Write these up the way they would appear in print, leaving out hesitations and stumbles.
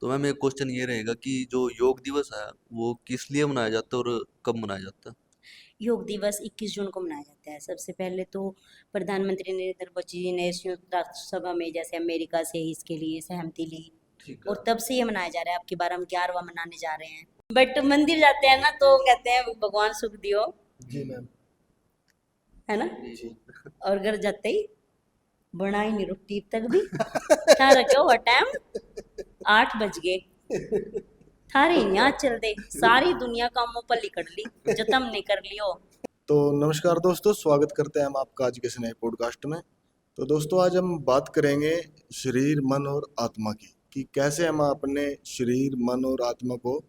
तो मैम एक क्वेश्चन ये रहेगा कि जो योग दिवस है वो किस लिए मनाया जाता है और कब मनाया जाता है? योग दिवस 21 जून को मनाया जाता है। सबसे पहले तो प्रधानमंत्री नरेंद्र मोदी जी ने संयुक्त राष्ट्र सभा में जैसे अमेरिका से इसके लिए सहमति ली ठीक है। और तब से ये मनाया जा रहा है। अब की बार हम 11वां मनाने जा रहे हैं। बट मंदिर जाते हैं ना तो कहते हैं भगवान सुख दियो, जी मैम। है ना। जी। और घर जाते ही बना ही नहीं रोटी तक भी था रखो वो टाइम 8 बज गए थारे यहाँ चल दे सारी दुनिया कामों पर लिकड़ ली जो तुमने कर लियो। तो नमस्कार दोस्तों, स्वागत करते हैं हम आपका आज के इस नए पॉडकास्ट में। तो दोस्तों, आज हम बात करेंगे शरीर, मन और आत्मा की, कि कैसे हम अपने शरीर, मन और आत्मा को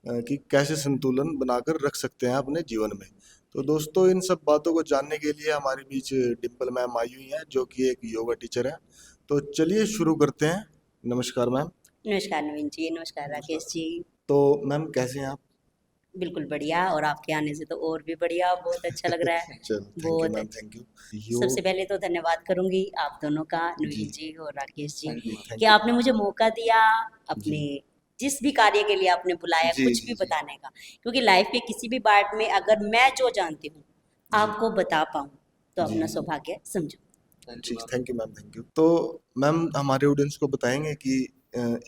कि कैसे संतुलन बनाकर रख सकते हैं अपने जीवन में। तो दोस्तों, इन सब बातों को जानने के लिए हमारे बीच डिम्पल मैम आई हुई हैं, जो कि एक योगा टीचर है। तो चलिए शुरू करते हैं। नमस्कार मैम। नमस्कार नवीन जी, नमस्कार राकेश जी। तो मैम, कैसे हैं आप? बिल्कुल बढ़िया, और आपके आने से तो और भी बढ़िया, बहुत अच्छा लग रहा है। चलो, थैंक यू बहुत मैम, अच्छा। Thank you. सबसे योग। पहले तो धन्यवाद करूंगी आप दोनों का, जी। नवीन जी और Rakesh ji, thank you. Thank कि यू। आपने मुझे मौका दिया जी अपने जिस भी कार्य के लिए आपने बुलाया जी कुछ जी भी जी बताने का। क्योंकि लाइफ के किसी भी पार्ट में अगर मैं जो जानती हूँ जी आपको बता पाऊँ तो जी अपना सौभाग्य समझो। थैंक जी। You ma'am. Thank you ma'am, thank you. तो मैम, हमारे ऑडियंस को बताएंगे कि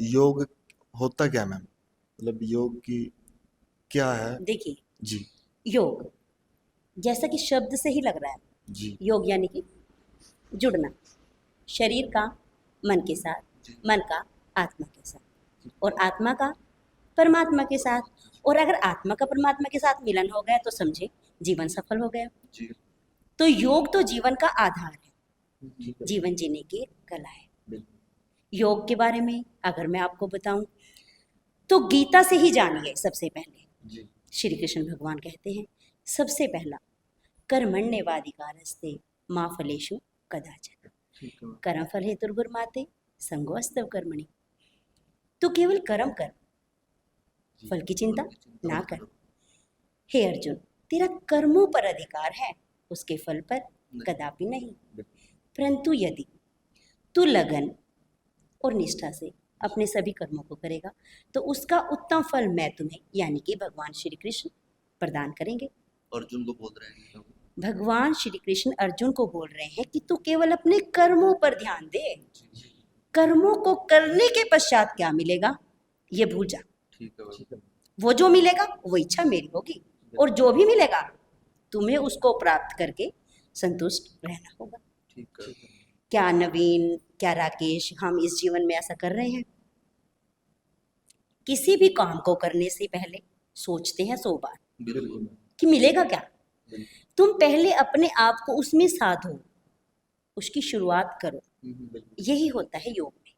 योग होता क्या मैम? मतलब योग की क्या है? देखिए, जी योग जैसा कि शब्द से ही लग रहा है, जी योग यानी कि जुड़ना, शरीर का मन के साथ, जी मन का आत्मा के साथ और आत्मा का परमात्मा के साथ। और अगर आत्मा का परमात्मा के साथ मिलन हो गया तो समझे जीवन सफल हो गया। जी। तो योग तो जीवन का आधार है, ठीक है। जीवन जीने की कला है। बिल्कुल। योग के बारे में अगर मैं आपको बताऊं तो गीता से ही जानिए। सबसे पहले जी श्री कृष्ण भगवान कहते हैं सबसे पहला कर्मण्येवाधिकारस्ते माँ फलेषु कदाचन ठीक है मैम। कर्म फल हेतुर्भुर्माते संगोऽस्तव कर्मणि। तो केवल कर्म कर, जी फल की चिंता ना कर। करो। हे अर्जुन, तेरा कर्मों पर अधिकार है, उसके फल पर नहीं। कदापि नहीं। बिल्कुल। परंतु यदि तू लगन और निष्ठा से अपने सभी कर्मों को करेगा तो उसका उत्तम फल मैं तुम्हें यानी कि भगवान श्री कृष्ण प्रदान करेंगे। अर्जुन को बोल रहे हैं क्या? भगवान श्री कृष्ण अर्जुन को बोल रहे हैं कि तू केवल अपने कर्मों पर ध्यान दे, जी। कर्मों को करने के पश्चात क्या मिलेगा ये भूल जा। ठीक है मैम। ठीक है। वो जो मिलेगा वो इच्छा मेरी होगी, और जो भी मिलेगा तुम्हें उसको प्राप्त करके संतुष्ट रहना होगा। ठीक है। ठीक है। क्या नवीन, क्या राकेश, हम इस जीवन में ऐसा कर रहे हैं? किसी भी काम को करने से पहले सोचते हैं 100 बार बिल्कुल। बिल्कुल। कि मिलेगा क्या। बिल्कुल। तुम पहले अपने आप को उसमें साधो, उसकी शुरुआत करो। बिल्कुल। यही होता है योग में।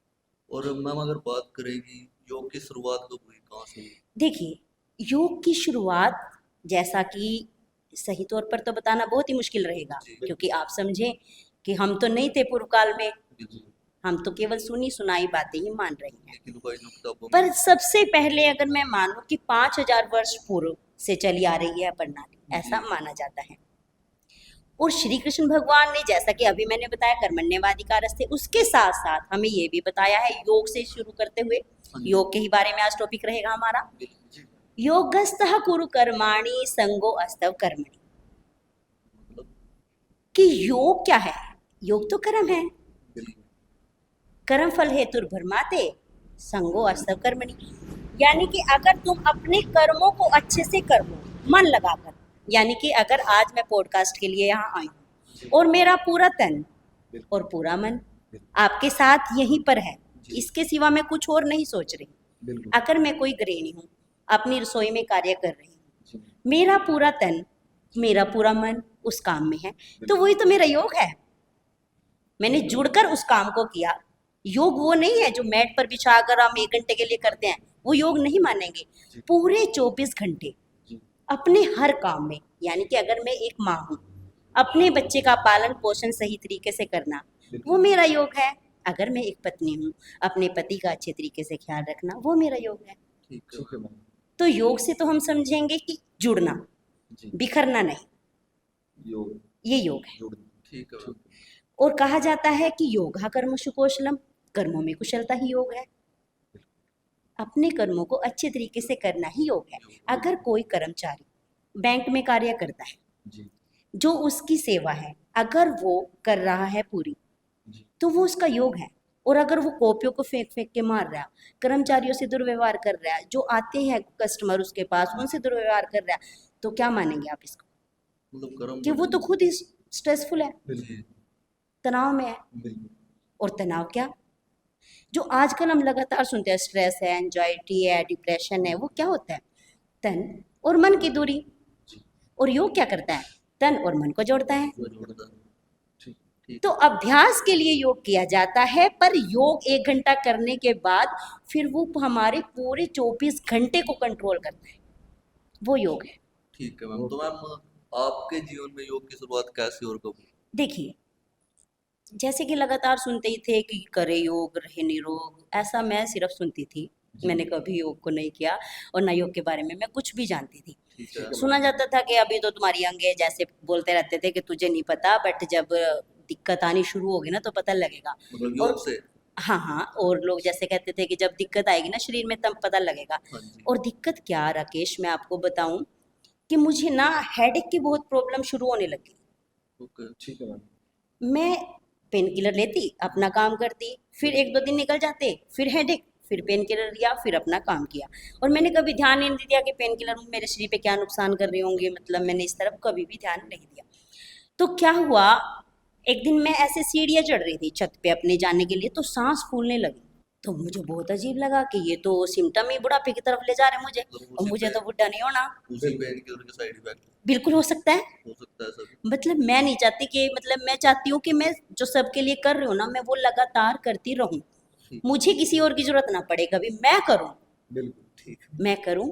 और मैम अगर बात करेंगी योग की शुरुआत कब हुई, कहाँ से हुई? देखिए, योग की शुरुआत जैसा कि सही तौर पर तो बताना बहुत ही मुश्किल रहेगा, जी। क्योंकि आप समझें कि हम तो नहीं थे पूर्व काल में, बिल्कुल। हम तो केवल सुनी सुनाई बातें ही मान रहे हैं। लिखी लुकाई जो किताबों पर में। सबसे पहले अगर मैं मानूं कि 5000 वर्ष पूर्व से चली आ रही है प्रणाली, ऐसा जी। माना जाता है। और श्री कृष्ण भगवान ने जैसा कि अभी मैंने बताया कर्मण्येवाधिकारस्ते, उसके साथ साथ हमें ये भी बताया है योग से शुरू करते हुए। हाँ जी। योग के ही बारे में आज टॉपिक रहेगा हमारा। बिल्कुल। जी। योगस्थः कुरु कर्माणि संगो अस्तव कर्मणि। मतलब। कि योग क्या है? योग तो कर्म है। बिल्कुल। कर्म फल हेतुर्भुर्माते संगो अस्तव कर्मणि। यानी कि अगर तुम अपने कर्मों को अच्छे से कर लो मन लगाकर, यानी कि अगर आज मैं पॉडकास्ट के लिए यहाँ आई हूँ और मेरा पूरा तन और पूरा मन आपके साथ यहीं पर है, जी। इसके सिवा मैं कुछ और नहीं सोच रही। बिल्कुल। अगर मैं कोई गृहिणी हूँ, अपनी रसोई में कार्य कर रही हूँ, जी। मेरा पूरा तन मेरा पूरा मन उस काम में है, तो वही तो मेरा योग है। मैंने जुड़कर उस काम को किया। योग वो नहीं है जो मैट पर बिछाकर हम 1 घंटे के लिए करते हैं, वो योग नहीं मानेंगे। जी। पूरे 24 घंटे जी। अपने हर काम में, यानी कि अगर मैं एक माँ हूँ, अपने बच्चे का पालन पोषण सही तरीके से करना वो मेरा योग है। अगर मैं एक पत्नी हूँ, अपने पति का अच्छे तरीके से ख्याल रखना वो मेरा योग है। ठीक है। ठीक है मैम। तो योग से तो हम समझेंगे कि जुड़ना, जी। बिखरना नहीं, योग। ये योग है। जोड़ना। ठीक है मैम। ठीक है। और कहा जाता है कि योगा कर्मसु कौशलम, कर्मों में कुशलता ही योग है। अपने कर्मों को अच्छे तरीके से करना ही योग है। अगर कोई कर्मचारी बैंक में कार्य करता है, जी जो उसकी सेवा है, अगर वो कर रहा है पूरी, जी तो वो उसका योग है। और अगर वो कॉपियों को फेंक फेंक के मार रहा है, कर्मचारियों से दुर्व्यवहार कर रहा है, जो आते हैं कस्टमर उसके पास उनसे दुर्व्यवहार कर रहा है, तो क्या मानेंगे आप इसको? मतलब कर्म कि वो तो खुद ही स्ट्रेसफुल है, बिल्कुल तनाव में है। बिल्कुल और तनाव क्या, जो आजकल हम लगातार सुनते हैं, स्ट्रेस है, एंजाइटी है, डिप्रेशन है, वो क्या होता है? तन और मन की दूरी। और योग क्या करता है? तन और मन को जोड़ता है। को जोड़ता है। ठीक ठीक तो है। अभ्यास के लिए योग किया जाता है, पर योग 1 घंटा करने के बाद फिर वो हमारे पूरे 24 घंटे को कंट्रोल करता है, वो योग है। ठीक है मैम। तो मैम आपके जीवन में योग की शुरुआत कैसे और कब हुई? देखिए, जैसे कि लगातार सुनते ही थे कि करे योग रहे निरोग, ऐसा मैं सिर्फ सुनती थी। मैंने कभी योग को नहीं किया और ना योग के बारे में मैं कुछ भी जानती थी। ठीक है। सुना जाता था कि अभी तो तुम्हारी अंगे, जैसे बोलते रहते थे कि तुझे नहीं पता, बट जब दिक्कत आनी शुरू होगी ना तो पता लगेगा। मतलब और योग से। हाँ हाँ, और लोग जैसे कहते थे कि जब दिक्कत आएगी ना शरीर में तब पता लगेगा। हाँ जी। और दिक्कत क्या राकेश, मैं आपको बताऊं कि मुझे ना हेडेक की बहुत प्रॉब्लम शुरू होने लगी। ओके। ठीक है मैम मैं पेन किलर लेती, अपना काम करती, फिर 1-2 दिन निकल जाते, फिर हेडेक, फिर पेन किलर लिया, फिर अपना काम किया। और मैंने कभी ध्यान ही नहीं दिया कि पेन किलर मेरे शरीर पे क्या नुकसान कर रहे होंगे, मतलब मैंने इस तरफ कभी भी ध्यान नहीं दिया। तो क्या हुआ, एक दिन मैं ऐसे सीढ़ियाँ चढ़ रही थी छत पे अपने जाने के लिए, तो सांस फूलने लगी। तो मुझे बहुत अजीब लगा कि ये तो सिम्टम ही बुढ़ापे की तरफ ले जा रहे हैं मुझे, मतलब और उसी मुझे पे तो बुढ़ा नहीं होना। उसी पेन किलर के साइड इफेक्ट बिल्कुल हो सकता है। हो सकता है सर। मतलब मैं नहीं चाहती कि, मतलब मैं चाहती हूँ कि मैं जो सबके लिए कर रही हूँ ना, मैं वो लगातार करती रहूँ। ठीक मुझे किसी और की जरूरत ना पड़े, कभी मैं करूँ, बिल्कुल ठीक है। मैं करूँ,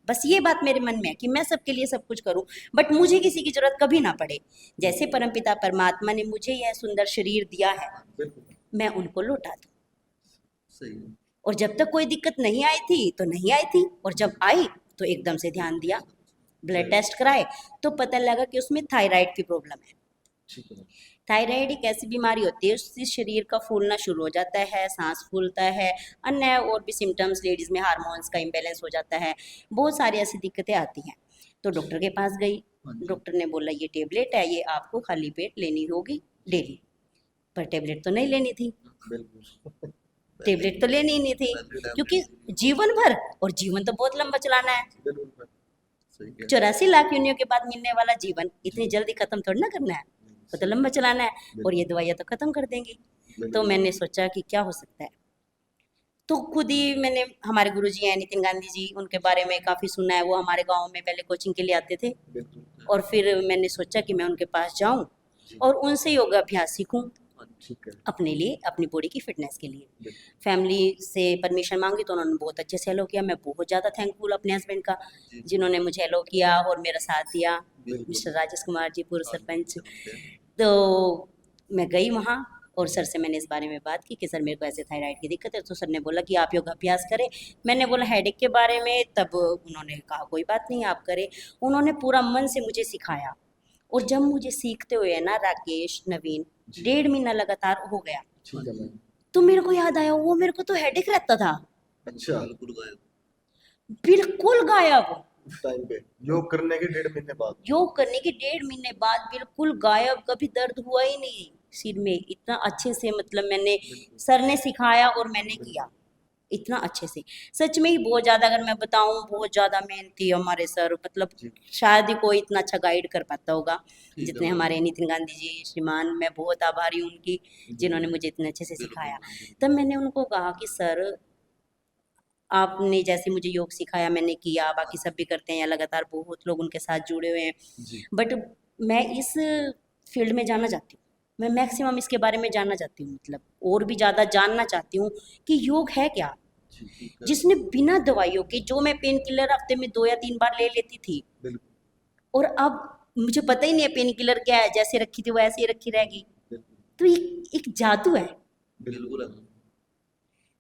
बस ये बात मेरे मन में है कि मैं सबके लिए सब कुछ करूँ, बट मुझे किसी की जरूरत कभी ना पड़े। जैसे परमपिता परमात्मा ने मुझे यह सुंदर शरीर दिया है, बिल्कुल मैं उनको लौटा दूँ। सही है। और जब तक कोई दिक्कत नहीं आई थी तो नहीं आई थी, और जब आई तो एकदम से ध्यान दिया, ब्लड टेस्ट कराए, तो पता लगा कि उसमें थायराइड की प्रॉब्लम है। ठीक है मैम थायराइड एक ऐसी बीमारी होती है, उससे शरीर का फूलना शुरू हो जाता है, सांस फूलता है, अन्य और भी सिम्टम्स, लेडीज़ में हार्मोन्स का इम्बैलेंस हो जाता है, बहुत सारी ऐसी दिक्कतें आती हैं। तो डॉक्टर के पास गई, हाँ जी। डॉक्टर ने बोला ये टेबलेट है, ये आपको खाली पेट लेनी होगी डेली। पर टेबलेट तो नहीं लेनी थी, बिल्कुल टेबलेट तो लेनी ही नहीं थी, पहले टाइम क्योंकि जीवन भर, और जीवन तो बहुत लंबा चलाना है। बिल्कुल सही है। 84 लाख यूनियों के बाद मिलने वाला जीवन इतनी जल्दी खत्म थोड़ी ना करना है, वो तो लंबा चलाना है, और ये दवाइयाँ तो खत्म कर देंगी। तो मैंने सोचा कि क्या हो सकता है, तो खुद ही मैंने, हमारे गुरुजी हैं नितिन गांधी जी, उनके बारे में काफ़ी सुना है। वो हमारे गांव में पहले कोचिंग के लिए आते थे, बिल्कुल और फिर मैंने सोचा कि मैं उनके पास जाऊं और उनसे योगा अभ्यास सीखूं, ठीक है अपने लिए, अपनी बॉडी की फिटनेस के लिए। बिल्कुल फैमिली से परमिशन मांगी तो उन्होंने बहुत अच्छे से अलो किया। मैं बहुत ज़्यादा थैंकफुल अपने हस्बैंड का, जी। जिन्होंने मुझे अलो किया और मेरा साथ दिया, बिल्कुल मिस्टर राजेश कुमार जी, पूर्व हाँ जी, सरपंच। जानते हैं। तो मैं गई वहाँ और सर से मैंने इस बारे में बात की कि सर मेरे को ऐसे थायराइड की दिक्कत है। तो सर ने बोला कि आप योगा अभ्यास करें। मैंने बोला हेडेक के बारे में, तब उन्होंने कहा कोई बात नहीं आप करें। उन्होंने पूरा मन से मुझे सिखाया, और जब मुझे सीखते हुए ना राकेश, नवीन, 1.5 महीना लगातार हो गया, ठीक है मैम तो मेरे को याद आया वो मेरे को तो हेडेक रहता था, अच्छा बिल्कुल गायब। बिल्कुल गायब। उस टाइम पे योग करने के 1.5 महीने बाद योग करने के 1.5 महीने बाद बिल्कुल गायब, कभी दर्द हुआ ही नहीं सिर में, इतना अच्छे से, मतलब मैंने, सर ने सिखाया और मैंने किया इतना अच्छे से। सच में ही बहुत ज़्यादा, अगर मैं बताऊं, बहुत ज़्यादा मेहनती हमारे सर, मतलब जी शायद ही कोई इतना अच्छा गाइड कर पाता होगा ठीक है जितने मैम। हमारे नितिन गांधी जी श्रीमान। मैं बहुत आभारी हूँ उनकी, जिन्होंने मुझे इतने अच्छे से बिल्कुल सिखाया। बिल्कुल। तब मैंने उनको कहा कि सर, आपने जैसे मुझे योग सिखाया मैंने किया, बाकी सब भी करते हैं, या लगातार बहुत लोग उनके साथ जुड़े हुए हैं, जी बट मैं इस फील्ड में जाना चाहती हूँ, मैं मैक्सिमम इसके बारे में जानना चाहती हूँ, मतलब और भी ज़्यादा जानना चाहती हूँ कि योग है क्या, ठीक है। जिसने बिना दवाइयों के, जो मैं पेन किलर हफ्ते में 2 या 3 बार ले लेती थी, बिल्कुल और अब मुझे पता ही नहीं है पेन किलर क्या है, जैसे रखी थी वो ऐसे ही रखी रहेगी। बिल्कुल तो एक जादू है। बिल्कुल है मैम।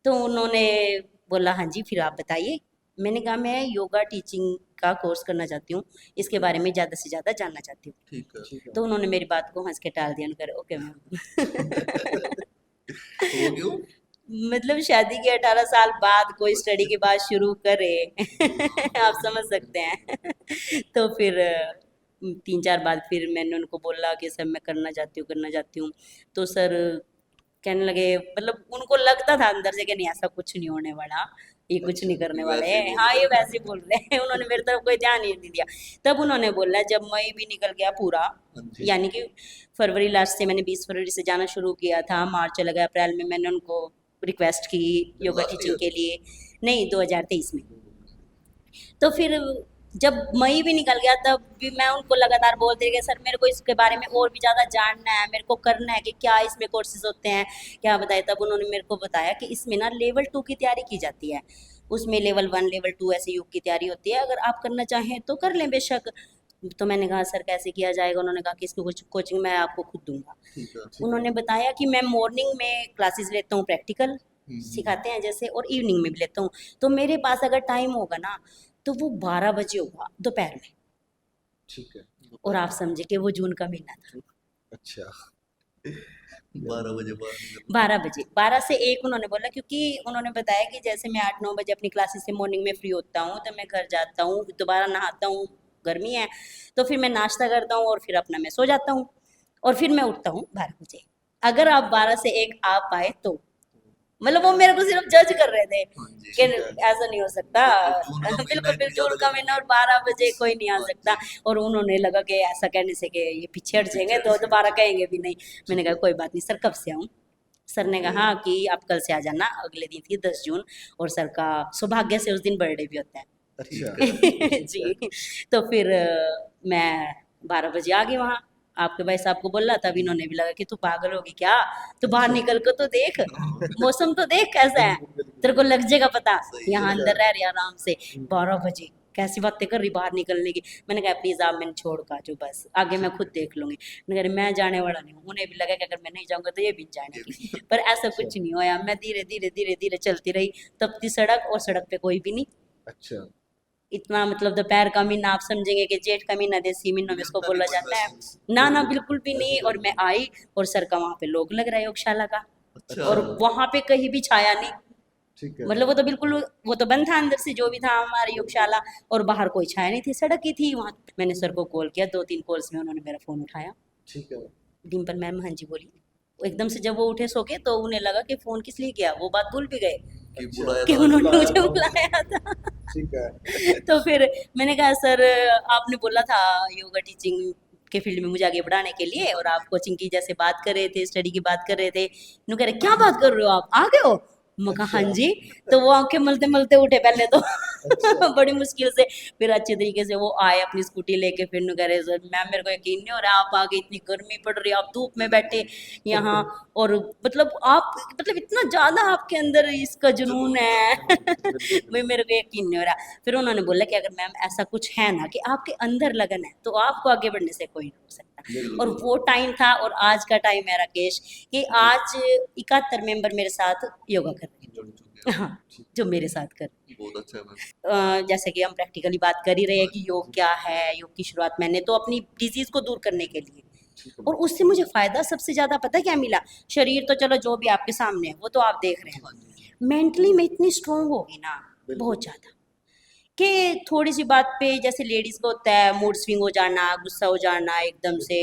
तो उन्होंने बोला हाँ जी, फिर आप बताइए। मैंने कहा मैं योगा टीचिंग का कोर्स करना चाहती हूँ, इसके बारे में ज़्यादा से ज़्यादा जानना चाहती हूँ। ठीक है। ठीक है तो उन्होंने मेरी बात को हंस के टाल दिया, उन्होंने कहा ओके मैम। तो वो क्यों? मतलब शादी के 18 साल बाद कोई स्टडी की बात शुरू करे आप समझ सकते हैं तो फिर 3-4 बार फिर मैंने उनको बोला कि सर मैं करना चाहती हूँ। तो सर कहने लगे, मतलब उनको लगता था अंदर से कि नहीं ऐसा कुछ नहीं होने वाला, ये कुछ नहीं करने वाले वैसे ही हैं। बोल हाँ, रहे ये थे। वैसे ही बोल रहे हैं उन्होंने मेरी तरफ कोई ध्यान ही नहीं दिया। तब उन्होंने बोला जब मई भी निकल गया पूरा, हाँ जी। यानी कि फरवरी लास्ट से मैंने 20 फरवरी से जाना शुरू किया था, मार्च चला गया, अप्रैल में मैंने उनको रिक्वेस्ट की योगा लास्ट टीचिंग ईयर। के लिए। नहीं, 2023 में। तो फिर जब मई भी निकल गया तब भी मैं उनको लगातार बोलती रही कि सर मेरे को इसके बारे में और भी ज़्यादा जानना है, मेरे को करना है कि क्या इसमें कोर्सेज होते हैं, क्या बताए। तब उन्होंने मेरे को बताया कि इसमें ना लेवल 2 की तैयारी की जाती है, उसमें लेवल 1 लेवल 2 ऐसे योग की तैयारी होती है, अगर आप करना चाहें तो कर लें बेशक। तो मैंने कहा सर कैसे किया जाएगा? उन्होंने कहा कि इसकी कुछ कोचिंग मैं आपको खुद दूंगा। ठीक है। उन्होंने बताया कि मैं मॉर्निंग में क्लासेस लेता हूँ, प्रैक्टिकल हम्म। सिखाते हैं जैसे, और इवनिंग में भी लेता हूँ। तो मेरे पास अगर टाइम होगा ना तो वो 12 बजे होगा दोपहर में। ठीक है। और आप समझे कि वो जून का महीना था। अच्छा। 12 बजे बाहर निकल। 12 बजे, 12 से 1 उन्होंने बोला, क्योंकि उन्होंने बताया कि जैसे मैं 8-9 बजे अपनी क्लासेस से मॉर्निंग में फ्री होता हूँ तो मैं घर जाता हूँ, दोबारा नहाता हूँ, गर्मी है, तो फिर मैं नाश्ता करता हूँ और फिर अपना मैं सो जाता हूँ और फिर मैं उठता हूँ 12 बजे। अगर आप 12 से 1 आ पाए तो, मतलब वो मेरे को सिर्फ जज कर रहे थे हाँ जी। कि ठीक है। ऐसा नहीं हो सकता। जून का महीना बिल्कुल इतनी बिल्कुल, ज्यादा जून का गर्मी महीना और है। 12 बजे कोई नहीं आ हाँ सकता। जी। और उन्होंने लगा कि ऐसा कहने से कि ये पीछे हट पीछे जाएंगे हट तो जाएंगे। दोबारा कहेंगे भी नहीं। मैंने ठीक कहा है। कोई बात नहीं सर, कब से आऊँ? सर ने कहा कि आप कल से आ जाना। अगले दिन थी 10 जून और सर का सौभाग्य से उस दिन बर्थडे भी होता है। अच्छा। जी। तो फिर मैं 12 बजे आ गई वहाँ। आपके भाई साहब को बोला, तब इन्होंने भी लगा कि तू पागल होगी क्या, तू बाहर निकल कर तो देख, मौसम तो देख कैसा है, बिल्कुल बिल्कुल। तेरे को लग जाएगा पता। सही यहाँ है। ठीक अंदर है। रह रही आराम से। 12 बजे कैसी बातें कर रही बाहर निकलने की। मैंने कहा प्लीज आप मैंने छोड़ का जो, बस आगे मैं खुद देख लूंगी। मैंने कहा मैं जाने वाला नहीं हूँ। उन्हें भी लगा कि अगर मैं नहीं जाऊंगा तो ये भी नहीं ये जाने भी। की, पर ऐसा अच्छा। कुछ नहीं हुआ। मैं धीरे धीरे धीरे धीरे चलती रही, तपती सड़क और सड़क पे कोई भी नहीं। अच्छा। इतना मतलब दोपहर का महीना आप समझेंगे कि जेठ का महीना देसी महीनों में इसको मिलता नहीं बोला कोई जाता है। महसूस। ना ना, बिल्कुल। बिल्कुल भी ऐसी नहीं। कोई और मैं आई और सर का वहाँ पे लोग लग रहा है योगशाला का, अच्छा। और वहाँ पे कहीं भी छाया नहीं। ठीक है। मतलब वो तो बिल्कुल, वो तो बंद था अंदर से जो भी था हमारी योगशाला, और बाहर कोई छाया नहीं थी, सड़क ही थी वहाँ। मैंने सर को कॉल किया, 2-3 कॉल्स में उन्होंने मेरा फ़ोन उठाया। ठीक है। डिम्पल मैम, हाँ जी बोलिए। वो एकदम से जब वो उठे सो के तो उन्हें लगा कि फ़ोन किस लिए किया, वो बात भूल भी गए कि अच्छा। बुलाया कि था उन्होंने बुलाया मुझे था बुलाया था। ठीक है। तो फिर मैंने कहा सर आपने बोला था योगा टीचिंग के फील्ड में मुझे आगे बढ़ाने के लिए, और आप कोचिंग की जैसे बात कर रहे थे, स्टडी की बात कर रहे थे। नु कह रहे क्या बात कर रहे हो, आप आ गए हो? मैं कहा हाँ अच्छा। जी। तो वो आंखें मलते मलते उठे पहले तो अच्छा। बड़ी मुश्किल से, फिर अच्छे तरीके से वो आए अपनी स्कूटी लेके। फिर नु कह रहे सर मैम मेरे को यकीन नहीं हो रहा, आप आगे, इतनी गर्मी पड़ रही है, आप धूप में बैठे यहाँ, और मतलब आप, मतलब इतना ज्यादा आपके अंदर इसका जुनून जुनून था। है बिल्कुल भाई मेरे को यकीन नहीं हो रहा। फिर उन्होंने बोला कि अगर मैम ऐसा कुछ है ना कि आपके अंदर लगन है तो आपको आगे बढ़ने से कोई नहीं रोक सकता। और बिल्कुल। वो टाइम था और आज का टाइम है राकेश, कि आज 71 मेंबर मेरे साथ योगा कर रहे जुड़ चुके हैं। हैं। हाँ, जो मेरे साथ कर रहे हैं। बहुत अच्छा है मैम। जैसे कि हम प्रैक्टिकली बात कर ही रहे हैं हाँ कि जी। योग क्या है। योग की शुरुआत मैंने तो अपनी डिजीज को दूर करने के लिए, ठीक है। और उससे मुझे फायदा सबसे ज्यादा पता है क्या मिला? शरीर तो चलो जो भी आपके सामने है वो तो आप देख रहे हाँ हैं, जी। मेंटली मैं इतनी स्ट्रांग होगी ना, बिल्कुल। बहुत ज्यादा, कि थोड़ी सी बात पे जैसे लेडीज को होता है मूड स्विंग हो जाना, गुस्सा हो जाना एकदम से,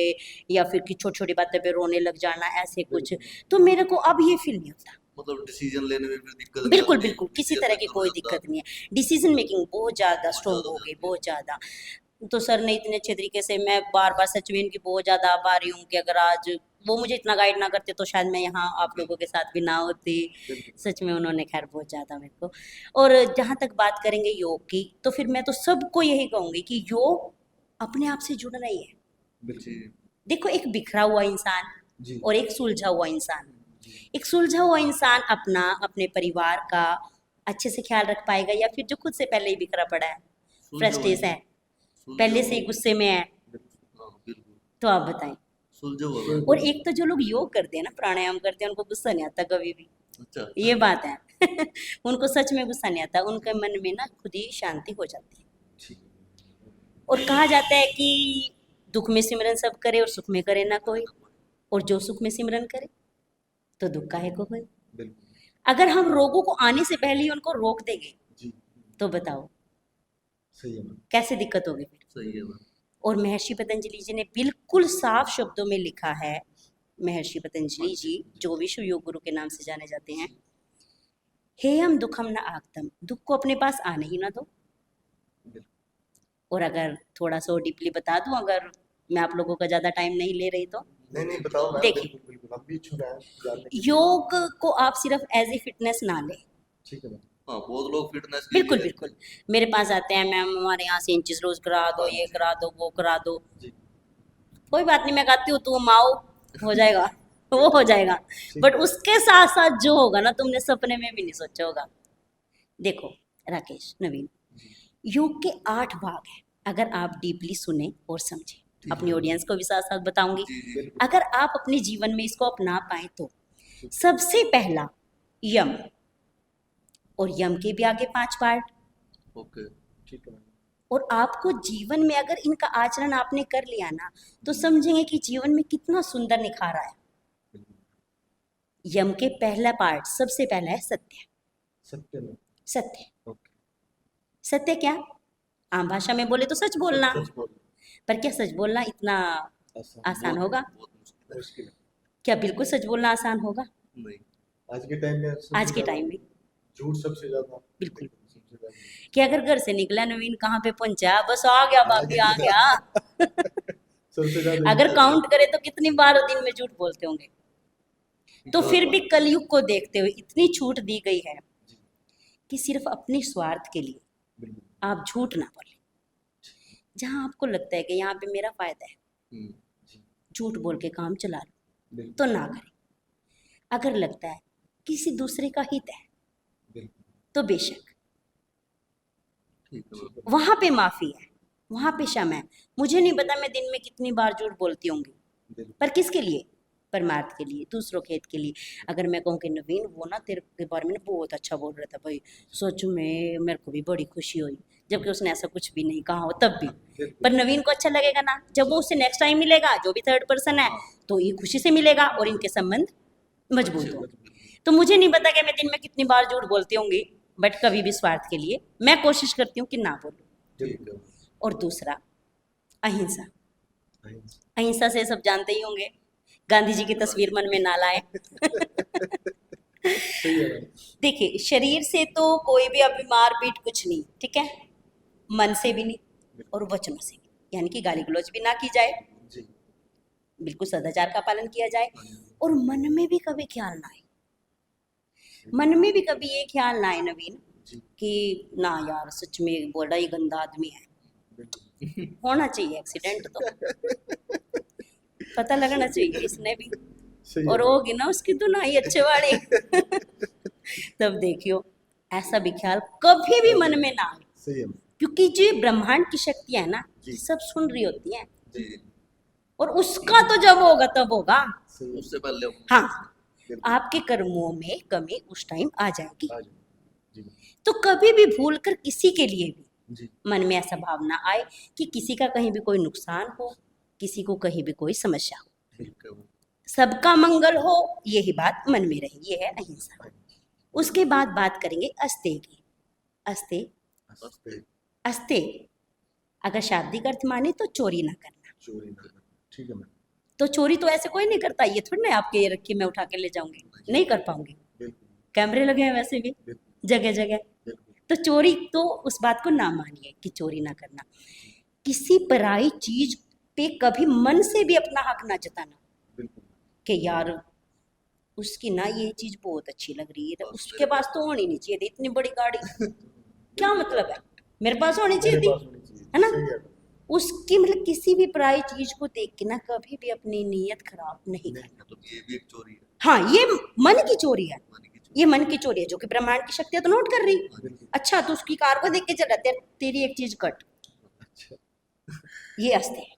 या फिर कि छोटी छोटी बातें पे रोने लग जाना, ऐसे कुछ। तो मेरे को अब ये फील नहीं होता। मतलब डिसीजन लेने में फिर दिक्कत नहीं बिल्कुल आती, बिल्कुल, किसी क्लियर तरह की फिर हो कोई जाता, दिक्कत नहीं है। डिसीजन मेकिंग बहुत ज़्यादा बहुत स्ट्रांग ज्यादा हो हो गई, जाती है। बहुत ज़्यादा। तो सर ने इतने अच्छे तरीके से, मैं बार बार सच में इनकी बहुत ज़्यादा आभारी हूँ कि अगर आज वो मुझे इतना गाइड ना करते तो शायद मैं यहाँ आप लोगों के साथ भी ना होती। बिल्कुल। सच में उन्होंने खैर बहुत ज़्यादा मेरे को। और जहाँ तक बात करेंगे योग की, तो फिर मैं तो सबको यही कहूँगी कि योग अपने आप से जुड़ना ही है। बिल्कुल। जी। देखो, एक बिखरा हुआ इंसान जी। और एक सुलझा हुआ इंसान। जी। एक सुलझा हुआ इंसान अपना, अपने परिवार का अच्छे से ख्याल रख पाएगा, या फिर जो खुद से पहले ही बिखरा पड़ा है, सुलझे हुए फ्रस्ट्रेशन है, सुलझे पहले से ही हुए गुस्से में है, हाँ बिल्कुल। तो आप बताएं। सुलझे हुए मैम। बिल्कुल। और एक तो जो लोग योग करते हैं ना, प्राणायाम करते हैं, उनको गुस्सा नहीं आता कभी भी, अच्छा। ये बात है उनको सच में गुस्सा नहीं आता, उनके मन में ना खुद ही शांति हो जाती है। ठीक। और कहा जाता है कि दुख में सिमरन सब करे और सुख में करे ना कोई, और जो सुख में सिमरन करे तो दुख काहे को होए। बिल्कुल। अगर हम रोगों को आने से पहले ही उनको रोक देंगे जी तो बताओ सही है मैम। कैसे दिक्कत होगी फिर। सही है मैम। और महर्षि पतंजलि जी ने बिल्कुल साफ शब्दों में लिखा है, महर्षि पतंजलि जी जो विश्व योग गुरु के नाम से जाने जाते हैं, हेयम दुखम न आगतम, दुख को अपने पास आने ही ना दो। और अगर थोड़ा सा डीपली बता दूं, अगर मैं आप लोगों का ज़्यादा टाइम नहीं ले रही तो, नहीं बताओ मैम, देखिए, बिल्कुल बिल्कुल, हम भी इच्छुक हैं जानने के लिए। योग को आप सिर्फ एज ए फिटनेस ना लें। ठीक है मैम। हाँ, बहुत लोग फिटनेस के बिल्कुल लिए बिल्कुल, मेरे पास आते हैं, मैम हमारे यहाँ से इंचिस रोज करा दो, ये करा दो, वो करा दो। जी कोई बात नहीं, मैं कहती हूँ तुम आओ, हो जाएगा वो हो जाएगा। ठीक बट है। उसके साथ साथ जो होगा ना, तुमने सपने में भी नहीं सोचा होगा। देखो राकेश, नवीन, योग के 8 भाग हैं, अगर आप डीपली सुने और समझे। अपनी ऑडियंस को भी साथ साथ बताऊंगी, जी जी बिल्कुल। अगर आप अपने जीवन में इसको अपना पाए तो। सबसे पहला यम, और यम के भी आगे 5 पार्ट। ओके। ठीक है मैम। और आपको जीवन में अगर इनका आचरण आपने कर लिया ना, तो समझेंगे कि जीवन में कितना सुंदर निखार आया। यम के पहला पार्ट, सबसे पहला है सत्य। सत्य में। सत्य, ओके। सत्य क्या, आम भाषा में बोले तो सच बोलना। सच बोल। पर क्या सच बोलना इतना आसान होगा? बहुत मुश्किल है। मुश्किल है। क्या बिल्कुल सच बोलना आसान होगा? नहीं। आज के टाइम में सबसे आज के ज्यादा टाइम में झूठ सबसे ज्यादा। बिल्कुल। सबसे ज्यादा कि अगर घर से निकला, नवीन कहाँ पे पहुंचा, बस आ गया बाकी आ गया। सबसे ज्यादा अगर झूठ। काउंट करें तो कितनी बार दिन में झूठ बोलते होंगे। तो फिर भी कलयुग को देखते हुए इतनी छूट दी गई है कि सिर्फ अपने स्वार्थ के लिए बिल्कुल। आप झूठ ना बोलें। जहां आपको लगता है कि यहाँ पे मेरा फायदा है, हम्म, झूठ बोल के काम चला लो, बिल्कुल। तो ना करें। अगर लगता है किसी दूसरे का हित है, बिल्कुल। तो बेशक ठीक है मैम। वहां पे माफी है, वहां पे क्षमा है। मुझे नहीं पता मैं दिन में कितनी बार झूठ बोलती होंगी, बिल्कुल। पर किसके लिए? परमार्थ के लिए, दूसरों के हित के लिए। अगर मैं कहूँ कि नवीन वो ना तेरे के बारे में ना बहुत अच्छा बोल रहा था भाई, सच में मेरे को भी बड़ी खुशी हुई, जबकि उसने ऐसा कुछ भी नहीं कहा हो तब भी। पर नवीन को अच्छा लगेगा ना, जब वो उससे नेक्स्ट टाइम मिलेगा, जो भी थर्ड पर्सन है, तो ये खुशी से मिलेगा और इनके संबंध मजबूत हो। तो मुझे नहीं पता कि मैं दिन में कितनी बार झूठ बोलती होंगी, बट कभी भी स्वार्थ के लिए मैं कोशिश करती हूँ कि ना बोलूं। ठीक है। और दूसरा, अहिंसा। अहिंसा। अहिंसा से सब जानते ही होंगे, गांधी जी की तस्वीर मन में ना लाए। सही है मैम। देखिए, शरीर से तो कोई भी अभी मारपीट कुछ नहीं, ठीक है, मन से भी नहीं और वचनों से भी, यानी कि गाली गलौज भी ना की जाए, जी बिल्कुल सदाचार का पालन किया जाए। और मन में भी कभी ख्याल ना आए, मन में भी कभी ये ख्याल ना आए नवीन जी कि ना यार सच में बड़ा ही गंदा आदमी है। बिल्कुल। होना चाहिए एक्सीडेंट तो, पता लगना चाहिए इसने भी, सही और है। होगी ना उसकी तो ना ही अच्छे वाली। तब देखियो, ऐसा भी ख्याल कभी भी मन में ना आए, सही है मैम। क्योंकि जो ये ब्रह्मांड की शक्तियां है ना, जी। सब सुन रही होती हैं, जी। और उसका तो जब होगा तब होगा। सही है। उससे पहले हाँ, बिल्कुल। आपके कर्मों में कमी उस टाइम आ जाएगी। आ जाओ। जी तो कभी भी भूल कर किसी के लिए भी जी मन में ऐसा भावना आए कि किसी का कहीं भी कोई नुकसान हो, किसी को कहीं भी कोई समस्या हो, ठीक है मैम। सबका मंगल हो, यही बात मन में रहे। ये है अहिंसा। उसके बाद बात करेंगे अस्ते की। अस्ते, अस्ते। अस्ते अगर शाब्दिक अर्थ माने तो चोरी ना करना। चोरी ना करना। ठीक है मैम। तो चोरी तो ऐसे कोई नहीं करता, ये थोड़ी ना आपके ये रखिए मैं उठा के ले जाऊंगी, नहीं कर पाऊंगी। बिल्कुल कैमरे लगे हैं वैसे भी बिल्कुल जगह जगह। बिल्कुल। तो चोरी तो उस बात को ना मानिए कि चोरी ना करना। किसी पराई चीज पे कभी मन से भी अपना हक ना जताना बिल्कुल। कि यार उसकी ना ये चीज बहुत अच्छी लग रही है, तो उसके पास तो होनी नहीं चाहिए थी इतनी बड़ी गाड़ी। क्या मतलब है, मेरे पास होनी चाहिए मेरे थी, पास होनी चाहिए। है ना? सही है। उसकी मतलब किसी भी पराई चीज को देख के ना कभी भी अपनी नीयत खराब नहीं करना। मतलब ये भी एक चोरी है, हाँ, ये मन की चोरी है, मानी की चोरी। ये मन की चोरी है, जो कि ब्रह्मांड की शक्तियां तो नोट कर रही। बिल्कुल। अच्छा, तो उसकी कार को देख के चल रहा, तेरी एक चीज कट, अच्छा। ये अस्ते है।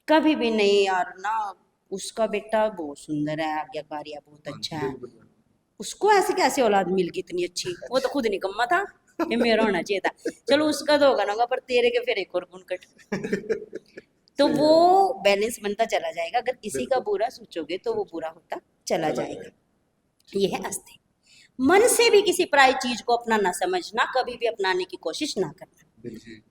कभी भी नहीं यार ना, उसका बेटा बहुत सुंदर है, आज्ञाकारी है, बहुत अच्छा है, बिल्कुल। उसको ऐसे कैसे औलाद मिल गई इतनी अच्छी, वो तो खुद निकम्मा था, ये मेरा होना चाहिए था। चलो उसका तो होगा ना होगा, पर तेरे के फिर एक और गुण कट। तो वो बैलेंस बनता चला जाएगा। अगर किसी का बुरा सोचोगे तो वो बुरा होता चला जाएगा। ये है अस्ते। मन से भी किसी पराई चीज को अपना ना समझना, कभी भी अपनाने की कोशिश ना करना। बिल्कुल। जी।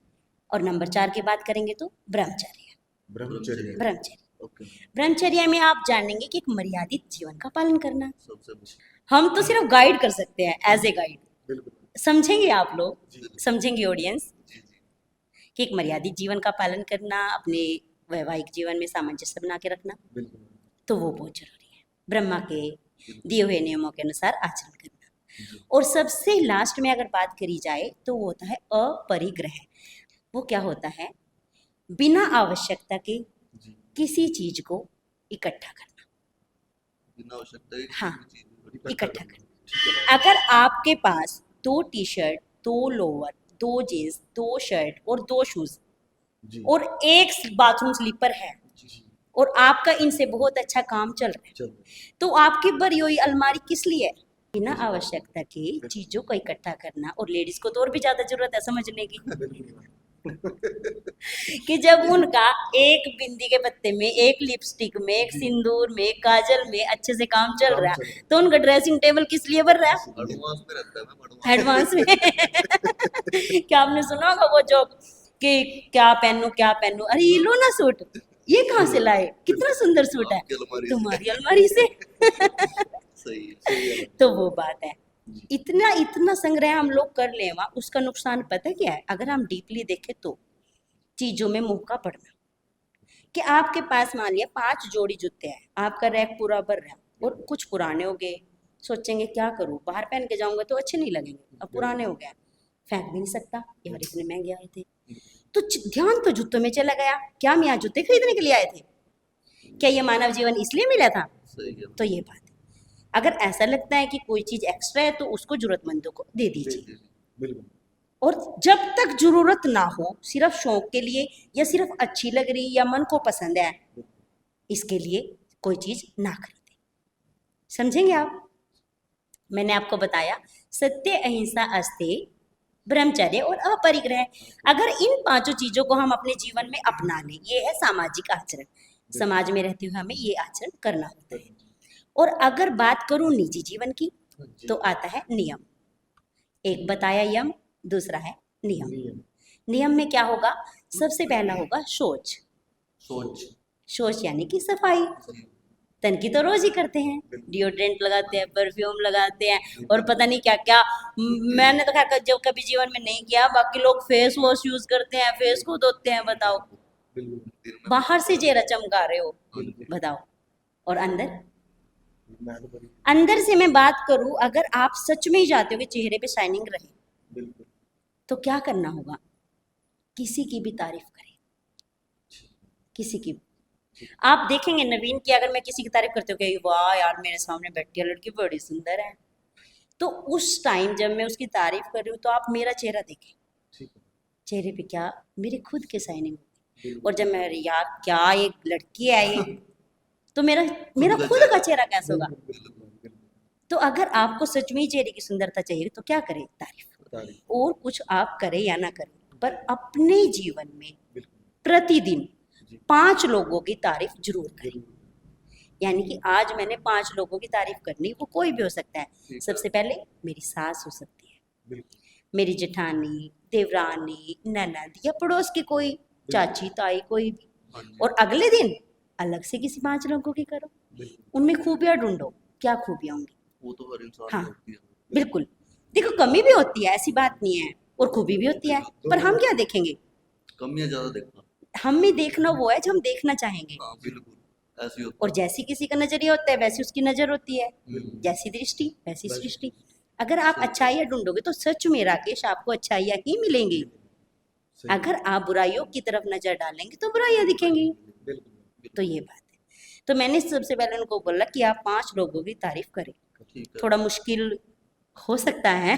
और नंबर 4 की बात करेंगे तो ब्रह्मचर्य। ब्रह्मचर्य। ब्रह्मचर्य ओके। ब्रह्मचर्य में आप जानेंगे कि एक मर्यादित जीवन का पालन करना। सबसे मुश्किल। हम तो सिर्फ गाइड कर सकते हैं, एज ए गाइड। बिल्कुल। समझेंगे आप लोग, जी। समझेंगे ऑडियंस, जी जी। कि एक मर्यादित जीवन का पालन करना, अपने वैवाहिक जीवन में सामंजस्य बना के रखना, बिल्कुल। तो वो बहुत जरूरी है। ब्रह्मा के दिए हुए नियमों के अनुसार आचरण करना। जी। और सबसे लास्ट में अगर बात करी जाए तो वो होता है अपरिग्रह। वो क्या होता है? बिना आवश्यकता के जी। किसी चीज को इकट्ठा करना। बिना आवश्यकता के हाँ, किसी भी चीज को इकट्ठा करना। ठीक है। अगर आपके पास 2 T shirt, 2 lower, 2 jeans, 2 shirt और 2 शूज जी। और 1 बाथरूम स्लीपर है, जी। और आपका इनसे बहुत अच्छा काम चल रहा है, चलो। तो आपकी भरी हुई अलमारी किस लिए है? बिना आवश्यकता के चीजों को इकट्ठा करना। और लेडीज को तो और भी ज्यादा जरूरत है समझने की, कि जब उनका एक बिंदी के पत्ते में, एक लिपस्टिक में, एक सिंदूर में, एक काजल में अच्छे से काम चल रहा है, तो उनका ड्रेसिंग टेबल किस लिए भर रहा है? एडवांस में रहता है मैम, एडवांस में। क्या आपने सुना होगा वो जोक कि क्या पहनूं, अरे ये लो ना सूट, ये कहाँ से लाए, कितना सुंदर सूट है, आपकी अलमारी से। तुम्हारी अलमारी से। सही है। तो वो बात है, इतना इतना संग्रह हम लोग कर ले वहाँ, उसका नुकसान पता है क्या है? अगर हम डीपली देखें तो चीजों में मुंह का पड़ना, कि आपके पास मान लिया 5 जोड़ी जूते हैं, आपका रैक पूरा भर रहा है, और कुछ पुराने हो गए, सोचेंगे क्या करूं, बाहर पहन के जाऊंगा तो अच्छे नहीं लगेंगे, अब पुराने हो गए, फेंक भी नहीं सकता, यार इतने महंगे आए थे। तो ध्यान तो जूतों में चला गया, क्या हम यहाँ जूते खरीदने के लिए आए थे? क्या ये मानव जीवन इसलिए मिला था? सही है। तो ये बात है। अगर ऐसा लगता है कि कोई चीज एक्स्ट्रा है तो उसको जरूरतमंदों को दे दीजिए। बिल्कुल। और जब तक जरूरत ना हो, सिर्फ शौक के लिए या सिर्फ अच्छी लग रही या मन को पसंद है, इसके लिए कोई चीज ना खरीदे। समझेंगे आप? मैंने आपको बताया सत्य, अहिंसा, अस्तेय, ब्रह्मचर्य और अपरिग्रह। अगर इन 5 चीजों को हम अपने जीवन में अपना लें, ये है सामाजिक आचरण। समाज में रहते हुए हमें ये आचरण करना होता है। और अगर बात करूं निजी जीवन की, तो आता है नियम। एक बताया यम, दूसरा है नियम। नियम में क्या होगा? सबसे पहला होगा शौच। शौच यानी कि सफाई। तन की तो रोज ही करते हैं, डिओड्रेंट लगाते हैं, परफ्यूम लगाते हैं, और पता नहीं क्या क्या। मैंने तो खैर जब कभी जीवन में नहीं किया, बाकी लोग फेस वॉश यूज करते हैं, फेस को धोते हैं। बताओ, बाहर से चेहरा चमका रहे हो, बताओ, और अंदर अंदर से मैं बात करूं, अगर आप सच में ही चाहते हो कि चेहरे पे शाइनिंग रहे, तो क्या करना होगा? किसी की भी तारीफ करें, किसी की। आप देखेंगे नवीन की, अगर मैं किसी की तारीफ करती हूँ कि वाह यार मेरे सामने बैठी है लड़की बड़ी सुंदर है, तो उस टाइम जब मैं उसकी तारीफ कर रही हूँ तो आप मेरा चेहरा देखें, चेहरे पे क्या मेरे खुद के शाइनिंग होगी। और जब मैं यार क्या एक लड़की है ये, तो मेरा खुद का चेहरा कैसा होगा? तो अगर आपको सच में ही चेहरे की सुंदरता चाहिए तो क्या करें? तारीफ। और कुछ आप करें या ना करें, पर अपने जीवन में प्रतिदिन 5 लोगों की तारीफ जरूर करें। यानी कि आज मैंने 5 लोगों की तारीफ करनी, वो कोई भी हो सकता है। सबसे पहले मेरी सास हो सकती है, मेरी जेठानी, देवरानी, ननद, या पड़ोस की कोई चाची, ताई, कोई भी। और अगले दिन अलग से किसी 5 लोगों की करो, उनमें खूबियां ढूंढो, क्या खूबियां होंगी। वो तो हर इंसान हाँ, में होती है। बिल्कुल। देखो कमी भी होती है, ऐसी बात नहीं है, और खूबी भी होती है, पर हम क्या देखेंगे? कम या ज्यादा देखना। हम में देखना वो है जो हम देखना चाहेंगे। हाँ बिल्कुल, ऐसी होती और जैसी किसी का नजरिया होता है वैसी उसकी नजर होती है, है। जैसी दृष्टि वैसी सृष्टि। अगर आप अच्छाइयाँ ढूंढोगे तो सच में राकेश आपको अच्छाइयाँ ही मिलेंगी। अगर आप बुराइयों की तरफ नजर डालेंगे तो बुराइयां दिखेंगी। तो ये बात है। तो मैंने सबसे पहले उनको बोला कि आप 5 लोगों की तारीफ करें। ठीक है। थोड़ा मुश्किल हो सकता है,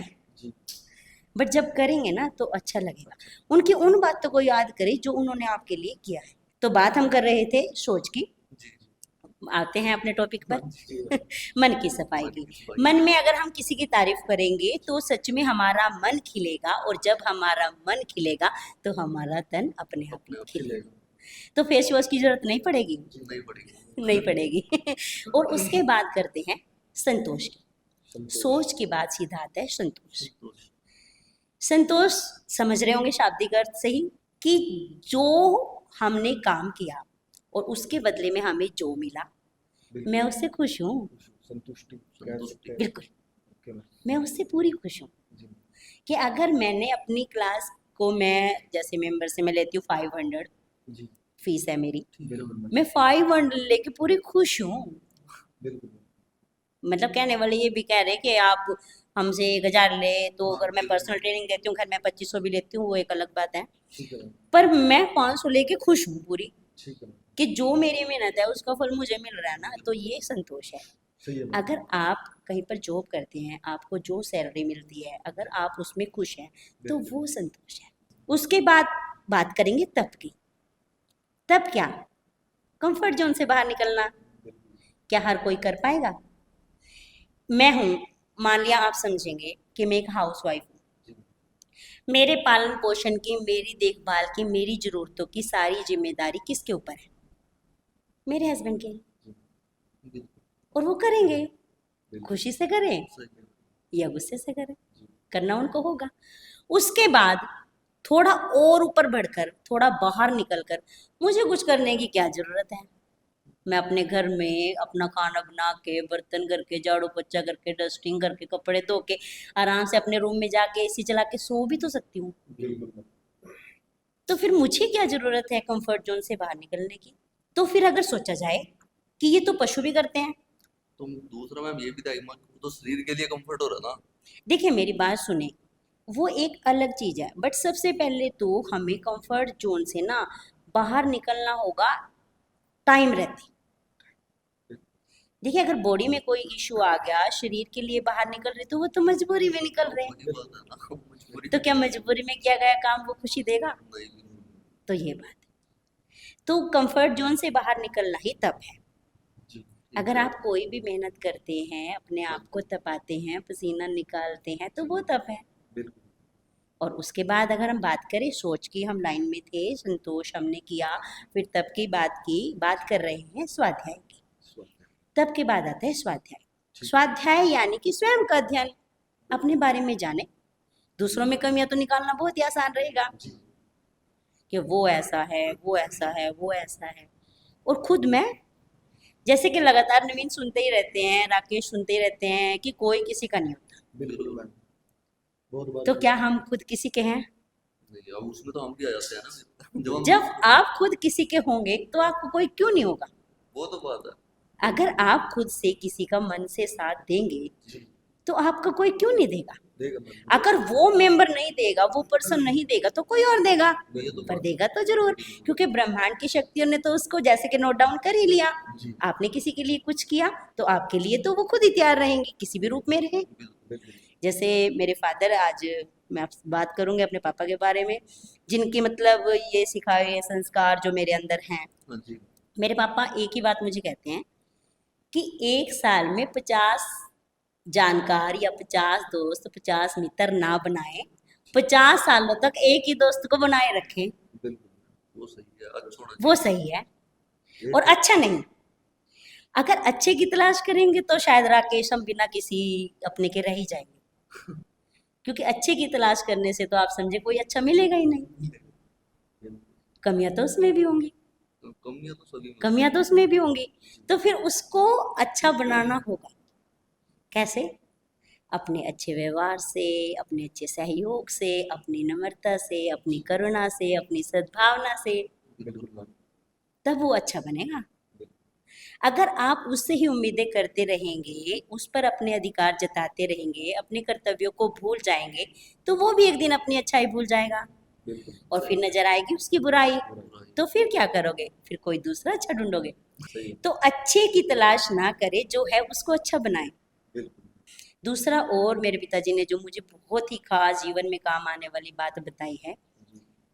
बट जब करेंगे ना तो अच्छा लगेगा। उनकी उन बातों को याद करें जो उन्होंने आपके लिए किया है। तो बात हम कर रहे थे सोच की, जी। आते हैं अपने टॉपिक पर। मन की सफाई की। मन में अगर हम किसी की तारीफ करेंगे तो सच में हमारा मन खिलेगा, और जब हमारा मन खिलेगा तो हमारा तन अपने आप ही खिलेगा। तो फेस वॉश की जरूरत नहीं पड़ेगी, नहीं पड़ेगी। नहीं पड़ेगी। और उसके बाद करते हैं संतोष की। सोच के बाद सीधा आता है संतोष। संतोष। संतोष समझ रहे होंगे शाब्दिक अर्थ से ही, कि जो हमने काम किया और उसके बदले में हमें जो मिला, मैं उससे खुश हूँ। संतुष्टि संतुष्टि। बिल्कुल, मैं उससे पूरी खुश हूँ। कि अगर मैंने अपनी क्लास को, मैं जैसे मेंबर से मैं लेती हूँ 500 फीस है मेरी, मैं 500 लेके पूरी खुश हूँ। मतलब कहने वाले ये भी कह रहे हैं कि आप हमसे 1000 ले, तो अगर मैं पर्सनल ट्रेनिंग देती हूँ, घर मैं 2500 भी लेती हूँ, वो एक अलग बात है, पर मैं 500 लेके खुश हूँ पूरी, कि जो मेरी मेहनत है उसका फल मुझे मिल रहा है ना, तो ये संतोष है। अगर आप कहीं पर जॉब करते हैं, आपको जो सैलरी मिलती है, अगर आप उसमें खुश हैं, तो वो संतोष है। उसके बाद बात करेंगे तप की। तप क्या? कंफर्ट जोन से बाहर निकलना। क्या हर कोई कर पाएगा? मैं हूँ, मान लिया आप समझेंगे कि मैं एक हाउसवाइफ हूँ, मेरे पालन पोषण की, मेरी देखभाल की, मेरी ज़रूरतों की सारी जिम्मेदारी किसके ऊपर है? मेरे हस्बैंड के। और वो करेंगे, खुशी से करें या गुस्से से करें, करना उनको होगा। उसके बाद थोड़ा और ऊपर बढ़कर, थोड़ा बाहर निकलकर मुझे कुछ करने की क्या ज़रूरत है? मैं अपने घर में अपना खाना बना के, बर्तन करके, झाड़ू पोछा करके, डस्टिंग करके, कपड़े धो के, आराम से अपने रूम में जाके एसी चला के सो भी तो सकती हूँ। तो फिर मुझे क्या ज़रूरत है कंफर्ट जोन से बाहर निकलने की? तो फिर अगर सोचा जाए कि ये तो पशु भी करते हैं। तो दूसरा मैम ये भी था, वो तो शरीर के लिए कंफर्ट हो रहा ना। देखिए मेरी बात सुने, वो एक अलग चीज़ है, बट सबसे पहले तो हमें कंफर्ट जोन से ना बाहर निकलना होगा टाइम रहती। देखिए अगर बॉडी में कोई इशू आ गया, शरीर के लिए बाहर निकल रहे, तो वो तो मजबूरी में निकल रहे हैं। वही बात है ना, मजबूरी तो क्या मजबूरी में किया गया काम वो खुशी देगा? नहीं। तो ये बात है। तो कंफर्ट जोन से बाहर निकलना ही तप है। अगर आप कोई भी मेहनत करते हैं, अपने आप को तपाते हैं, पसीना निकालते हैं, तो वो तप है। और उसके बाद अगर हम बात करें सोच की, हम लाइन में थे, संतोष हमने किया, फिर तप की बात कर रहे हैं स्वाध्याय की। तब के बाद आता है स्वाध्याय। स्वाध्याय यानी कि स्वयं का अध्ययन, अपने बारे में जाने। दूसरों में कमियां तो निकालना बहुत ही आसान रहेगा कि वो ऐसा है, वो ऐसा है, वो ऐसा है, और खुद में जैसे कि लगातार नवीन सुनते ही रहते हैं, राकेश सुनते ही रहते हैं कि कोई किसी का नहीं होता। तो क्या हम खुद किसी के हैं? नहीं, अब उसमें तो हम भी आ जाते हैं ना। जब आप खुद किसी के होंगे तो आपको कोई क्यों नहीं होगा? वो तो बात है। अगर आप खुद से किसी का मन से साथ देंगे तो आपका कोई क्यों नहीं देगा? अगर वो मेंबर नहीं देगा, वो पर्सन नहीं देगा, तो कोई और देगा, पर देगा तो जरूर, क्योंकि ब्रह्मांड की शक्तियों ने तो उसको जैसे कि नोट डाउन कर ही लिया। आपने किसी के लिए कुछ किया तो आपके लिए तो वो खुद ही तैयार रहेंगे, किसी भी रूप में रहे। जैसे मेरे फादर, आज मैं आपसे बात करूंगी अपने पापा के बारे में, जिनकी मतलब ये सिखाए हुए संस्कार जो मेरे अंदर हैं। मेरे पापा एक ही बात मुझे कहते हैं कि एक साल में 50 जानकार या 50 दोस्त, 50 मित्र ना बनाए, 50 सालों तक एक ही दोस्त को बनाए रखें। वो सही है, अच्छा होना वो सही है। और अच्छा नहीं, अगर अच्छे की तलाश करेंगे तो शायद राकेश हम बिना किसी अपने के रह ही जाएंगे, क्योंकि अच्छे की तलाश करने से तो आप समझे कोई अच्छा मिलेगा ही नहीं। कमियां तो उसमें भी होंगी, कमियां तो उसमें भी होंगी, तो फिर उसको अच्छा बनाना होगा। कैसे? अपने अच्छे व्यवहार से, अपने अच्छे सहयोग से, अपनी नम्रता से, अपनी करुणा से, अपनी सद्भावना से, तब वो अच्छा बनेगा। अगर आप उससे ही उम्मीदें करते रहेंगे, उस पर अपने अधिकार जताते रहेंगे, अपने कर्तव्यों को भूल जाएंगे, तो वो भी एक दिन अपनी अच्छाई भूल जाएगा और फिर नजर आएगी उसकी बुराई। तो फिर क्या करोगे? फिर कोई दूसरा अच्छा ढूंढोगे। तो अच्छे की तलाश ना करे, जो है उसको अच्छा बनाए। दूसरा, और मेरे पिताजी ने जो मुझे बहुत ही खास जीवन में काम आने वाली बात बताई है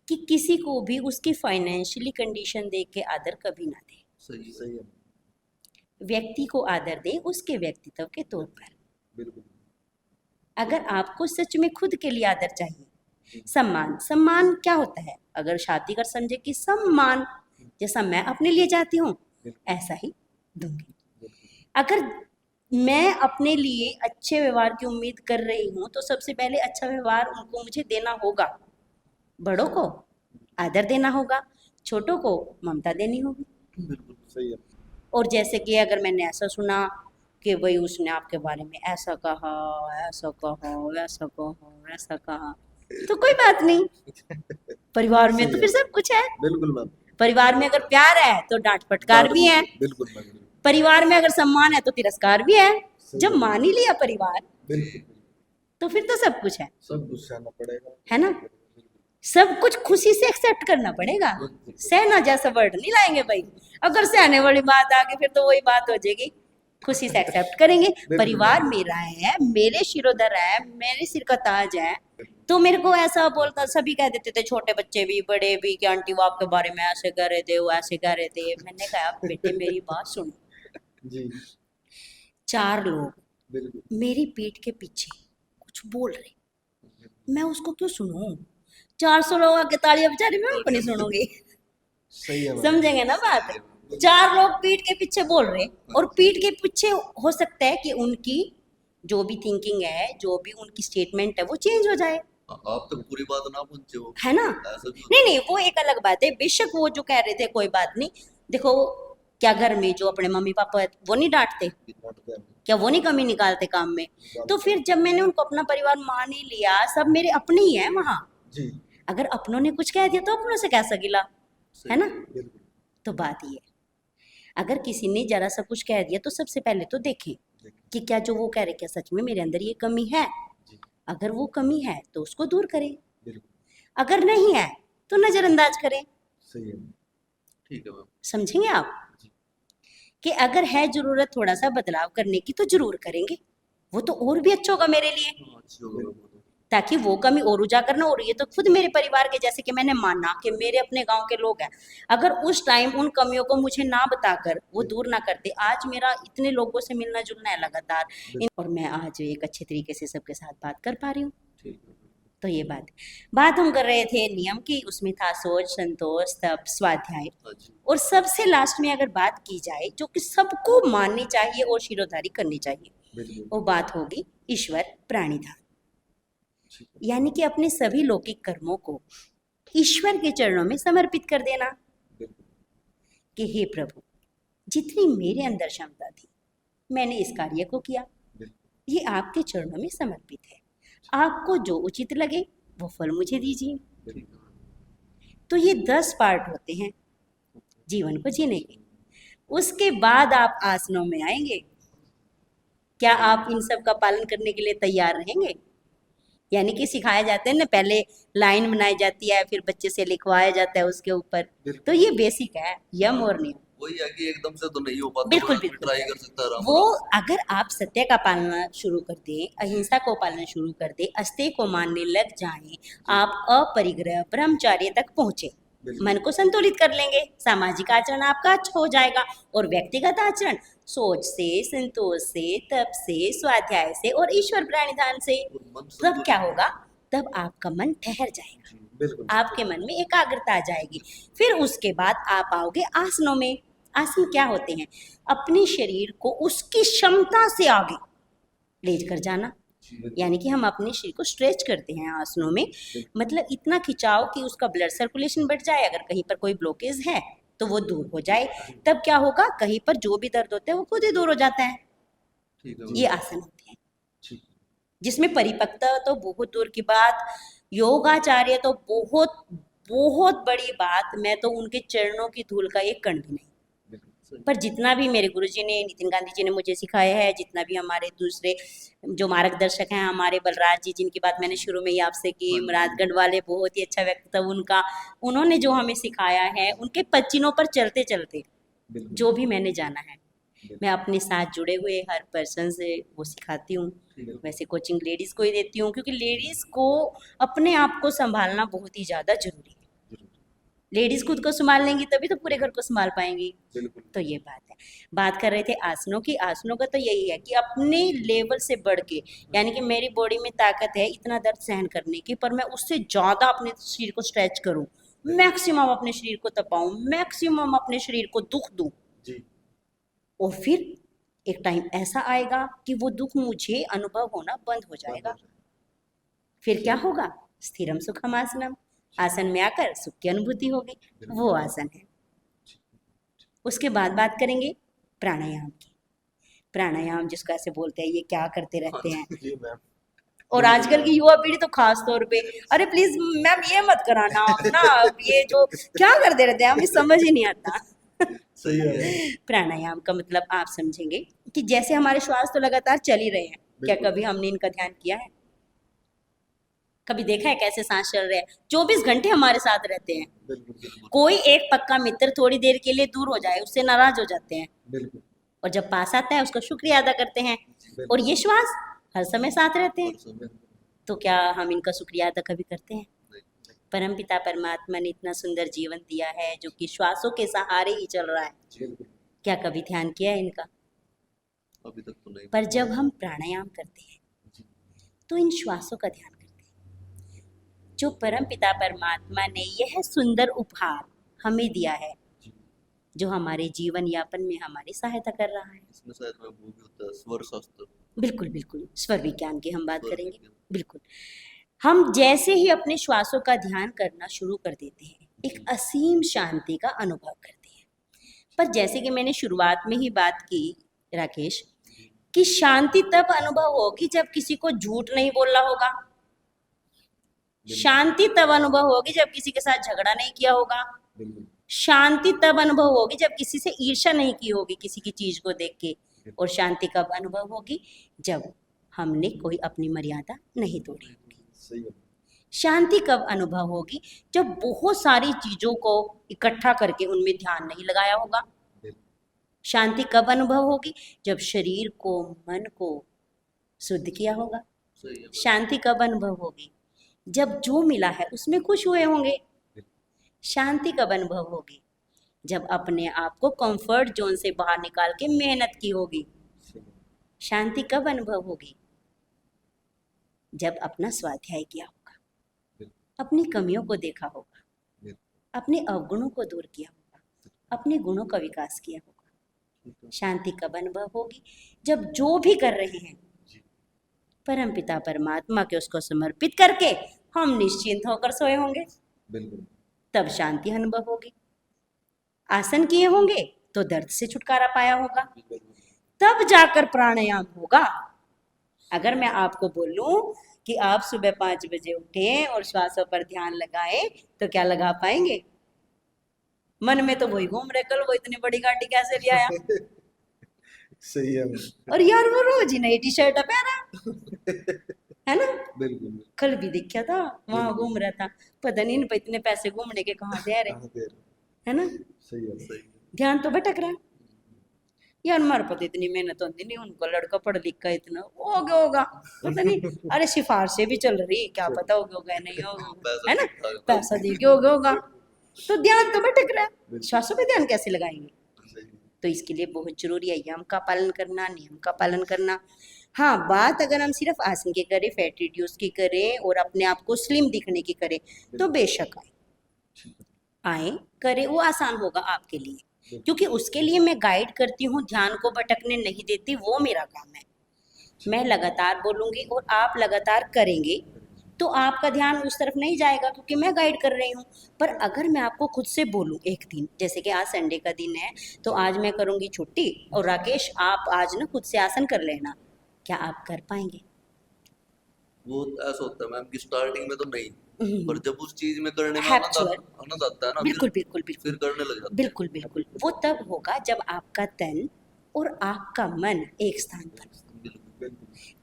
कि किसी को भी उसकी फाइनेंशियली कंडीशन देख के आदर कभी ना दे। सही है। व्यक्ति को आदर दे उसके व्यक्तित्व के तौर पर। अगर आपको सच में खुद के लिए आदर चाहिए, सम्मान क्या होता है? अगर शादी कर समझे कि सम्मान जैसा मैं अपने लिए चाहती हूँ ऐसा ही दूंगी। अगर मैं अपने लिए अच्छे व्यवहार की उम्मीद कर रही हूँ, तो सबसे पहले अच्छा व्यवहार उनको मुझे देना होगा। बड़ों को आदर देना होगा, छोटों को ममता देनी होगी। बिल्कुल सही है। और जैसे कि अगर मैंने ऐसा सुना कि भाई उसने आपके बारे में ऐसा कहा, ऐसा कहा, वैसा कहा, ऐसा कहा, तो कोई बात नहीं। परिवार में सही तो है। फिर सब कुछ है। बिल्कुल मैम। परिवार में अगर प्यार है तो डांट फटकार भी है। बिल्कुल मैम। परिवार में अगर सम्मान है तो तिरस्कार भी है। सही जब है। मान ही लिया परिवार, बिल्कुल तो फिर तो सब कुछ है सब कुछ सहना पड़ेगा। है ना। सब कुछ खुशी से एक्सेप्ट करना पड़ेगा। सहना जैसा वर्ड नहीं लाएंगे भाई। अगर सहने वाली बात आ गई फिर तो वही बात हो जाएगी। खुशी से एक्सेप्ट करेंगे। परिवार मेरा है, मेरे शिरोधर है, मेरे सिर का ताज है। तो मेरे को ऐसा बोलता, सभी कह देते थे, छोटे बच्चे भी बड़े भी, कि आंटी वो आपके बारे में ऐसे कह रहे थे, वो ऐसे कह रहे थे। मैंने कहा बेटे मेरी बात सुनो। जी 4 लोग बिल्कुल। मेरी पीठ के पीछे कुछ बोल रहे, मैं उसको क्यों सुनूं? 400 लोग आके तालियां बजा रहे, मैं उनको नहीं सुनूंगी। सही है मैम। समझेंगे ना बात। 4 लोग पीठ के पीछे बोल रहे, और पीठ के पीछे हो सकता है कि उनकी जो भी थिंकिंग है, जो भी उनकी स्टेटमेंट है, वो चेंज हो जाए, आप तक पूरी बात ना पहुंचे हो, है ना। ऐसा भी नहीं नहीं, वो एक अलग बात है। बेशक वो जो कह रहे थे कोई बात नहीं। देखो, क्या घर में जो अपने मम्मी पापा है वो नहीं डांटते? होता है। क्या वो नहीं कमी निकालते काम में? तो फिर जब मैंने उनको अपना परिवार मान ही लिया, सब मेरे अपने ही है वहां। जी अगर अपनों ने कुछ कह दिया तो अपनों से कैसा गिला, है ना। बिल्कुल। तो बात ये है, अगर किसी ने जरा सा कुछ कह दिया तो सबसे पहले तो देखें कि क्या जो वो कह रहे, क्या सच में मेरे अंदर ये कमी है। जी अगर वो कमी है तो उसको दूर करें, बिल्कुल अगर नहीं है तो नजरअंदाज करें। सही है। ठीक है मैम। समझेंगे आप कि अगर है जरूरत थोड़ा सा बदलाव करने की तो जरूर करेंगे, वो तो और भी अच्छा होगा मेरे लिए, हाँ, अच्छी होगा वो तो। ताकि वो कमी और उजागर ना हो रही है। तो खुद मेरे परिवार के, जैसे कि मैंने माना कि मेरे अपने गांव के लोग हैं, अगर उस टाइम उन कमियों को मुझे ना बताकर वो दूर ना करते, आज मेरा इतने लोगों से मिलना जुलना है लगातार, और मैं आज एक अच्छे तरीके से सबके साथ बात कर पा रही हूँ। ठीक है। तो ये बात हम कर रहे थे नियम की, उसमें था सोच, संतोष, तप, स्वाध्याय। हाँ जी। और सबसे लास्ट में अगर बात की जाए जो कि सबको माननी चाहिए और शिरोधारी करनी चाहिए, बिल्कुल वो बात होगी ईश्वर प्राणिधान। ठीक है। यानी कि अपने सभी लौकिक कर्मों को ईश्वर के चरणों में समर्पित कर देना बिल्कुल कि हे प्रभु, जितनी मेरे अंदर क्षमता थी मैंने इस कार्य को किया, बिल्कुल ये आपके चरणों में समर्पित है। आपको जो उचित लगे वो फल मुझे दीजिए। ठीक है। तो ये 10 पार्ट होते हैं जीवन को जीने के। उसके बाद आप आसनों में आएंगे। क्या आप इन सब का पालन करने के लिए तैयार रहेंगे? यानी कि सिखाया जाता है ना, पहले लाइन बनाई जाती है, फिर बच्चे से लिखवाया जाता है उसके ऊपर। तो ये बेसिक है, यम और नियम। वही है कि एकदम से तो नहीं हो पाता, बिल्कुल पर आदमी बिल्कुल। ट्राई कर सकता है आराम वो आराम अगर आप सत्य का पालना शुरू कर दें, अहिंसा को पालना शुरू कर दें, अस्तेय को मानने लग जाएं, आप अपरिग्रह ब्रह्मचर्य तक पहुंचे, बिल्कुल। मन को संतुलित कर लेंगे, सामाजिक आचरण आपका अच्छा हो जाएगा, और व्यक्तिगत आचरण सोच से, संतोष से, तप से, स्वाध्याय से और ईश्वर प्राणिधान से। और मन तब संतुलित। क्या होगा? तब आपका मन ठहर जाएगा, जी, बिल्कुल आपके मन में एकाग्रता आ जाएगी। फिर उसके बाद आप आओगे आसनों में। आसन क्या होते हैं? अपने शरीर को उसकी क्षमता से आगे ले कर जाना। यानी कि हम अपने शरीर को स्ट्रेच करते हैं आसनों में, मतलब इतना खिंचाव कि उसका ब्लड सर्कुलेशन बढ़ जाए, अगर कहीं पर कोई ब्लॉकेज है तो वो दूर हो जाए। तब क्या होगा? कहीं पर जो भी दर्द होता है वो खुद ही दूर हो जाता है। ठीक है। ये आसन होते हैं ठीक जिसमें परिपक्वता तो बहुत दूर की बात, योगाचार्य तो बहुत बहुत बड़ी बात। मैं तो उनके चरणों की धूल का एक कण भी नहीं। बिल्कुल। पर जितना भी मेरे गुरुजी ने, नितिन गांधी जी ने मुझे सिखाया है, जितना भी हमारे दूसरे जो मार्गदर्शक हैं, हमारे बलराज जी, जिनकी बात मैंने शुरू में ही आपसे की, मुरादगढ़ वाले, बहुत ही अच्छा व्यक्तित्व उनका, उन्होंने जो हमें सिखाया है, उनके पच्चीनों पर चलते चलते बिल्कुल जो भी मैंने जाना है, मैं अपने साथ जुड़े हुए हर पर्सन से वो सिखाती हूँ। ठीक है। वैसे कोचिंग लेडीज़ को ही देती हूँ, क्योंकि लेडीज़ को अपने आप को संभालना बहुत ही ज़्यादा जरूरी है। जरूर लेडीज़ खुद को संभाल लेंगी तभी तो पूरे घर को संभाल पाएंगी। बिल्कुल तो ये बात है। बात कर रहे थे आसनों की। आसनों का तो यही है कि अपने लेवल से बढ़ के, यानी कि मेरी बॉडी में ताकत है इतना दर्द सहन करने की, पर मैं उससे ज़्यादा अपने शरीर को स्ट्रेच करूं, मैक्सिमम अपने शरीर को तपाऊं, मैक्सिमम अपने शरीर को दुख दूं, जी और फिर एक टाइम ऐसा आएगा कि वो दुख मुझे अनुभव होना बंद हो जाएगा। फिर क्या होगा? स्थिरम सुखम आसनम, आसन में आकर सुख की अनुभूति होगी, वो आसन है। उसके बाद बात करेंगे प्राणायाम की। प्राणायाम जिसको ऐसे बोलते हैं, ये क्या करते रहते हैं। जी मैम। और आजकल की युवा पीढ़ी तो खास तौर पे, अरे प्लीज मैम ये मत कराना ना, अब ये जो क्या करते रहते हैं हमें समझ ही नहीं आता। सही है। प्राणायाम का मतलब आप समझेंगे कि जैसे हमारे श्वास तो लगातार चल ही रहे हैं, क्या बिल्कुल। कभी हमने इनका ध्यान किया है? कभी देखा है कैसे सांस चल रहे हैं? 24 घंटे हमारे साथ रहते हैं। बिल्कुल बिल्कुल कोई एक पक्का मित्र थोड़ी देर के लिए दूर हो जाए उससे नाराज हो जाते हैं, बिल्कुल और जब पास आता है उसका शुक्रिया अदा करते हैं। और ये श्वास हर समय साथ रहते हैं, हर समय तो क्या हम इनका शुक्रिया अदा कभी करते हैं? नहीं, परमपिता परमात्मा ने इतना सुंदर जीवन दिया है जो कि श्वासों के सहारे ही चल रहा है, बिल्कुल। क्या कभी ध्यान किया है इनका? अभी तक तो नहीं। पर जब हम प्राणायाम करते हैं तो इन श्वासों का ध्यान करते हैं, जो परमपिता परमात्मा ने यह सुंदर उपहार हमें दिया है, जो हमारे जीवन यापन में हमारी सहायता कर रहा है। इसमें शायद मैं वो भी होता है स्वर शास्त्र। बिल्कुल बिल्कुल, स्वर विज्ञान की हम बात स्वर करेंगे। विज्ञान। बिल्कुल, हम जैसे ही अपने श्वासों का ध्यान करना शुरू कर देते हैं, एक असीम शांति का अनुभव करते हैं। पर जैसे कि मैंने शुरुआत में ही बात की राकेश, कि शांति तब अनुभव होगी जब किसी को झूठ नहीं बोलना होगा, शांति तब अनुभव होगी जब किसी के साथ झगड़ा नहीं किया होगा, बिल्कुल शांति तब अनुभव होगी जब किसी से ईर्ष्या नहीं की होगी किसी की चीज को देख के, और शांति कब अनुभव होगी? जब हमने कोई अपनी मर्यादा नहीं तोड़ी होगी। सही है। शांति कब अनुभव होगी? जब बहुत सारी चीजों को इकट्ठा करके उनमें ध्यान नहीं लगाया होगा। शांति कब अनुभव होगी? जब शरीर को मन को शुद्ध किया होगा। सही है। शांति कब अनुभव होगी? जब जो मिला है उसमें खुश हुए होंगे। शांति कब अनुभव होगी? जब अपने आप को कंफर्ट जोन से बाहर निकाल के मेहनत की होगी। शांति कब अनुभव होगी? जब अपना स्वाध्याय किया होगा, अपनी कमियों को देखा होगा, अपने अवगुणों को दूर किया होगा, अपने गुणों का विकास किया होगा। शांति कब अनुभव होगी? जब जो भी कर रहे हैं परमपिता परमात्मा के उसको समर्पित करके हम निश्चिंत होकर सोए होंगे, बिल्कुल तब शांति अनुभव होगी। आसन किए होंगे तो दर्द से छुटकारा पाया होगा, तब जाकर प्राणायाम होगा। अगर मैं आपको बोलूं कि आप सुबह 5 बजे उठें और श्वासों पर ध्यान लगाएं, तो क्या लगा पाएंगे? मन में तो वही घूम रहे, कल वो इतनी बड़ी गाड़ी कैसे ले आया, सही है। और यार वो रोज ही नई टी शर्ट पहना है ना। बिल्कुल कल भी देखा था वहां घूम रहा था, पता नहीं इन पे इतने पैसे घूमने के कहाँ से आ रहे, कहाँ दे रहे? है ना। सही है। सही है। ध्यान तो भटक रहा है यार, हमारे पता इतनी मेहनत होती नहीं, उनको लड़का पढ़ लिख का इतना हो गया होगा पता नहीं, अरे सिफारिशें भी चल रही, क्या पता हो गया होगा नहीं होगा, है ना, पैसा दे के हो गया होगा, तो ध्यान तो भटक रहा है। श्वासों पे ध्यान कैसे लगाएंगे? सही है। तो इसके लिए बहुत जरूरी है यम का पालन करना, नियम का पालन करना। हाँ, बात अगर हम सिर्फ आसन की करें, फैट रिड्यूस की करें और अपने आप को स्लिम दिखने की करें, तो बेशक आए करें, वो आसान होगा आपके लिए, क्योंकि उसके लिए मैं गाइड करती हूँ, ध्यान को भटकने नहीं देती, वो मेरा काम है। मैं लगातार बोलूँगी और आप लगातार करेंगे तो आपका ध्यान उस तरफ नहीं जाएगा, क्योंकि मैं गाइड कर रही हूँ। पर अगर मैं आपको खुद से बोलूँ एक दिन, जैसे कि आज संडे का दिन है तो आज मैं करूँगी छुट्टी और राकेश आप आज ना खुद से आसन कर लेना, क्या आप कर पाएंगे? वो ऐसा होता है मैम कि स्टार्टिंग में तो नहीं, पर जब उस चीज में करने में Habitual. आनंद आता है ना, बिल्कुल बिल्कुल बिल्कुल फिर करने लग जाते हैं। बिल्कुल बिल्कुल, वो तब होगा जब आपका तन और आपका मन एक स्थान पर। बिल्कुल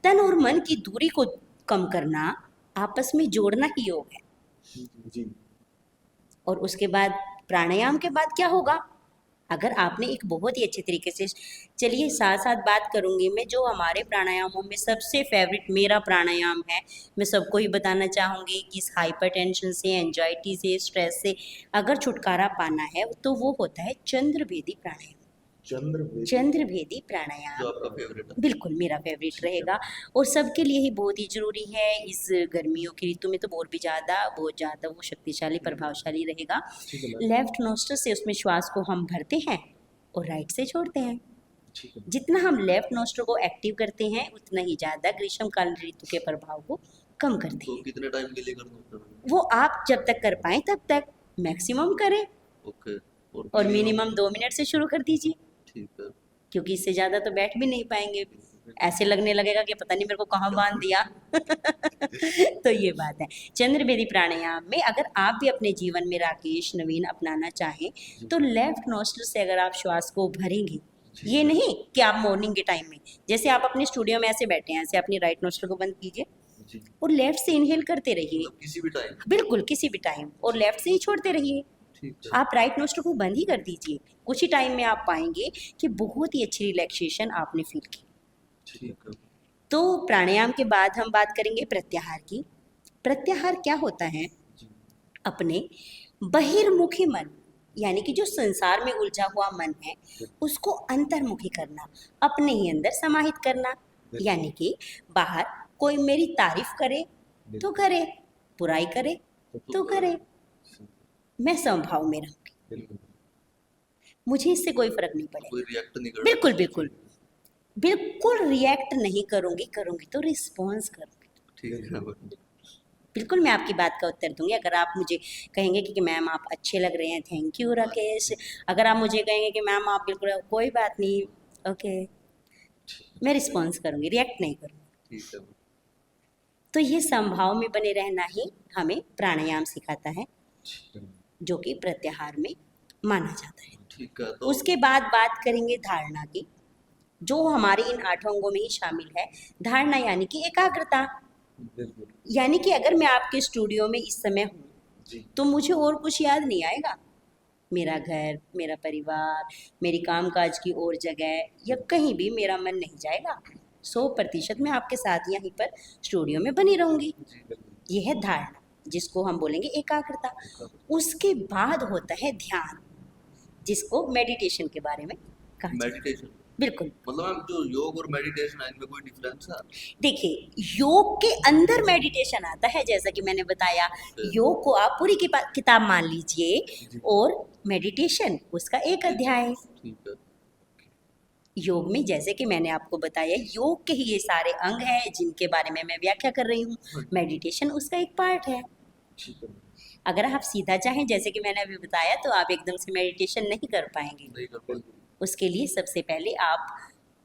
तन और मन की दूरी को कम करना आपस में जोड़ना ही योग है। जी और उसके बाद प्राणायाम के बाद क्या होगा? अगर आपने एक बहुत ही अच्छे तरीके से, चलिए साथ साथ बात करूंगी मैं, जो हमारे प्राणायामों में सबसे फेवरेट मेरा प्राणायाम है, मैं सबको ही बताना चाहूँगी कि इस हाइपरटेंशन से, एंजाइटी से, स्ट्रेस से अगर छुटकारा पाना है तो वो होता है चंद्रभेदी प्राणायाम। चंद्रभेदी जो प्राणायाम आपका फेवरेट है। बिल्कुल मेरा फेवरेट रहेगा और सबके लिए ही बहुत ही जरूरी है। इस गर्मियों की ऋतु में तो बहुत ज़्यादा वो शक्तिशाली प्रभावशाली रहेगा। ठीक है मैम। लेफ्ट नोस्ट्रल से उसमें श्वास को हम भरते हैं और राइट से छोड़ते हैं। ठीक है। जितना हम लेफ्ट नोस्ट्रल को एक्टिव करते हैं उतना ही ज़्यादा ग्रीष्मकालीन ऋतु के प्रभाव को कम करते तो हैं। कितने टाइम के लिए करना होता है? वो आप जब तक कर पाएँ तब तक मैक्सिमम करें ओके। और मिनिमम 2 मिनट से शुरू कर दीजिए, ठीक है। क्योंकि इससे ज़्यादा तो बैठ भी नहीं पाएँगे। ऐसे लगने लगेगा कि पता नहीं मेरे को कहाँ बांध दिया। तो ये बात है। चंद्रवेदी प्राणायाम में अगर आप भी अपने जीवन में राकेश नवीन अपनाना चाहें तो लेफ्ट नोस्ट्रल से अगर आप श्वास को भरेंगे, ये नहीं कि आप मॉर्निंग के टाइम में, जैसे आप अपने स्टूडियो में ऐसे बैठे हैं, ऐसे अपनी राइट नोस्ट्रल को बंद कीजिए जी। और लेफ्ट से इनहेल करते रहिए, मतलब किसी भी टाइम? बिल्कुल किसी भी टाइम, और लेफ्ट से ही छोड़ते रहिए। ठीक है। आप राइट नोस्ट्रल को बंद ही कर दीजिए, कुछ ही टाइम में आप पाएंगे कि बहुत ही अच्छी रिलैक्सेशन आपने फील की। ठीक है। तो प्राणायाम के बाद हम बात करेंगे प्रत्याहार की। प्रत्याहार क्या होता है? जी। अपने बहिर्मुखी मन, यानी कि जो संसार में उलझा हुआ मन है उसको अंतर्मुखी करना, अपने ही अंदर समाहित करना। यानी कि बाहर कोई मेरी तारीफ करे तो करे, बुराई करे तो करे, मैं समभाव में रहूंगी, बिल्कुल। मुझे इससे कोई फर्क नहीं पड़ेगा। कोई रिएक्ट नहीं करना? बिल्कुल बिल्कुल बिल्कुल रिएक्ट नहीं करूंगी, करूंगी तो रिस्पॉन्स करूंगी। ठीक है। बिल्कुल मैं आपकी बात का उत्तर दूंगी। अगर आप मुझे कहेंगे कि मैम आप अच्छे लग रहे हैं, थैंक यू राकेश। अगर आप मुझे कहेंगे कि मैम आप बिल्कुल, कोई बात नहीं, ओके, मैं रिस्पॉन्स करूंगी, रिएक्ट नहीं करूंगी। ठीक है। तो ये संभाव में बने रहना ही हमें प्राणायाम सिखाता है, जो कि प्रत्याहार में माना जाता है। ठीक है। तो उसके बाद बात करेंगे धारणा की, जो हमारे इन 8 अंगों में ही शामिल है। धारणा यानी कि एकाग्रता, बिल्कुल। यानी कि अगर मैं आपके स्टूडियो में इस समय हूँ जी। तो मुझे और कुछ याद नहीं आएगा, मेरा घर, मेरा परिवार, मेरी कामकाज की और जगह या कहीं भी मेरा मन नहीं जाएगा। 100% मैं आपके साथ यहीं पर स्टूडियो में बनी रहूंगी। जी बिल्कुल। ये है धारणा, जिसको हम बोलेंगे एकाग्रता। उसके बाद होता है ध्यान, जिसको मेडिटेशन के बारे में कहा जाता है। मेडिटेशन? बिल्कुल। मतलब मैम जो योग और मेडिटेशन है इनमें कोई डिफरेंस है? देखिए, योग के अंदर मेडिटेशन आता है, जैसा कि मैंने बताया। योग को आप पूरी किताब मान लीजिए और मेडिटेशन उसका एक अध्याय है। ठीक है। योग में जैसे कि मैंने आपको बताया, योग के ही ये सारे अंग हैं जिनके बारे में मैं व्याख्या कर रही हूँ। मेडिटेशन उसका एक पार्ट है। ठीक है। अगर आप सीधा चाहें, जैसे कि मैंने अभी बताया, तो आप एकदम से मेडिटेशन नहीं कर पाएंगे। नहीं कर पाएंगे। उसके लिए सबसे पहले आप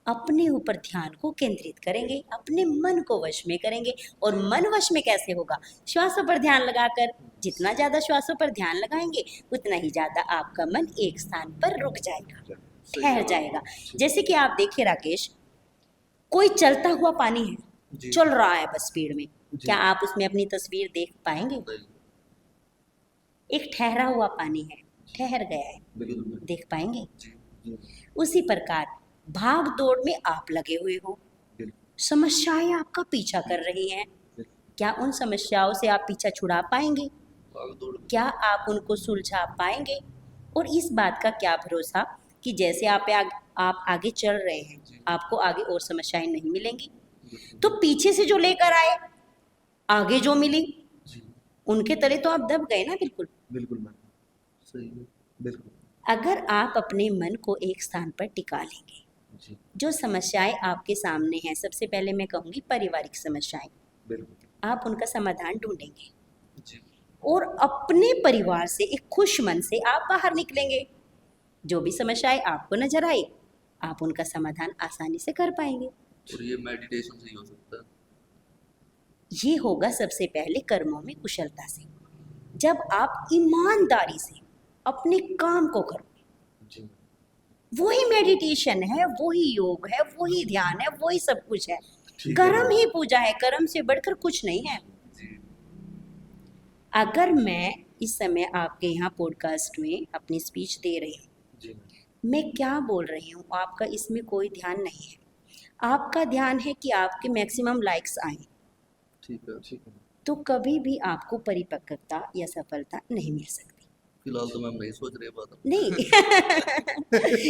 अपने ऊपर ध्यान को केंद्रित करेंगे, अपने मन को वश में करेंगे। और मन वश में कैसे होगा? श्वासों पर ध्यान लगाकर। जितना ज़्यादा श्वासों पर ध्यान लगाएंगे उतना ही ज़्यादा आपका मन एक स्थान पर रुक जाएगा, ठहर जाएगा। जैसे कि आप देखिए राकेश, कोई चलता हुआ पानी है, जी। चल रहा है बस स्पीड में, क्या आप उसमें अपनी तस्वीर देख पाएंगे? नहीं। एक ठहरा हुआ पानी है, ठहर गया है, बिल्कुल। देख पाएंगे? जी। उसी प्रकार भाग दौड़ में आप लगे हुए हो, समस्याएं आपका पीछा कर रही हैं, क्या उन समस्याओं से आप पीछा छुड़ा पाएंगे? भाग दौड़। क्या आप उनको सुलझा पाएंगे? और इस बात का क्या भरोसा कि जैसे आप आगे चल रहे हैं, आपको आगे और समस्याएं नहीं मिलेंगी? तो पीछे से जो लेकर आए, आगे जो मिली, जी उनके तले तो आप दब गए ना। बिल्कुल बिल्कुल मैम। सही है। बिल्कुल। अगर आप अपने मन को एक स्थान पर टिका लेंगे, जी जो समस्याएं आपके सामने हैं, सबसे पहले मैं कहूँगी पारिवारिक समस्याएं, बिल्कुल। आप उनका समाधान ढूंढेंगे जी। और अपने परिवार से एक खुश मन से आप बाहर निकलेंगे। जो भी समस्याएं आपको नजर आई, आप उनका समाधान आसानी से कर पाएंगे। और ये मेडिटेशन से ही हो सकता है? ये होगा सबसे पहले कर्मों में कुशलता से, जब आप ईमानदारी से अपने काम को करोगे। जी वही मेडिटेशन है, वही योग है, वही ध्यान है, वही सब कुछ है। ठीक है। कर्म ही पूजा है, कर्म से बढ़कर कुछ नहीं है। जी। अगर मैं इस समय आपके यहाँ पॉडकास्ट में अपनी स्पीच दे रही हूँ, जी मैं क्या बोल रही हूँ, आपका इसमें कोई ध्यान नहीं है। आपका ध्यान है कि आपके मैक्सिमम लाइक्स आए, ठीक है। ठीक है। तो कभी भी आपको परिपक्वता या सफलता नहीं मिल सकती। फिलहाल तो मैम नहीं सोच रही बात। नहीं।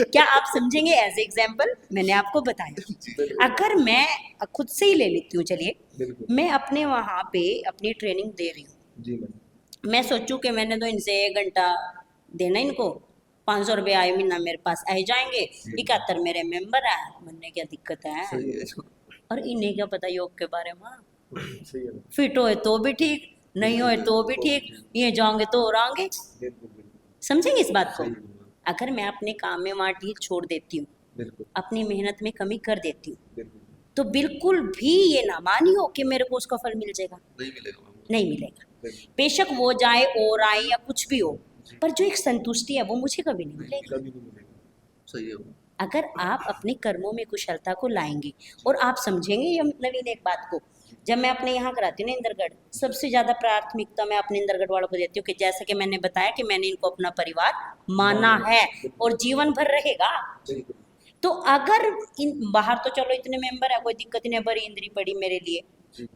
क्या आप समझेंगे? एज एग्जाम्पल मैंने आपको बताया। अगर मैं खुद से ही ले लेती हूँ, चलिए बिल्कुल। मैं अपने वहाँ पे अपनी ट्रेनिंग दे रही हूँ, जी मैम। मैं सोचूं कि मैंने तो इनसे 1 घंटा देना इनको, 500 रुपये आए महीना मेरे पास आ जाएंगे, 71 मेरे मेंबर है, बनने क्या दिक्कत है। सही है। और इन्हें क्या पता योग के बारे में। सही है। फिट होए तो भी ठीक, नहीं होए तो भी ठीक, ये जाओगे तो और आगे। बिल्कुल बिल्कुल समझेंगे इस बात को। सही है। अगर मैं अपने काम में वहाँ ढील छोड़ देती हूँ, बिल्कुल अपनी मेहनत में कमी कर देती हूँ, बिल्कुल तो बिल्कुल भी ये ना मानियो कि मेरे को उसका फल मिल जाएगा, नहीं मिलेगा मैम। नहीं मिलेगा। बिल्कुल बेशक वो जाए और आए या कुछ भी हो, पर जो एक संतुष्टि है वो मुझे कभी नहीं मिलेगी। कभी नहीं मिलेगा। सही है मैम। अगर आप अपने कर्मों में कुशलता को लाएंगे और आप समझेंगे ये नवीन एक बात को, जब मैं अपने यहाँ कराती हूँ ना इंद्रगढ़, सबसे ज़्यादा प्राथमिकता मैं अपने इंद्रगढ़ वालों को देती हूँ कि जैसे कि मैंने बताया कि मैंने इनको अपना परिवार माना है और जीवन भर रहेगा। बिल्कुल तो अगर इन बाहर तो चलो इतने मेंबर है, कोई दिक्कत ही नहीं, बड़ी इंद्री पड़ी मेरे लिए। जी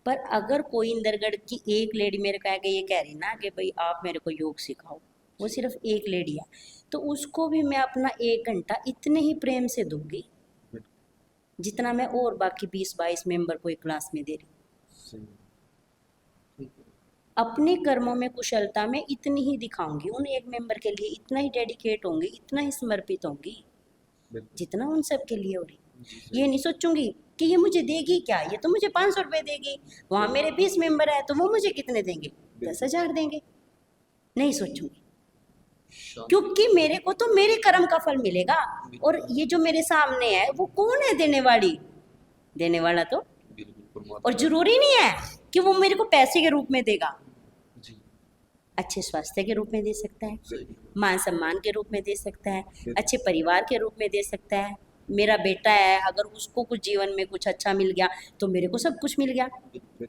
पर अगर कोई इंदरगढ़ की एक लेडी मेरे को आके ये कह रही ना कि भाई आप मेरे को योग सिखाओ, वो सिर्फ एक लेडी है, तो उसको भी मैं अपना 1 घंटा इतने ही प्रेम से दूंगी जितना मैं और बाकी 20-22 मेंबर को एक क्लास में दे रही हूँ। सही है। अपने कर्मों में कुशलता में इतनी ही दिखाऊंगी, उन एक मेंबर के लिए इतना ही डेडिकेट होंगी, इतना ही समर्पित होंगी बिल्कुल जितना उन सब के लिए हो रही। जी, ये नहीं सोचूंगी कि ये मुझे देगी क्या, ये तो मुझे 500 रुपये देगी, वहाँ मेरे 20 मेंबर है तो वो मुझे कितने देंगे, 10,000 देंगे। नहीं सोचूंगी, शांति। क्योंकि मेरे को तो मेरे कर्म का फल मिलेगा। और ये जो मेरे सामने है वो कौन है देने वाली, देने वाला तो, बिल्कुल परमात्मा। और जरूरी नहीं है कि वो मेरे को पैसे के रूप में देगा, जी अच्छे स्वास्थ्य के रूप में दे सकता है, सही है। मान सम्मान के रूप में दे सकता है, अच्छे परिवार के रूप में दे सकता है। मेरा बेटा है, अगर उसको कुछ जीवन में कुछ अच्छा मिल गया तो मेरे को सब कुछ मिल गया। बिल्कुल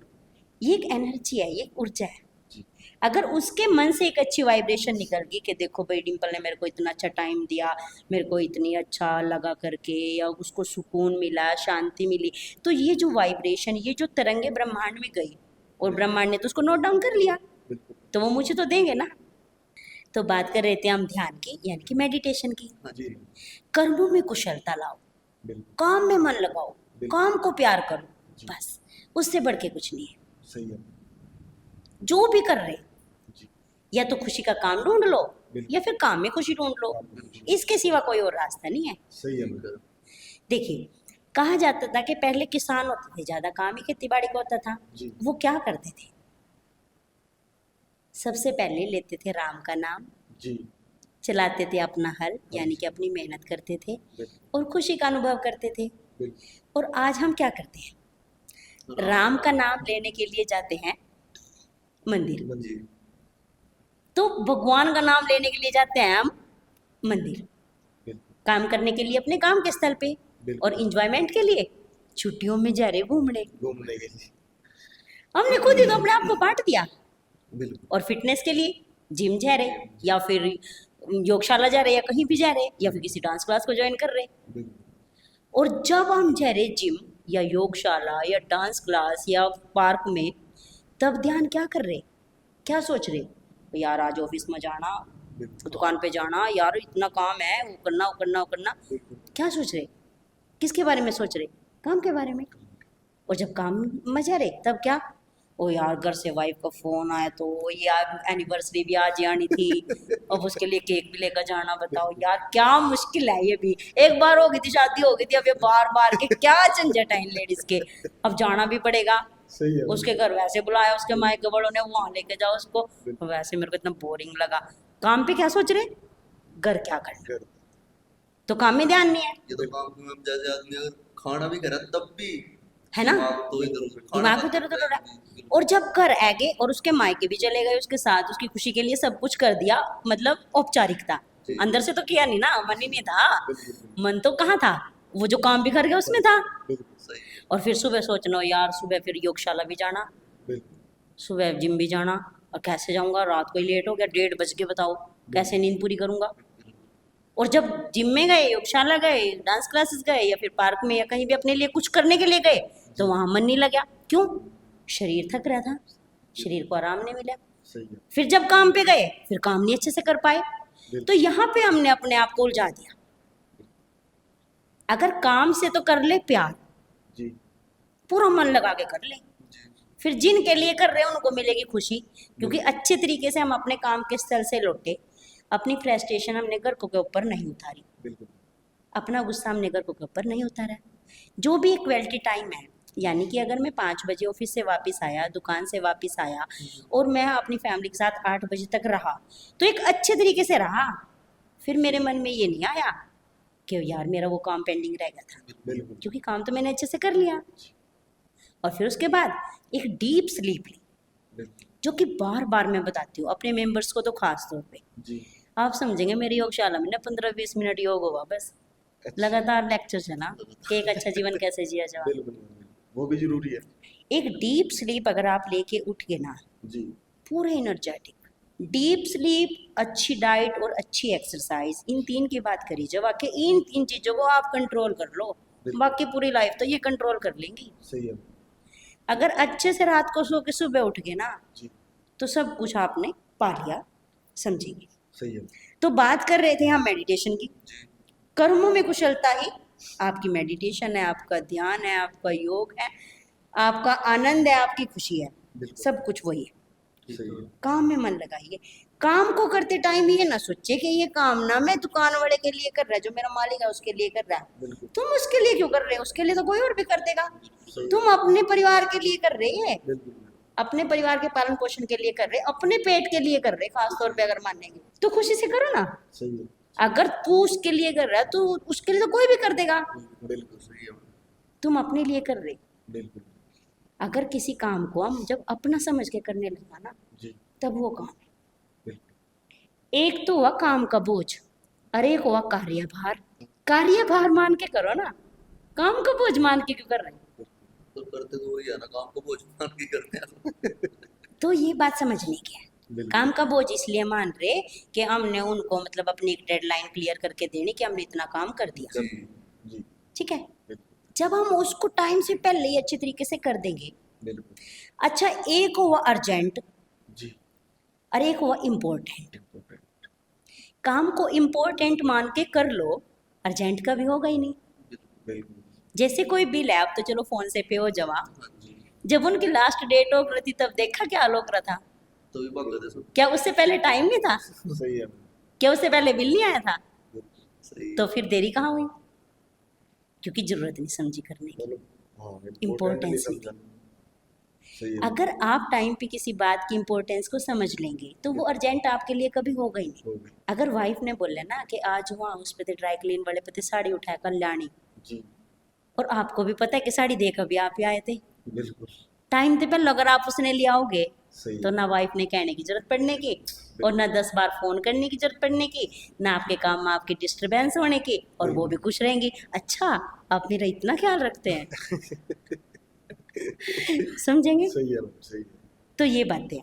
ये एक एनर्जी है, ये एक ऊर्जा है। जी अगर उसके मन से एक अच्छी वाइब्रेशन निकल गई कि देखो भाई डिम्पल ने मेरे को इतना अच्छा टाइम दिया, मेरे को इतनी अच्छा लगा करके, या उसको सुकून मिला, शांति मिली, तो ये जो वाइब्रेशन, ये जो तरंगे ब्रह्मांड में गई और ब्रह्मांड ने तो उसको नोट डाउन कर लिया, बिल्कुल तो वो मुझे तो देंगे ना। तो बात कर रहे थे हम ध्यान की, यानी कि मेडिटेशन की। हाँ जी जी कर्मों में कुशलता लाओ, बिल्कुल काम में मन लगाओ, काम को प्यार करो, जी। बस उससे बढ़ के कुछ नहीं है। सही है जो भी कर रहे, जी या तो खुशी का काम ढूंढ लो बिल्कुल। या फिर काम में खुशी ढूंढ लो, इसके सिवा कोई और रास्ता नहीं है। सही है मैडम। देखिए, कहा जाता था कि पहले किसान होते थे, ज्यादा काम ही खेती बाड़ी का होता था। जी वो क्या करते थे, सबसे पहले लेते थे राम का नाम, जी चलाते थे अपना हल, यानी कि अपनी मेहनत करते थे बिल्कुल और खुशी का अनुभव करते थे। बिल्कुल और आज हम क्या करते हैं, राम का नाम लेने के लिए जाते हैं मंदिर, जी तो भगवान का नाम लेने के लिए जाते हैं हम मंदिर, बिल्कुल काम करने के लिए अपने काम के स्थल पे, बिल्कुल। और इंजॉयमेंट के लिए छुट्टियों में जा रहे घूमने। घूमने के लिए हमने खुद ही तो अपने आप को बांट दिया। बिल्कुल और फिटनेस के लिए जिम जा रहे, या फिर योगशाला जा रहे, या कहीं भी जा रहे, या फिर किसी डांस क्लास को ज्वाइन कर रहे। बिल्कुल और जब हम जा रहे जिम या योगशाला या डांस क्लास या पार्क में, तब ध्यान क्या कर रहे, क्या सोच रहे, यार आज ऑफिस में जाना, बिल्कुल दुकान पे जाना, यार इतना काम है, वो करना वो करना वो करना। बिल्कुल क्या सोच रहे, किसके बारे में सोच रहे, काम के बारे में। और जब काम में जा रहे तब क्या, ओ यार घर से वाइफ का फोन आया तो यार एनिवर्सरी भी आज आनी थी, अब उसके लिए केक भी लेकर जाना, बताओ यार क्या मुश्किल है। ये भी एक बार हो गई थी, शादी हो गई थी, अब ये बार बार के क्या झंझट है इन लेडीज के। अब जाना भी पड़ेगा, सही है उसके घर वैसे बुलाया उसके मायके वालों ने, वहाँ लेके जाओ उसको, वैसे मेरे को इतना बोरिंग लगा। काम पे क्या सोच रहे, घर क्या करना, कर तो काम में ध्यान नहीं है, ये तो काम में हम जैसे आदमी अगर खाना भी करे तब भी है ना, दिमाग तो इधर उधर खाना दिमाग खाते इधर उधर खाते उड़ा। बिल्कुल। और जब घर आ गए और उसके मायके भी चले गए, उसके साथ उसकी खुशी के लिए सब कुछ कर दिया, मतलब औपचारिकता, जी। अंदर से तो किया नहीं ना, मन ही नहीं था, बिल्कुल मन तो कहाँ था, वो जो काम भी कर गया उसमें था। बिल्कुल सही और फिर सुबह सोचना यार, सुबह फिर योगशाला भी जाना, बिल्कुल सुबह जिम भी जाना, और कैसे जाऊंगा, रात को ही लेट हो गया, 1:30 बज के, बताओ कैसे नींद पूरी करूंगा। और जब जिम में गए, योगशाला गए, डांस क्लासेस गए, या फिर पार्क में या कहीं भी अपने लिए कुछ करने के लिए गए, तो वहाँ मन नहीं लगा, क्यों, शरीर थक रहा था, शरीर को आराम नहीं मिला। सही है फिर जब काम पे गए, फिर काम नहीं अच्छे से कर पाए, तो यहाँ पे हमने अपने आप को उलझा दिया। अगर काम से तो कर ले प्यार, जी पूरा मन लगा के कर ले, फिर जिनके लिए कर रहे हैं उनको मिलेगी खुशी, क्योंकि अच्छे तरीके से हम अपने काम के स्थल से लौटे, अपनी फ्रस्ट्रेशन हमने घर के ऊपर नहीं उतारी, बिल्कुल अपना गुस्सा हमने घर के ऊपर नहीं उतारा। जो भी एक क्वालिटी टाइम है, यानी कि अगर मैं 5 बजे ऑफिस से वापस आया, दुकान से वापस आया और मैं अपनी फैमिली के साथ 8 बजे तक रहा, तो एक अच्छे तरीके से रहा। फिर मेरे मन में ये नहीं आया कि यार मेरा वो काम पेंडिंग रह गया था, बिल्कुल क्योंकि काम तो मैंने अच्छे से कर लिया। और फिर उसके बाद एक डीप स्लीप ली, बिल्कुल जो कि बार बार मैं बताती हूँ अपने मेंबर्स को, तो खास तौर पे जी। आप समझेंगे मेरी योगशाला में ना 15-20 मिनट योग हुआ बस, अच्छा, लगातार लेक्चर चला कि एक अच्छा जीवन कैसे जिया जाए। बिल्कुल बिल्कुल, वो भी जरूरी है एक डीप स्लीप अगर आप लेके उठ गए ना, जी। पूरे एनर्जेटिक, डीप स्लीप, अच्छी डाइट और अच्छी एक्सरसाइज, इन 3 की बात करी जब आके इन चीज़ों को आप कंट्रोल कर लो, बिल्कुल। बाकी पूरी लाइफ तो ये कंट्रोल कर लेंगी। सही है अगर अच्छे से रात को सो के सुबह उठ गए ना, जी। तो सब कुछ आपने पा लिया, समझेंगे। सही है तो बात कर रहे थे हम मेडिटेशन की। कर्मों में कुशलता ही आपकी मेडिटेशन है, आपका ध्यान है, आपका योग है, आपका आनंद है, आपकी खुशी है, बिल्कुल सब कुछ वही है। सही है काम में मन लगाइए। काम को करते टाइम ये ना सोचे कि ये काम ना मैं दुकान वाले के लिए कर रहा है, जो मेरा मालिक है उसके लिए कर रहा है। बिल्कुल तुम उसके लिए क्यों कर रहे हो? उसके लिए तो कोई और भी कर देगा। सही तुम अपने परिवार के लिए कर रहे हैं, बिल्कुल अपने परिवार के पालन पोषण के लिए कर रहे, अपने पेट के लिए कर रहे, खास तौर पे अगर मानेंगे तो खुशी से करो ना। सही है अगर तू उसके लिए कर रहा है तो उसके लिए तो कोई भी कर देगा, बिल्कुल सही है तुम अपने लिए कर रहे। बिल्कुल अगर किसी काम को हम जब अपना समझ के करने लगा ना, जी। तब वो काम है। बिल्कुल एक तो हुआ काम का बोझ और एक हुआ कार्यभार। कार्यभार मान के करो ना, काम का बोझ मान के क्यों कर रहे हैं? तो करते तो वही है ना, काम को बोझ मान के करते हैं। तो ये बात समझने की है। बिल्कुल काम का बोझ इसलिए मान रहे कि हमने उनको मतलब अपनी एक डेडलाइन क्लियर करके देनी कि हमने इतना काम कर दिया, जी जी ठीक है। बिल्कुल जब हम उसको टाइम से पहले ही अच्छे तरीके से कर देंगे। बिल्कुल अच्छा, एक हुआ अर्जेंट जी। और एक हुआ इम्पोर्टेंट। इम्पोर्टेंट काम को इम्पोर्टेंट मान के कर लो, अर्जेंट का भी होगा ही नहीं। बिल्कुल जैसे कोई बिल है, आप तो चलो फोन से पे हो जमा, हाँ जी, जब उनकी लास्ट डेट हो रही थी तब देखा क्या आलोक रहा था? तो भी भाग गए थे सब। क्या उससे पहले टाइम नहीं था? सही है क्या उससे पहले बिल नहीं आया था? सही तो फिर देरी कहाँ हुई? क्योंकि जरूरत नहीं समझी करने की, मतलब हाँ Importance समझा सही है अगर आप टाइम पे किसी बात की इम्पोर्टेंस को समझ लेंगे तो वो अर्जेंट आपके लिए कभी होगा ही नहीं। हो गई अगर वाइफ ने बोला ना कि आज वहाँ उस पे ड्राई क्लीन वाले पे साड़ी उठाया कल्याणी, जी। और आपको भी पता है कि साड़ी देख अभी आप ही आए थे, बिल्कुल टाइम से पहले अगर आप उसने ले आओगे सही तो ना वाइफ ने कहने की जरूरत पड़ने की, और ना 10 बार फोन करने की जरूरत पड़ने की, ना आपके काम में आपकी डिस्टरबेंस होने की, और वो भी खुश रहेंगी। अच्छा, आप मेरा इतना ख्याल रखते हैं। समझेंगे? सही है सही है तो ये बातें,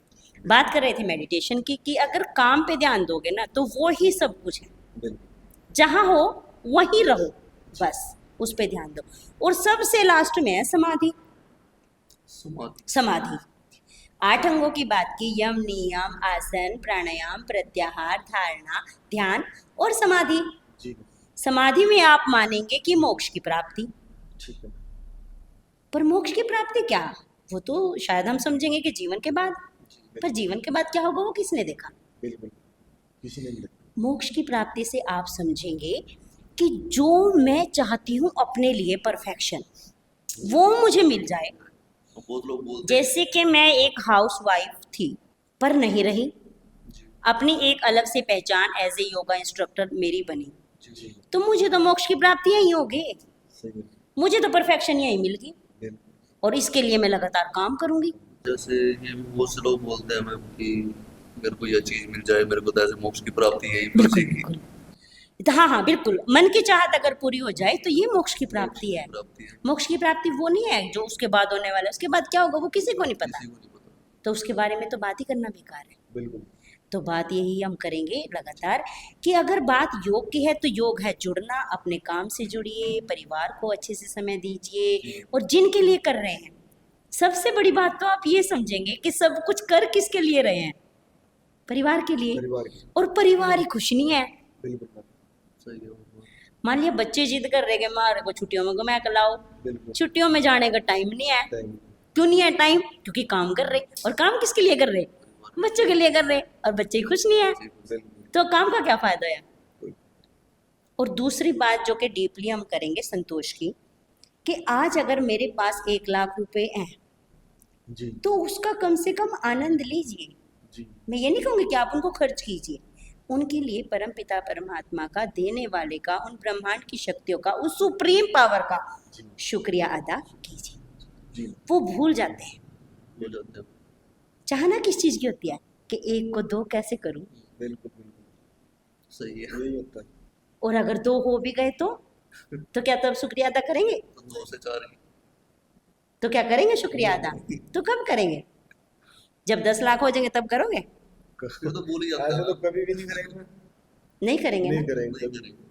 बात कर रहे थे मेडिटेशन की कि अगर काम पे ध्यान दोगे ना तो वो ही सब कुछ है। बिल्कुल जहाँ हो वहीं रहो, बस उस पे ध्यान दो। और सबसे लास्ट में है समाधि। समाधि। समाधि 8 अंगों की बात की, यम, नियम, आसन, प्राणायाम, प्रत्याहार, धारणा, ध्यान और समाधि। जी। समाधि में आप मानेंगे कि मोक्ष की प्राप्ति, ठीक है पर मोक्ष की प्राप्ति क्या, वो तो शायद हम समझेंगे कि जीवन के बाद, पर जीवन के बाद क्या होगा वो किसने देखा? बिल्कुल किसी ने नहीं मोक्ष की प्राप्ति से आप समझेंगे कि जो मैं चाहती हूँ अपने लिए परफेक्शन, वो मुझे मिल जाए। बहुत लोग बोलते हैं जैसे कि मैं एक हाउसवाइफ थी पर नहीं रही, अपनी एक अलग से पहचान एज ए योगा इंस्ट्रक्टर मेरी बनी, जी। तो मुझे तो मोक्ष की प्राप्ति यही होगी, सही है मुझे तो परफेक्शन यही मिल गई, बिल्कुल और इसके लिए मैं लगातार काम करूंगी। जैसे ये भी बहुत से लोग बोलते हैं मैम कि मेरे को यह चीज मिल जाए, मेरे को तो ऐसे मोक्ष की प्राप्ति यही बिल्कुल बचेगी। बिल्कुल, तो हाँ हाँ बिल्कुल, मन की चाहत अगर पूरी हो जाए तो ये मोक्ष की प्राप्ति है। प्राप्ति है, मोक्ष की प्राप्ति वो नहीं है जो उसके बाद होने वाला है, उसके बाद क्या होगा वो किसी को नहीं पता, किसी को नहीं पता। तो उसके बारे में तो बात ही करना बेकार है। बिल्कुल तो बात यही हम करेंगे लगातार कि अगर बात योग की है तो योग है जुड़ना, अपने काम से जुड़िए, परिवार को अच्छे से समय दीजिए, और जिनके लिए कर रहे हैं सबसे बड़ी बात तो आप ये समझेंगे कि सब कुछ कर किसके लिए रहे हैं? परिवार के लिए, परिवार की और परिवार ही खुश नहीं है। बिल्कुल सही है वो। मान लिया बच्चे जिद कर रहे कि हमारे को छुट्टियों में घुमा के लाओ, बिल्कुल छुट्टियों में जाने का टाइम नहीं है। टाइम क्यों नहीं है टाइम? क्योंकि काम कर रहे, और काम किसके लिए कर रहे? बच्चों के लिए कर रहे, और बच्चे खुश नहीं है। बिल्कुल तो काम का क्या फायदा है? कोई- और दूसरी बात जो कि डीपली हम करेंगे संतोष की, कि आज अगर मेरे पास 1 लाख रुपए हैं जी तो उसका कम से कम आनंद लीजिए। जी मैं ये नहीं कहूँगी कि आप उनको खर्च कीजिए, उनके लिए परम पिता परमात्मा का, देने वाले का, उन ब्रह्मांड की शक्तियों का, उस सुप्रीम पावर का जी शुक्रिया अदा कीजिए। जी वो भूल जाते हैं। हो जाते हैं। चाहना किस चीज़ की होती है कि 1 को 2 कैसे करूं, बिल्कुल बिल्कुल सही है। यही होता है। और अगर 2 हो भी गए तो क्या तब शुक्रिया अदा करेंगे? तो 2 से 4 की। तो क्या करेंगे शुक्रिया अदा? तो कब करेंगे? जब 10 लाख हो जाएंगे तब करोगे? वो तो भूल ही जाता ऐसे है तो ना। कभी भी नहीं करेंगे। नहीं करेंगे नहीं ना। करेंगे नहीं कभी। करेंगे।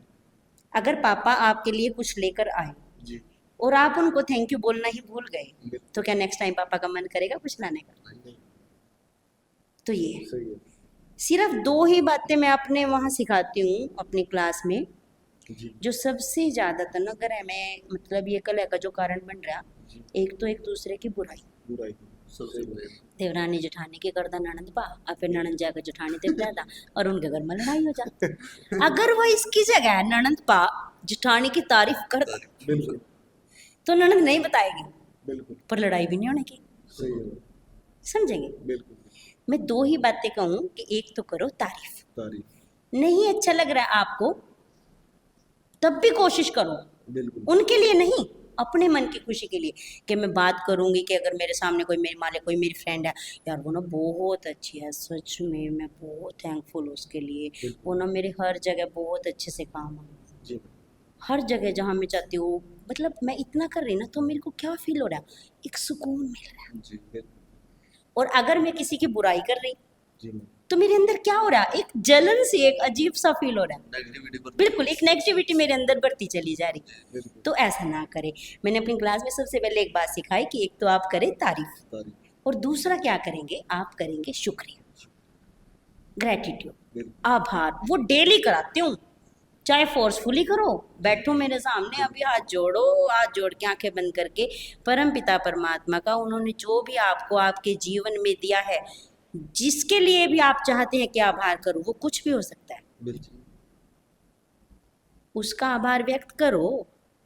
अगर पापा आपके लिए कुछ लेकर आए जी और आप उनको थैंक यू बोलना ही भूल गए, बिल्कुल तो क्या नेक्स्ट टाइम पापा का मन करेगा कुछ लाने का? नहीं, तो ये है। सही है। सिर्फ 2 ही बातें मैं अपने वहाँ सिखाती हूँ अपनी क्लास में, जी जो सबसे ज़्यादा तनगर में मतलब ये कलह का जो कारण बन रहा। जी एक तो एक दूसरे की बुराई। बुराई सबसे बढ़िया। देवरानी जेठानी के करदा ननंद पा और फिर ननंद जाकर जेठानी ते प्यादा और उनके घर में लड़ाई हो जाती। अगर वो इसकी जगह ननंद पा जेठानी की तारीफ करता बिल्कुल तो ननंद नहीं बताएगी, बिल्कुल पर लड़ाई भी नहीं होने की। सही है। समझेंगे? बिल्कुल मैं 2 ही बातें कहूँ कि एक तो करो तारीफ, तारीफ नहीं अच्छा लग रहा है आपको तब भी कोशिश करो, बिल्कुल उनके लिए नहीं, अपने मन की खुशी के लिए, कि मैं बात करूंगी कि अगर मेरे सामने कोई मेरे माले कोई मेरी फ्रेंड है, यार वो ना बहुत अच्छी है, सच में मैं बहुत थैंकफुल हूँ उसके लिए, बिल्कुल। वो ना मेरे हर जगह बहुत अच्छे से काम है, जी हर जगह जहाँ मैं चाहती हूँ, मतलब मैं इतना कर रही ना तो मेरे को क्या फील हो रहा है, एक सुकून मिल रहा है। जी बिल्कुल और अगर मैं किसी की बुराई कर रही जी मैम तो मेरे अंदर क्या हो रहा है, एक जलन सी, एक अजीब सा फील हो रहा है, नेगेटिविटी पर बिल्कुल एक नेगेटिविटी मेरे अंदर बढ़ती चली जा रही। बिल्कुल तो ऐसा ना करें। मैंने अपनी क्लास में सबसे पहले एक बात सिखाई कि एक तो आप करें तारीफ, तारीफ और दूसरा क्या करेंगे, आप करेंगे शुक्रिया, ग्रेटिट्यूड, बिल्कुल आभार। वो डेली कराती हूँ, चाहे फोर्सफुली करो, बैठो मेरे सामने, अभी हाथ जोड़ो, हाथ जोड़ के आंखें बंद करके परम पिता परमात्मा का, उन्होंने जो भी आपको आपके जीवन में दिया है, जिसके लिए भी आप चाहते हैं कि आभार करो, वो कुछ भी हो सकता है, बिल्कुल उसका आभार व्यक्त करो,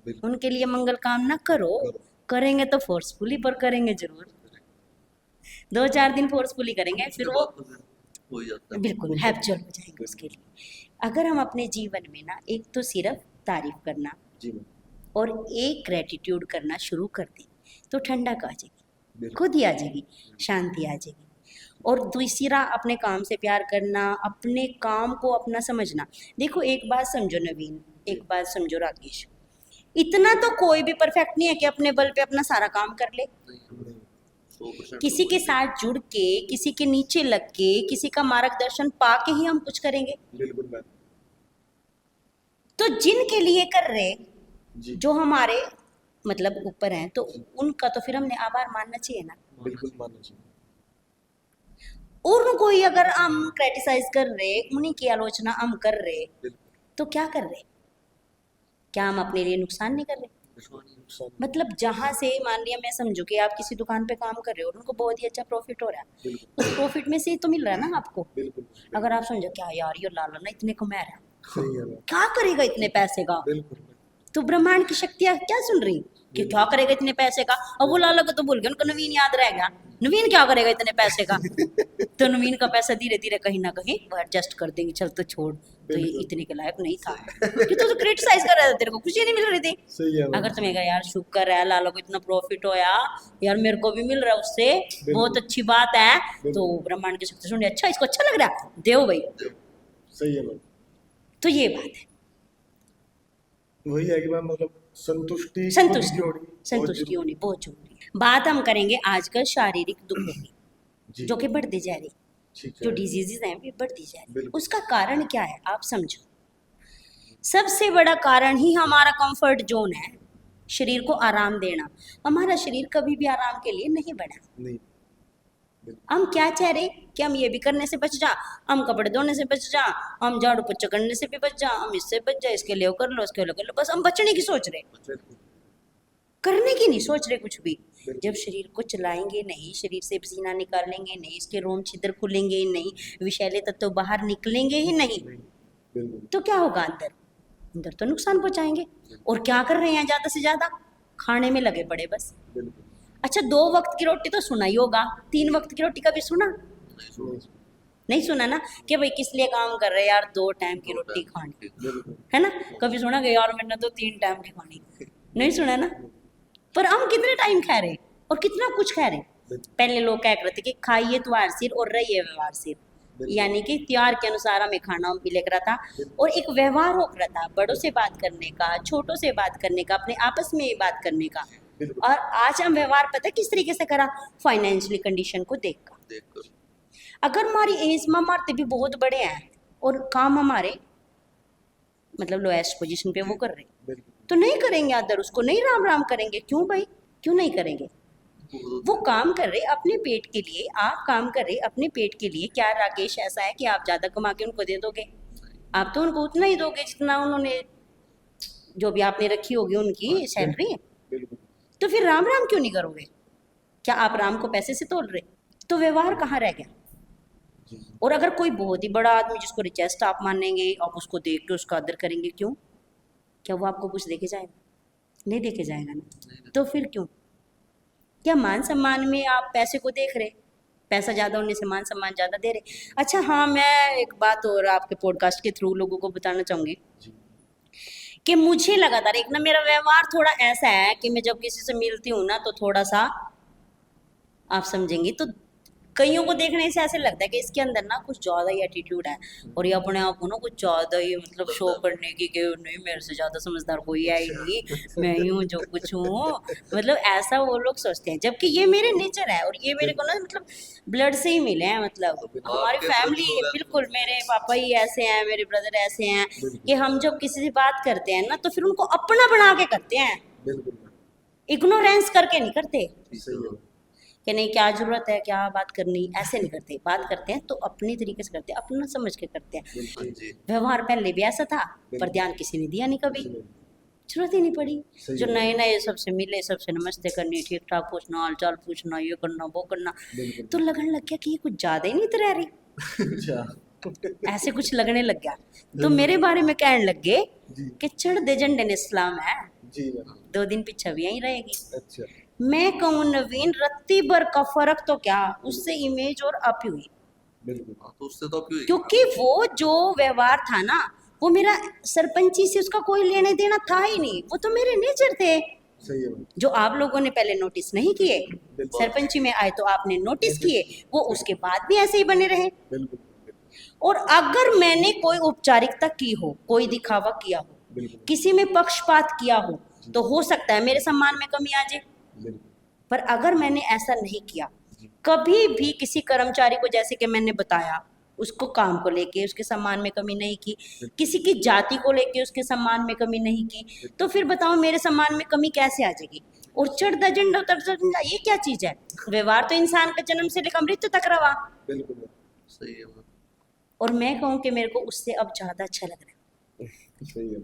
बिल्कुल उनके लिए मंगल कामना करो। करो। करेंगे तो फोर्सफुली, पर करेंगे जरूर, 2-4 दिन फोर्सफुली करेंगे, फिर वो हो ही जाता है। बिल्कुल हैप्चुअल हो जाएंगे उसके लिए। अगर हम अपने जीवन में ना एक तो सिर्फ तारीफ करना जी मैम और एक ग्रेटिट्यूड करना शुरू कर दें तो ठंडक आ जाएगी, बिल्कुल खुद ही आ जाएगी, शांति आ जाएगी। और दूसरा अपने काम से प्यार करना, अपने काम को अपना समझना। देखो एक बात समझो नवीन, एक बात समझो राकेश, इतना तो कोई भी परफेक्ट नहीं है कि अपने बल पे अपना सारा काम कर ले। नहीं 100% किसी के साथ जुड़ के, किसी के नीचे लग के, किसी का मार्गदर्शन पा के ही हम कुछ करेंगे। बिल्कुल मैम तो जिनके लिए कर रहे, जी जो हमारे मतलब ऊपर हैं, तो उनका तो फिर हमने आभार मानना चाहिए ना। बिल्कुल मानना चाहिए और उनको ही अगर हम क्रिटिसाइज कर रहे, उन्हीं की आलोचना हम कर रहे, बिल्कुल तो क्या कर रहे? क्या हम अपने लिए नुकसान नहीं कर रहे? नुकसान मतलब जहाँ से मान लिया, मैं समझू कि आप किसी दुकान पे काम कर रहे हो और उनको बहुत ही अच्छा प्रॉफिट हो रहा है, बिल्कुल उस प्रॉफिट में से ही तो मिल रहा है ना आपको। बिल्कुल अगर आप समझो क्या यार ये लाला ना इतने कमा रहा है, सही है मैम क्या करेगा इतने पैसे का, बिल्कुल तो ब्रह्मांड की शक्तियाँ क्या सुन रही कि क्या करेगा इतने पैसे का। अब वो लाला को तो भूल गया, उनको नवीन याद रह गया, नवीन क्या करेगा इतने पैसे का। तो नवीन का पैसा धीरे धीरे कहीं ना कहीं वो एडजस्ट कर देंगे, चल तो छोड़, तो ये इतने के लायक नहीं था कि तो क्रिटिसाइज कर रहा था, तेरे को खुशी नहीं मिल रही थी। सही है मैम अगर तुम्हें कहा यार शुक्र है लाला को इतना प्रॉफिट होया, यार मेरे को भी मिल रहा है उससे, बहुत अच्छी बात है, तो ब्रह्मांड की शक्ति सुन, अच्छा इसको अच्छा लग रहा है, देव भाई। सही है मैम तो ये बात है, वही है कि मैम मतलब संतुष्टि संतुष्टि खुद की होनी बहुत संतुष्टि जरूरी होनी बहुत जरूरी है। बात हम करेंगे आजकल शारीरिक दुखों की, जी जो कि बढ़ती जा रही, ठीक जो है डिजीजेज हैं वे बढ़ती जा रही। बिल्कुल। उसका कारण क्या है आप समझो, सबसे बड़ा कारण ही हमारा कंफर्ट जोन है, शरीर को आराम देना। हमारा शरीर कभी भी आराम के लिए नहीं बना। नहीं हम क्या चाह रहे कि हम ये भी करने से बच जा, हम कपड़े धोने से बच जा, हम झाड़ू पोछा करने से भी बच जा, हम इससे बच जा, इसके लिए वो कर लो, इसके लिए कर लो, बस हम बचने की सोच रहे, बिल्कुल करने की नहीं सोच रहे कुछ भी। जब शरीर को चलाएंगे नहीं, शरीर से पसीना निकालेंगे नहीं, इसके रोम छिद्र खुलेंगे ही नहीं, विषैले तत्व बाहर निकलेंगे ही नहीं, तो क्या होगा? अंदर अंदर तो नुकसान पहुंचाएंगे। और क्या कर रहे हैं ज़्यादा से ज़्यादा? खाने में लगे पड़े बस। अच्छा, 2 वक्त की रोटी तो सुना ही होगा, 3 वक्त की रोटी कभी सुना? नहीं सुना ना, कि भाई किस लिए काम कर रहे हैं यार, 2 टाइम की रोटी खानी, है ना? कभी सुना कि यार मैंने तो 3 टाइम की खानी? नहीं सुना ना। पर हम कितने टाइम खा रहे और कितना कुछ खा रहे। पहले लोग क्या करते कि खाइए त्योहार सिर और रहिए व्यवहार सिर, यानी कि त्योहार के अनुसार हमें खाना मिले करा था और एक व्यवहार हो करा था, बड़ों से बात करने का, छोटों से बात करने का, अपने आपस में बात करने का। और आज हम व्यवहार पता है किस तरीके से करा? फाइनेंशियली कंडीशन को देखकर। अगर हमारी एज में हमारे भी बहुत बड़े हैं और काम हमारे मतलब लोएस्ट पोजीशन पे वो कर रहे, तो नहीं करेंगे आदर, उसको नहीं राम राम करेंगे। क्यों भाई, क्यों नहीं करेंगे? वो काम कर रहे अपने पेट के लिए, आप काम कर रहे अपने पेट के लिए। क्या राकेश ऐसा है कि आप ज़्यादा कमा के उनको दे दोगे? आप तो उनको उतना ही दोगे जितना उन्होंने, जो भी आपने रखी होगी उनकी सैलरी। तो फिर राम राम क्यों नहीं करोगे? क्या आप राम को पैसे से तोल रहे? तो व्यवहार कहाँ रह गया? और अगर कोई बहुत ही बड़ा आदमी जिसको रिचेस्ट आप मानेंगे, आप उसको देख के उसका आदर करेंगे, क्यों? क्या वो आपको कुछ देके जाएगा? नहीं देके जाएगा ना। तो फिर क्यों? क्या मान सम्मान में आप पैसे को देख रहे? पैसा ज़्यादा होने से मान सम्मान ज़्यादा दे रहे? अच्छा हाँ, मैं एक बात और आपके पॉडकास्ट के थ्रू लोगों को बताना चाहूँगी कि मुझे लगातार एक ना मेरा व्यवहार थोड़ा ऐसा है कि मैं जब किसी से मिलती हूँ ना तो थोड़ा सा, आप समझेंगी, तो कईयों को देखने से ऐसे लगता है कि इसके अंदर ना कुछ ज़्यादा ही एटीट्यूड है और ये अपने आप को ना कुछ ज़्यादा ही मतलब शो करने की कि नहीं मेरे से ज़्यादा समझदार कोई है ही नहीं, मैं ही हूँ जो कुछ हूँ, मतलब ऐसा वो लोग सोचते हैं। जबकि ये मेरे नेचर है और ये मेरे को ना मतलब ब्लड से ही मिले हैं, मतलब हमारी फैमिली, बिल्कुल मेरे पापा ही ऐसे हैं, मेरे ब्रदर ऐसे हैं कि हम जब किसी से बात करते हैं ना तो फिर उनको अपना बना के करते हैं, इग्नोरेंस करके नहीं करते कि नहीं क्या जरूरत है, क्या बात करनी, ऐसे नहीं करते। बात करते हैं तो अपनी तरीके से करते हैं, अपना समझ के करते हैं। व्यवहार पहले भी ऐसा था पर ध्यान किसी ने दिया नहीं, कभी जरूरत ही नहीं पड़ी। जो नए नए सबसे मिले, सबसे नमस्ते करनी, ठीक ठाक पूछना, हाल चाल पूछना, ये करना वो करना, तो लगने लग गया कि ये कुछ ज्यादा ही नहीं तरह रही, ऐसे कुछ लगने लग गया। तो मेरे बारे में कहने लग गए कि चढ़ दे झंडे ने इस्लाम है, 2 दिन पीछे भी यहीं रहेगी। मैं कहूँ नवीन, रत्ती भर का फर्क तो क्या, उससे इमेज और अप हुई। तो उससे तो क्यों? क्योंकि वो जो व्यवहार था ना, वो मेरा सरपंची से उसका कोई लेने देना था ही नहीं, वो तो मेरे नेचर थे जो आप लोगों ने पहले नोटिस नहीं किए। सरपंची में आए तो आपने नोटिस किए, वो उसके बाद भी ऐसे ही बने रहे। और अगर मैंने कोई औपचारिकता की हो, कोई दिखावा किया हो, किसी में पक्षपात किया हो, तो हो सकता है मेरे सम्मान में कमी आ जाए। पर अगर मैंने ऐसा नहीं किया, कभी भी किसी कर्मचारी को, जैसे कि मैंने बताया, उसको काम को लेके उसके सम्मान में कमी नहीं की, किसी की जाति को लेके उसके सम्मान में कमी नहीं की, तो फिर बताओ मेरे सम्मान में कमी कैसे आ जाएगी? और चढ़ झंडा उतर झंडा, ये क्या चीज है? व्यवहार तो इंसान का जन्म से लेकर मृत्यु तक रहा। सही है। और मैं कहूँ कि मेरे को उससे अब ज्यादा अच्छा लग रहा है,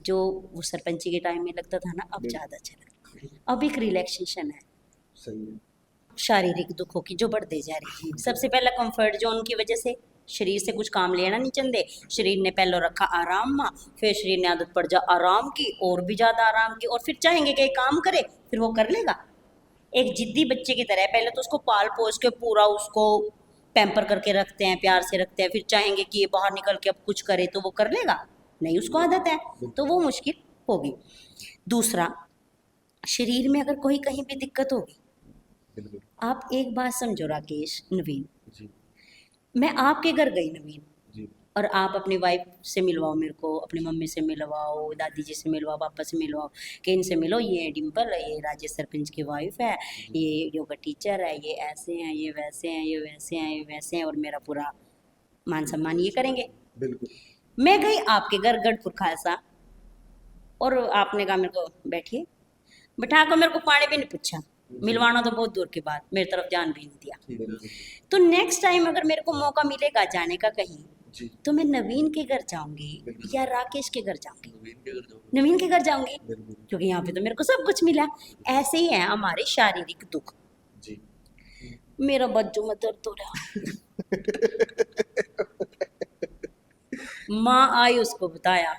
जो वो सरपंची के टाइम में लगता था ना, अब ज्यादा अच्छा लग रहा है। अब एक रिलैक्सेशन है, शारीरिक दुखों की जो बढ़ते जा रही है। सबसे पहला कंफर्ट जोन की वजह से शरीर से कुछ काम लेना नहीं चाहते, शरीर ने पहले रखा आराम में, फिर शरीर ने आदत पड़ जा आराम की, और भी ज़्यादा आराम की, और फिर चाहेंगे कि काम करे, फिर वो कर लेगा। एक जिद्दी बच्चे की तरह पहले तो उसको पाल पोस के पूरा उसको पैम्पर करके रखते हैं, प्यार से रखते हैं, फिर चाहेंगे कि ये बाहर निकल के अब कुछ करे तो वो कर लेगा नहीं, उसको आदत है, तो वो मुश्किल होगी। दूसरा, शरीर में अगर कोई कहीं भी दिक्कत होगी, आप एक बात समझो राकेश, नवीन, मैं आपके घर गई नवीन, और आप अपनी वाइफ से मिलवाओ मेरे को, अपनी मम्मी से मिलवाओ, दादी जी से मिलवाओ, पापा से मिलवाओ, कि इनसे मिलो, ये डिम्पल है, ये राजेश सरपंच की वाइफ है, ये योगा टीचर है, ये ऐसे हैं, ये वैसे हैं, ये वैसे हैं, ये वैसे हैं, और मेरा पूरा मान सम्मान ये करेंगे। मैं गई आपके घर गढ़पुर खालसा, और आपने कहा मेरे को बैठिए, बैठा कर मेरे को पानी भी नहीं पूछा, मिलवाना तो बहुत दूर की बात, मेरी तरफ ध्यान भी नहीं दिया। तो नेक्स्ट टाइम अगर मेरे को मौका मिलेगा जाने का कहीं, जी तो मैं नवीन के घर जाऊंगी बिल्कुल। या राकेश के घर जाऊंगी? नवीन के घर जाओगे। नवीन के घर जाऊंगी, बिल्कुल क्योंकि यहाँ पे तो मेरे को सब कुछ मिला। ऐसे ही है हमारे शारीरिक दुख। जी मेरा बच्चों में दर्द हो रहा, माँ आई उसको बताया,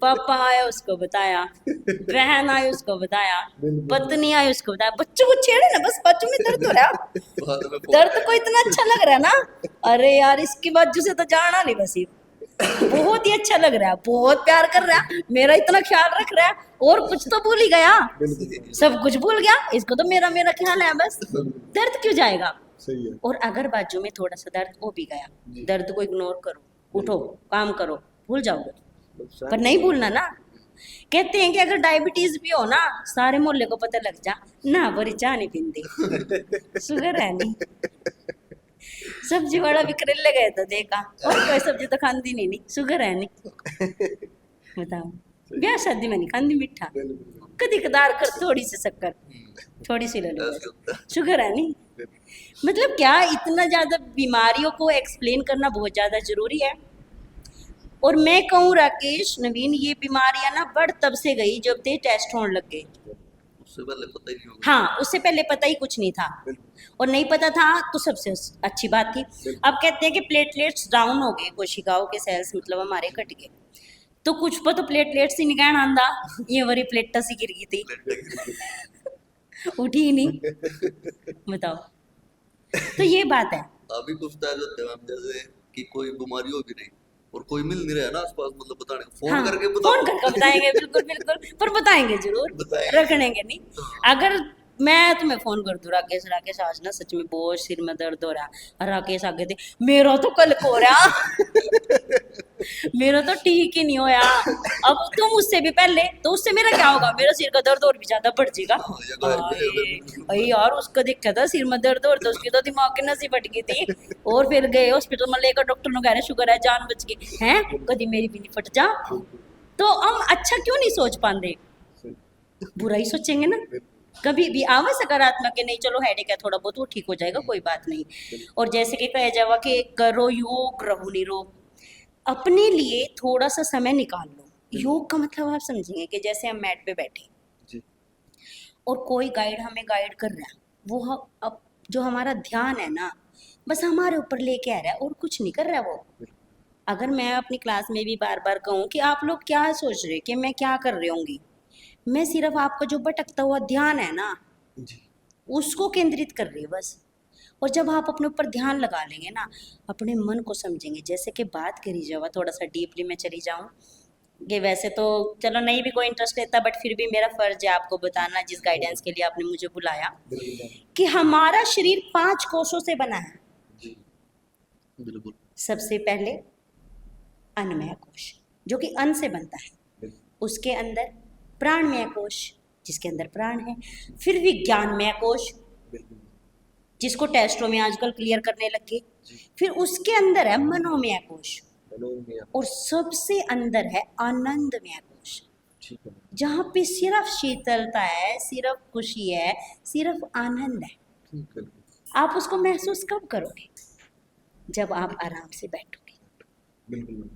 पापा आया उसको बताया, बहन आई उसको बताया, बिल्कुल। पत्नी आई उसको बताया। बच्चों को छेड़े ना, बस बच्चों में दर्द हो रहा। बाद में दर्द को इतना अच्छा लग रहा है ना, अरे यार इसकी बाजू से तो जाना नहीं बस ये। बहुत ही अच्छा लग रहा है, बहुत प्यार कर रहा है, मेरा इतना ख्याल रख रहा है, और कुछ तो भूल ही गया, बिल्कुल सब कुछ भूल गया, इसको तो मेरा मेरा ख्याल है बस। दर्द क्यों जाएगा? सही है। और अगर बाजू में थोड़ा सा दर्द हो भी गया, जी। दर्द को इग्नोर करो, उठो, काम करो, भूल जाओगे। नुकसान पर नहीं भूलना ना। कहते हैं कि अगर डायबिटीज भी हो ना, सारे मोहल्ले को पता लग जा ना, बड़ी चाय नहीं पींदी, शुगर है नहीं। सब्जी वाला भी करेले गए तो देखा, और कोई सब्जी तो खाती नहीं, शुगर है नहीं। बताओ, ब्याह शादी में नहीं खाती मीठा, बिल्कुल कदी कदार कर थोड़ी सी शक्कर, थोड़ी सी ले लो, ऐसे होता है। शुगर है नहीं। मतलब क्या इतना ज्यादा बीमारियों को एक्सप्लेन करना बहुत ज्यादा जरूरी है। और मैं कहूँ राकेश, नवीन, ये बीमारियां ना बढ़ तब से गई जब ते टेस्ट होने लग गए। उससे पहले पता ही नहीं होगा। हाँ, उससे पहले पता ही कुछ नहीं था, और नहीं पता था तो सबसे अच्छी बात थी। अब कहते हैं कि प्लेटलेट्स डाउन हो गए, कोशिकाओं के सेल्स मतलब हमारे घट गए, तो कुछ पर तो प्लेटलेट्स ही निकाल आंदा, ये वरी प्लेटा सी गिर गई थी, उठी ही नहीं। बताओ, तो ये बात है। अभी कुछ टाइम होते हैं मैम, जैसे कि कोई बीमारी हो भी नहीं और कोई मिल नहीं रहा है ना आसपास, मतलब बताने को, फोन हाँ, करके फोन करके बताएंगे, बिल्कुल बिल्कुल, पर बताएंगे जरूर, बताएंगे। रखनेंगे नहीं। अगर मैं तुम्हें फोन कर दूं, राकेश राकेश आज ना सच में बहुत सिर में दर्द हो रहा है, और राकेश आगे थे, मेरा तो कल को हो रहा, मेरा तो ठीक ही नहीं होया। अब तुम उससे भी पहले, तो उससे मेरा क्या होगा, मेरा सिर का दर्द और भी ज्यादा बढ़ जाएगा। ये तो है। अरे यार, उसका देखा था सिर में दर्द, और तो उसकी तो दिमाग की नसी फट गई थी, और फिर गए हॉस्पिटल में लेकर, डॉक्टर ने कह रहे शुगर है, जान बच गई है, कभी मेरी भी नहीं फट जा। तो हम अच्छा क्यों नहीं सोच पाते, बुरा ही सोचेंगे ना। कभी भी आवा सकारात्मक के, नहीं चलो हेडेक है थोड़ा बहुत, वो ठीक हो जाएगा, कोई बात नहीं। और जैसे कि कहा जावा कि करो योग रहो निरोग, अपने लिए थोड़ा सा समय निकाल लो। योग का मतलब आप समझेंगे कि जैसे हम मैट पे बैठे जी और कोई गाइड हमें गाइड कर रहा है, वो अब जो हमारा ध्यान है ना, बस हमारे ऊपर लेके आ रहा है, और कुछ नहीं कर रहा है वो। अगर मैं अपनी क्लास में भी बार बार कहूँ कि आप लोग क्या सोच रहे कि मैं क्या कर रही होंगी, मैं सिर्फ आपका जो भटकता हुआ ध्यान है ना, जी उसको केंद्रित कर रही हूँ बस। और जब आप अपने ऊपर ध्यान लगा लेंगे ना, अपने मन को समझेंगे, जैसे कि बात करी जावा, थोड़ा सा डीपली में चली जाऊँ, कि वैसे तो चलो नहीं भी कोई इंटरेस्ट लेता, बट फिर भी मेरा फर्ज है आपको बताना, जिस गाइडेंस के लिए आपने मुझे बुलाया, बिल्कुल कि हमारा शरीर 5 कोषों से बना है। जी बिल्कुल। सबसे पहले अन्नमय कोश, जो कि अन्न से बनता है, बिल्कुल उसके अंदर प्राणमय कोश, जिसके अंदर प्राण है, फिर विज्ञानमय कोश, बिल्कुल जिसको टेस्टों में आजकल क्लियर करने लगे, जी फिर उसके अंदर है मनोमय कोश, हेलो मियां और सबसे अंदर है आनंदमय कोश, ठीक है जहाँ पे सिर्फ शीतलता है, सिर्फ खुशी है, सिर्फ आनंद है। ठीक है आप उसको महसूस कब करोगे, जब आप आराम से बैठोगे। बिल्कुल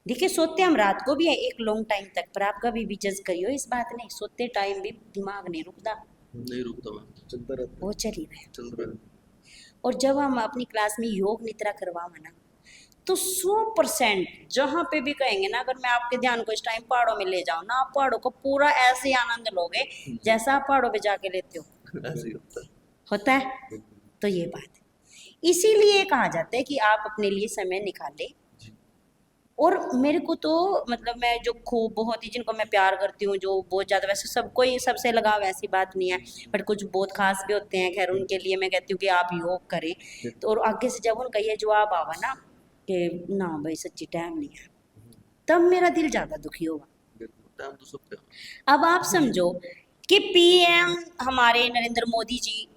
देखिए, सोते हम रात को भी है एक लॉन्ग टाइम तक, पर आप कभी भी जज करियो इस बात नहीं, सोते टाइम भी दिमाग नहीं रुकता, नहीं रुकता मैम, चलता रहता वो चल ही रहा है। चल रहा है। और जब हम अपनी क्लास में योग निद्रा करवाओ ना, तो 100% जहाँ पे भी कहेंगे ना, अगर मैं आपके ध्यान को इस टाइम पहाड़ों में ले जाऊँ ना, आप पहाड़ों को पूरा ऐसे ही आनंद लोगे जैसा आप पहाड़ों पे जाके लेते हो। ऐसे ही होता है। होता है। तो ये बात है, इसीलिए कहा जाता है कि आप अपने लिए समय निकालें। जी और मेरे को तो मतलब मैं जो खूब बहुत ही, जिनको मैं प्यार करती हूँ, जो बहुत ज़्यादा, वैसे सबको ही सबसे लगाव ऐसी बात नहीं है, बट कुछ बहुत खास भी होते हैं, खैर उनके लिए मैं कहती हूँ कि आप योग करें। तो और आगे से जब उनका ये जवाब आवा ना कि ना भाई सच्ची टाइम नहीं है, तब मेरा दिल ज़्यादा दुखी होगा। बिल्कुल, टाइम तो सब पे है। अब आप समझो कि पीएम हमारे नरेंद्र मोदी जी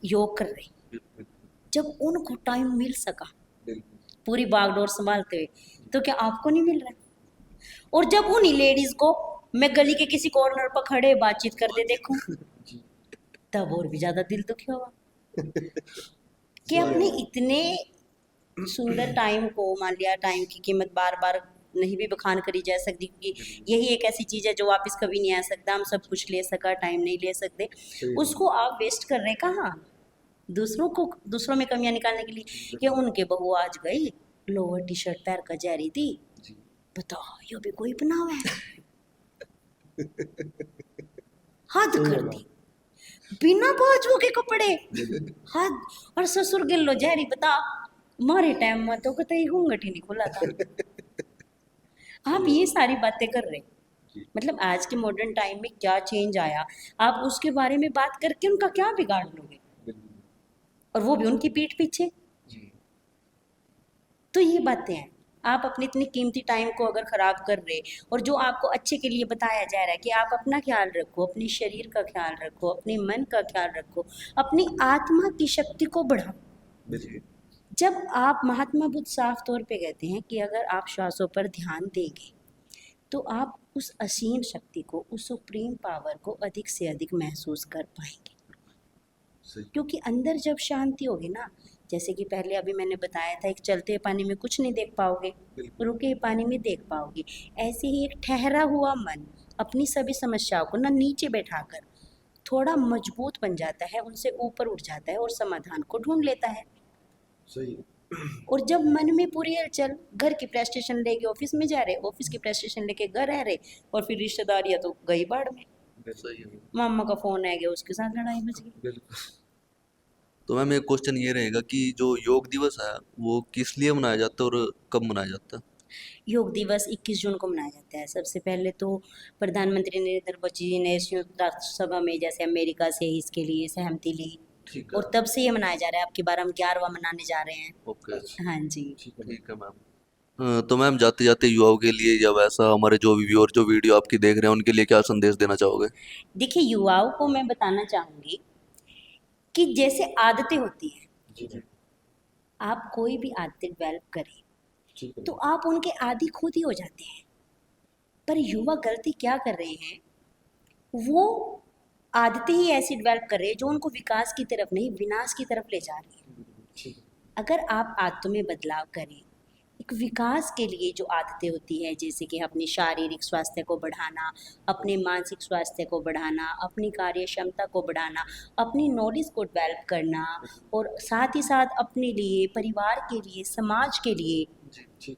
योग कर रहे हैं, बिल्कुल जब उनको टाइम मिल सका बिल्कुल पूरी बागडोर संभालते हुए, तो क्या आपको नहीं मिल रहा है? और जब उन्हीं लेडीज को मैं गली के किसी कॉर्नर पर खड़े बातचीत करते देखूं, जी तब और भी ज्यादा दिल दुखी होगा कि अपने इतने सुंदर टाइम को, मान लिया टाइम की कीमत बार बार नहीं भी बखान करी जा सकती, क्योंकि यही एक ऐसी चीज़ है जो वापस कभी नहीं आ सकता। हम सब कुछ ले सका, टाइम नहीं ले सकते। उसको आप वेस्ट कर रहे कहाँ? दूसरों में कमियां निकालने के लिए। कि उनके बहू आज गई, लोअर टी शर्ट पहन कर जा रही थी, बताओ ये भी कोई बनाव है? हद कर दी, बिना बाजुओं के कपड़े, हद। और ससुर गिल्लो जहरी, बता हमारे टाइम में तो कतई घूंघट ही नहीं खुला था। आप ये सारी बातें कर रहे, मतलब आज के मॉडर्न टाइम में क्या चेंज आया, आप उसके बारे में बात करके उनका क्या बिगाड़ लोगे, और वो भी उनकी पीठ पीछे। तो ये बातें हैं, आप अपने इतनी कीमती टाइम को अगर ख़राब कर रहे, और जो आपको अच्छे के लिए बताया जा रहा है कि आप अपना ख्याल रखो, अपने शरीर का ख्याल रखो, अपने मन का ख्याल रखो, अपनी आत्मा की शक्ति को बढ़ाओ। जब आप, महात्मा बुद्ध साफ तौर पे कहते हैं कि अगर आप श्वासों पर ध्यान देंगे तो आप उस असीम शक्ति को, उस सुप्रीम पावर को अधिक से अधिक महसूस कर पाएंगे। क्योंकि अंदर जब शांति होगी ना, जैसे कि पहले अभी मैंने बताया था, एक चलते पानी में कुछ नहीं देख पाओगे, रुके पानी में देख पाओगे। ऐसे ही एक ठहरा हुआ मन अपनी सभी समस्याओं को ना नीचे बैठाकर थोड़ा मजबूत बन जाता है, उनसे ऊपर उठ जाता है और समाधान को ढूंढ लेता है। सही। और जब मन में पूरी हलचल, घर की प्रेस्टेशन लेके ऑफिस में जा रहे, ऑफिस की प्रेस्टेशन लेके घर आ रहे, और फिर रिश्तेदारियां तो गई बाढ़ में, मामा का फोन आ गया, उसके साथ लड़ाई मच गई। तो मैम एक क्वेश्चन ये रहेगा कि जो योग दिवस है वो किस लिए मनाया जाता है और कब मनाया जाता है? योग दिवस 21 जून को मनाया जाता है। सबसे पहले तो प्रधानमंत्री नरेंद्र मोदी जी ने संयुक्त राष्ट्र सभा में, जैसे अमेरिका से इसके लिए सहमति ली, ठीक है। और तब से ये मनाया जा रहा है। अब की बार हम 11वां मनाने जा रहे हैं। ओके, हाँ जी। ठीक है मैम। तो मैम जाते जाते युवाओं के लिए, या वैसा हमारे जो व्यूअर जो वीडियो आपकी देख रहे हैं, उनके लिए क्या संदेश देना चाहोगे? देखिए, युवाओं को मैं बताना चाहूँगी कि जैसे आदतें होती हैं, आप कोई भी आदतें डेवलप करें तो आप उनके आदी खुद ही हो जाते हैं। पर युवा गलती क्या कर रहे हैं, वो आदतें ही ऐसी डेवलप कर रहे हैं जो उनको विकास की तरफ नहीं, विनाश की तरफ ले जा रही है। अगर आप आदतों में बदलाव करें, एक विकास के लिए जो आदतें होती है, जैसे कि अपनी शारीरिक स्वास्थ्य को बढ़ाना, अपने मानसिक स्वास्थ्य को बढ़ाना, अपनी कार्य क्षमता को बढ़ाना, अपनी नॉलेज को डेवलप करना, और साथ ही साथ अपने लिए, परिवार के लिए, समाज के लिए,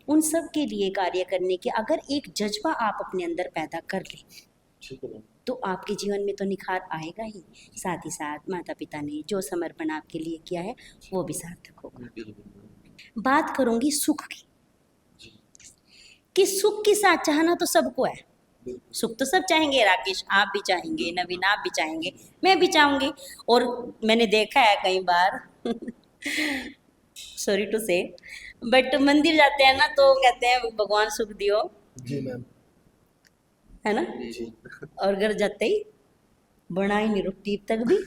उन सब के लिए कार्य करने के अगर एक जज्बा आप अपने अंदर पैदा कर लें तो आपके जीवन में तो निखार आएगा ही, साथ ही साथ माता पिता ने जो समर्पण आपके लिए किया है वो भी सार्थक होगा। बात करूंगी सुख की, कि सुख के साथ चाहना तो सबको है। सुख तो सब चाहेंगे, राकेश आप भी चाहेंगे, नवीन आप भी चाहेंगे, मैं भी चाहूंगी। और मैंने देखा है कई बार सॉरी टू से, बट मंदिर जाते हैं ना तो कहते हैं भगवान सुख दियो, जी मैम, है ना, और घर जाते ही बना ही नहीं रोटी तक भी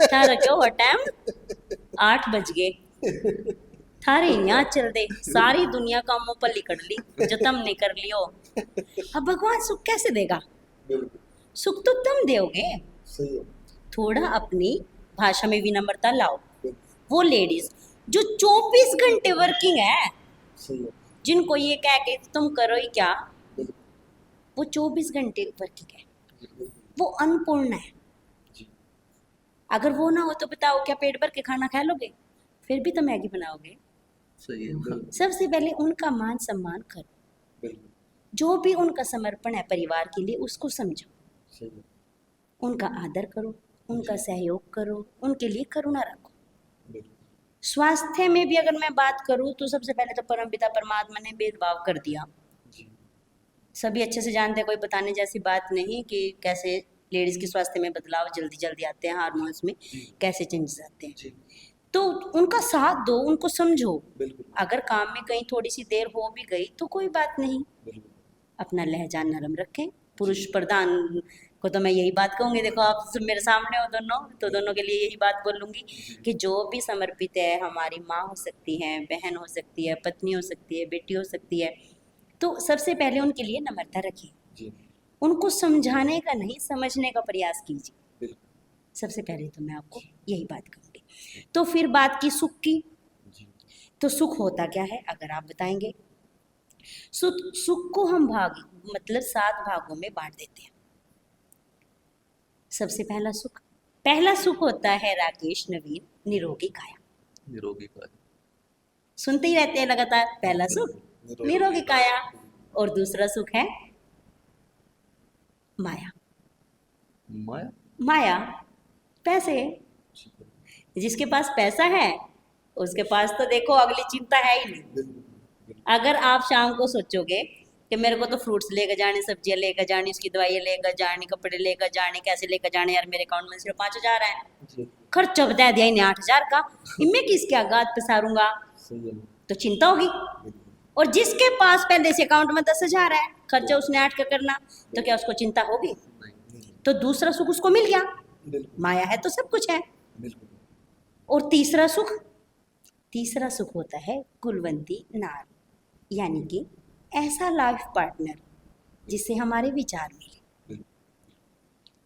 थारा क्यों हुआ टाइम 8 बज गए, थारे यहाँ चल दे, सारी दुनिया कामों पर लिकड़ ली जो तुमने कर लियो। अब भगवान सुख कैसे देगा? सुख तो तुम दोगे। सही है। थोड़ा अपनी भाषा में विनम्रता लाओ। वो लेडीज जो 24 घंटे वर्किंग है, सही है। जिनको ये कह के तुम करो ही क्या, वो 24 घंटे वर्किंग है, वो अन्नपूर्ण है। अगर वो ना हो तो बताओ क्या पेट भर के खाना खा लोगे? फिर भी तो मैगी बनाओगे। सही है। सबसे पहले उनका मान सम्मान करो, जो भी उनका समर्पण है परिवार के लिए उसको समझो, उनका आदर करो, उनका सहयोग करो, उनके लिए करुणा रखो। स्वास्थ्य में भी अगर मैं बात करूं तो सबसे पहले तो परमपिता परमात्मा ने भेदभाव कर दिया। सभी अच्छे से जानते हैं, कोई बताने जैसी बात नहीं कि कैसे लेडीज के स्वास्थ्य में बदलाव जल्दी जल्दी आते हैं, हार्मोन्स में कैसे चेंजेस आते हैं। तो उनका साथ दो, उनको समझो। अगर काम में कहीं थोड़ी सी देर हो भी गई तो कोई बात नहीं, अपना लहजा नरम रखें। पुरुष प्रधान को तो मैं यही बात कहूँगी, देखो आप सब मेरे सामने हो दोनों, तो दोनों के लिए यही बात बोलूँगी कि जो भी समर्पित है, हमारी माँ हो सकती है, बहन हो सकती है, पत्नी हो सकती है, बेटी हो सकती है, तो सबसे पहले उनके लिए नम्रता रखिए। उनको समझाने का नहीं, समझने का प्रयास कीजिए। सबसे पहले तो मैं आपको यही बात कहूँगी। तो फिर बात की सुख की, तो सुख होता क्या है अगर आप बताएंगे? सुख सुख को हम भाग मतलब 7 भागों में बांट देते हैं। सबसे पहला सुख होता है राकेश नवीन, निरोगी काया। निरोगी का है। सुनते ही रहते हैं लगातार। पहला सुख निरोगी काया, और दूसरा सुख है माया। माया। माया पैसे। जिसके पास पैसा है उसके पास तो देखो अगली चिंता है ही नहीं। अगर आप शाम को सोचोगे कि मेरे को तो फ्रूट्स लेकर जाने, सब्जियां लेकर जानी, उसकी दवाइयाँ लेकर जानी, कपड़े लेकर जाने, कैसे लेकर जाने, यार मेरे अकाउंट में सिर्फ 5,000 है, खर्चा बता दिया इन्हें 8,000 का, इनमें किसके आगात पसारूंगा, तो चिंता होगी। और जिसके पास पहले से अकाउंट में 10,000 है, खर्चा उसने 8 का करना, तो क्या उसको चिंता होगी? तो दूसरा सुख उसको मिल गया, माया है तो सब कुछ है। और तीसरा सुख होता है कुलवंती नार, यानी कि ऐसा लाइफ पार्टनर जिससे हमारे विचार मिले।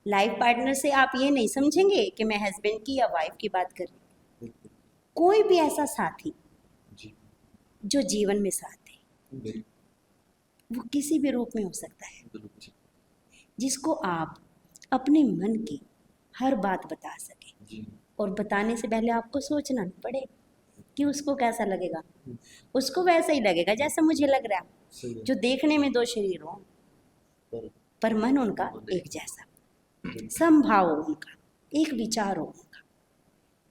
लाइफ पार्टनर से आप ये नहीं समझेंगे कि मैं हस्बैंड की या वाइफ की बात कर रही हूँ। कोई भी ऐसा साथी जो जीवन में साथ है, वो किसी भी रूप में हो सकता है, जिसको आप अपने मन की हर बात बता सके, और बताने से पहले आपको सोचना न पड़े कि उसको कैसा लगेगा। उसको वैसा ही लगेगा जैसा मुझे लग रहा है। जो देखने में 2 शरीर हो पर मन उनका एक जैसा, समभाव हो उनका, एक विचार हो उनका।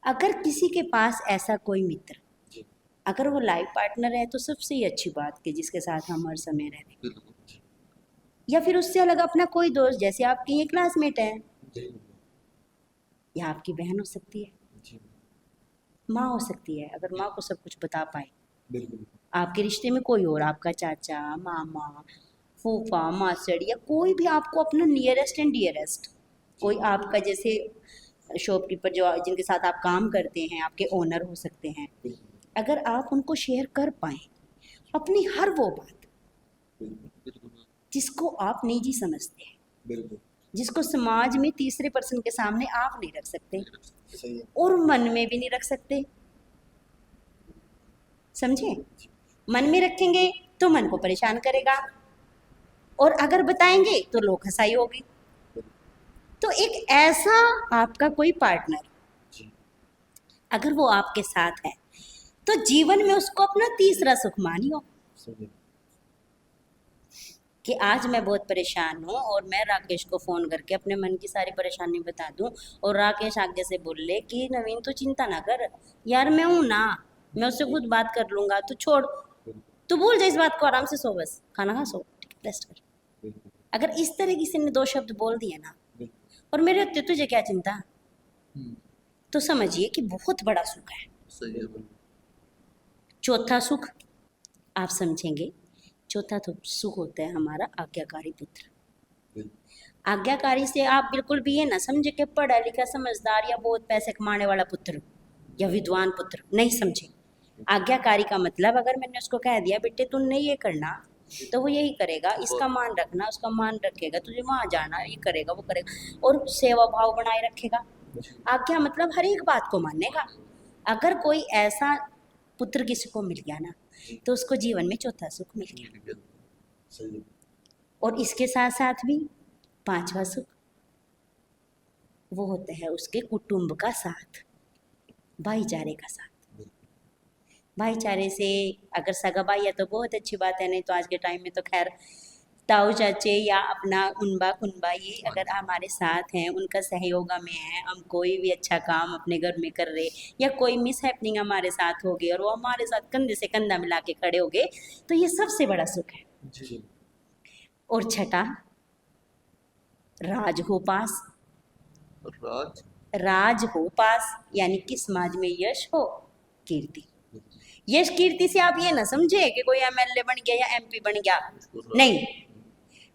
अगर किसी के पास ऐसा कोई मित्र, अगर वो लाइफ पार्टनर है, तो सबसे ही अच्छी बात कि जिसके साथ हम हर समय रह रहे हैं। या फिर उससे अलग अपना कोई दोस्त, जैसे आपकी ये क्लासमेट है, या आपकी बहन हो सकती है, माँ हो सकती है, अगर माँ को सब कुछ बता पाए। आपके रिश्ते में कोई और, आपका चाचा, मामा, फूफा, मासड़, या कोई भी आपको अपना नियरेस्ट एंड डियरेस्ट, कोई आपका जैसे शॉपकीपर जो जिनके साथ आप काम करते हैं, आपके ओनर हो सकते हैं। अगर आप उनको शेयर कर पाए अपनी हर वो बात जिसको आप निजी समझते हैं, जिसको समाज में तीसरे पर्सन के सामने आप नहीं रख सकते और मन में भी नहीं रख सकते, समझे? मन में रखेंगे तो मन को परेशान करेगा, और अगर बताएंगे तो लोग हंसाई होगी। तो एक ऐसा आपका कोई पार्टनर अगर वो आपके साथ है, तो जीवन में उसको अपना तीसरा सुख मानियो। कि आज मैं बहुत परेशान हूँ और मैं राकेश को फ़ोन करके अपने मन की सारी परेशानी बता दूँ, और राकेश आगे से बोले कि नवीन तो चिंता ना कर यार, मैं हूँ ना, मैं उससे खुद बात कर लूँगा, तू छोड़, तू भूल जा इस बात को, आराम से सो, बस खाना खा, सो, रेस्ट कर। अगर इस तरह किसी ने 2 शब्द बोल दिए ना, और मेरे होते तुझे क्या चिंता, तो समझिए कि बहुत बड़ा सुख है। सही है। चौथा सुख आप समझेंगे, चौथा तो सुख होता है हमारा आज्ञाकारी पुत्र। आज्ञाकारी से आप बिल्कुल भी ये ना समझे कि पढ़ा लिखा समझदार या बहुत पैसे कमाने वाला पुत्र या विद्वान पुत्र, नहीं समझे। आज्ञाकारी का मतलब, अगर मैंने उसको कह दिया बेटे तुमने ये करना, तो वो यही करेगा, इसका मान रखना, उसका मान रखेगा, तुझे वहाँ जाना, ये करेगा, वो करेगा, और सेवा भाव बनाए रखेगा। आज्ञा मतलब हर एक बात को मानेगा। अगर कोई ऐसा पुत्र किसी को मिल गया ना, तो उसको जीवन में चौथा सुख मिल गया। और इसके साथ साथ भी 5वां सुख वो होता है उसके कुटुंब का साथ, भाईचारे का साथ। भाईचारे से अगर सगा भाई है तो बहुत अच्छी बात है, नहीं तो आज के टाइम में तो खैर ताऊ चाचे या अपना उनबा कुनबा ये अगर हमारे साथ हैं, उनका सहयोग में है, हम कोई भी अच्छा काम अपने घर में कर रहे, या कोई मिस हैपनिंग हमारे साथ हो गई और वो हमारे साथ कंधे से कंधा मिला के खड़े हो गए, तो ये सबसे बड़ा सुख है। और छठा राज हो पास। राज हो पास यानी कि समाज में यश हो, कीर्ति। यश कीर्ति से आप ये ना समझे कि कोई एमएलए बन गया या एमपी बन गया, नहीं।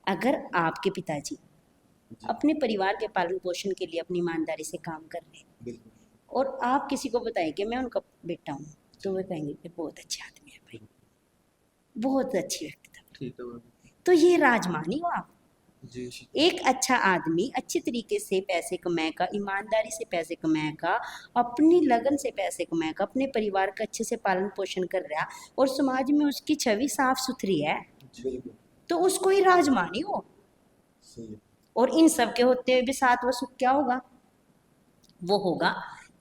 अगर आपके पिताजी अपने परिवार के पालन पोषण के लिए अपनी ईमानदारी से काम कर रहे हैं और आप किसी को बताएं कि मैं उनका बेटा हूँ, तो वे कहेंगे कि बहुत अच्छे आदमी है भाई, बहुत अच्छी व्यक्तित्व। तो ये राज मानी हो आप, जी एक अच्छा आदमी अच्छी तरीके से पैसे कमाएगा, ईमानदारी से पैसे कमाएगा, अपनी लगन से पैसे कमाएगा, अपने परिवार का अच्छे से पालन पोषण कर रहा और समाज में उसकी छवि साफ सुथरी है, बिल्कुल तो उसको ही राज मानी हो। सही है। और इन सब के होते हुए भी सातवां सुख क्या होगा? वो होगा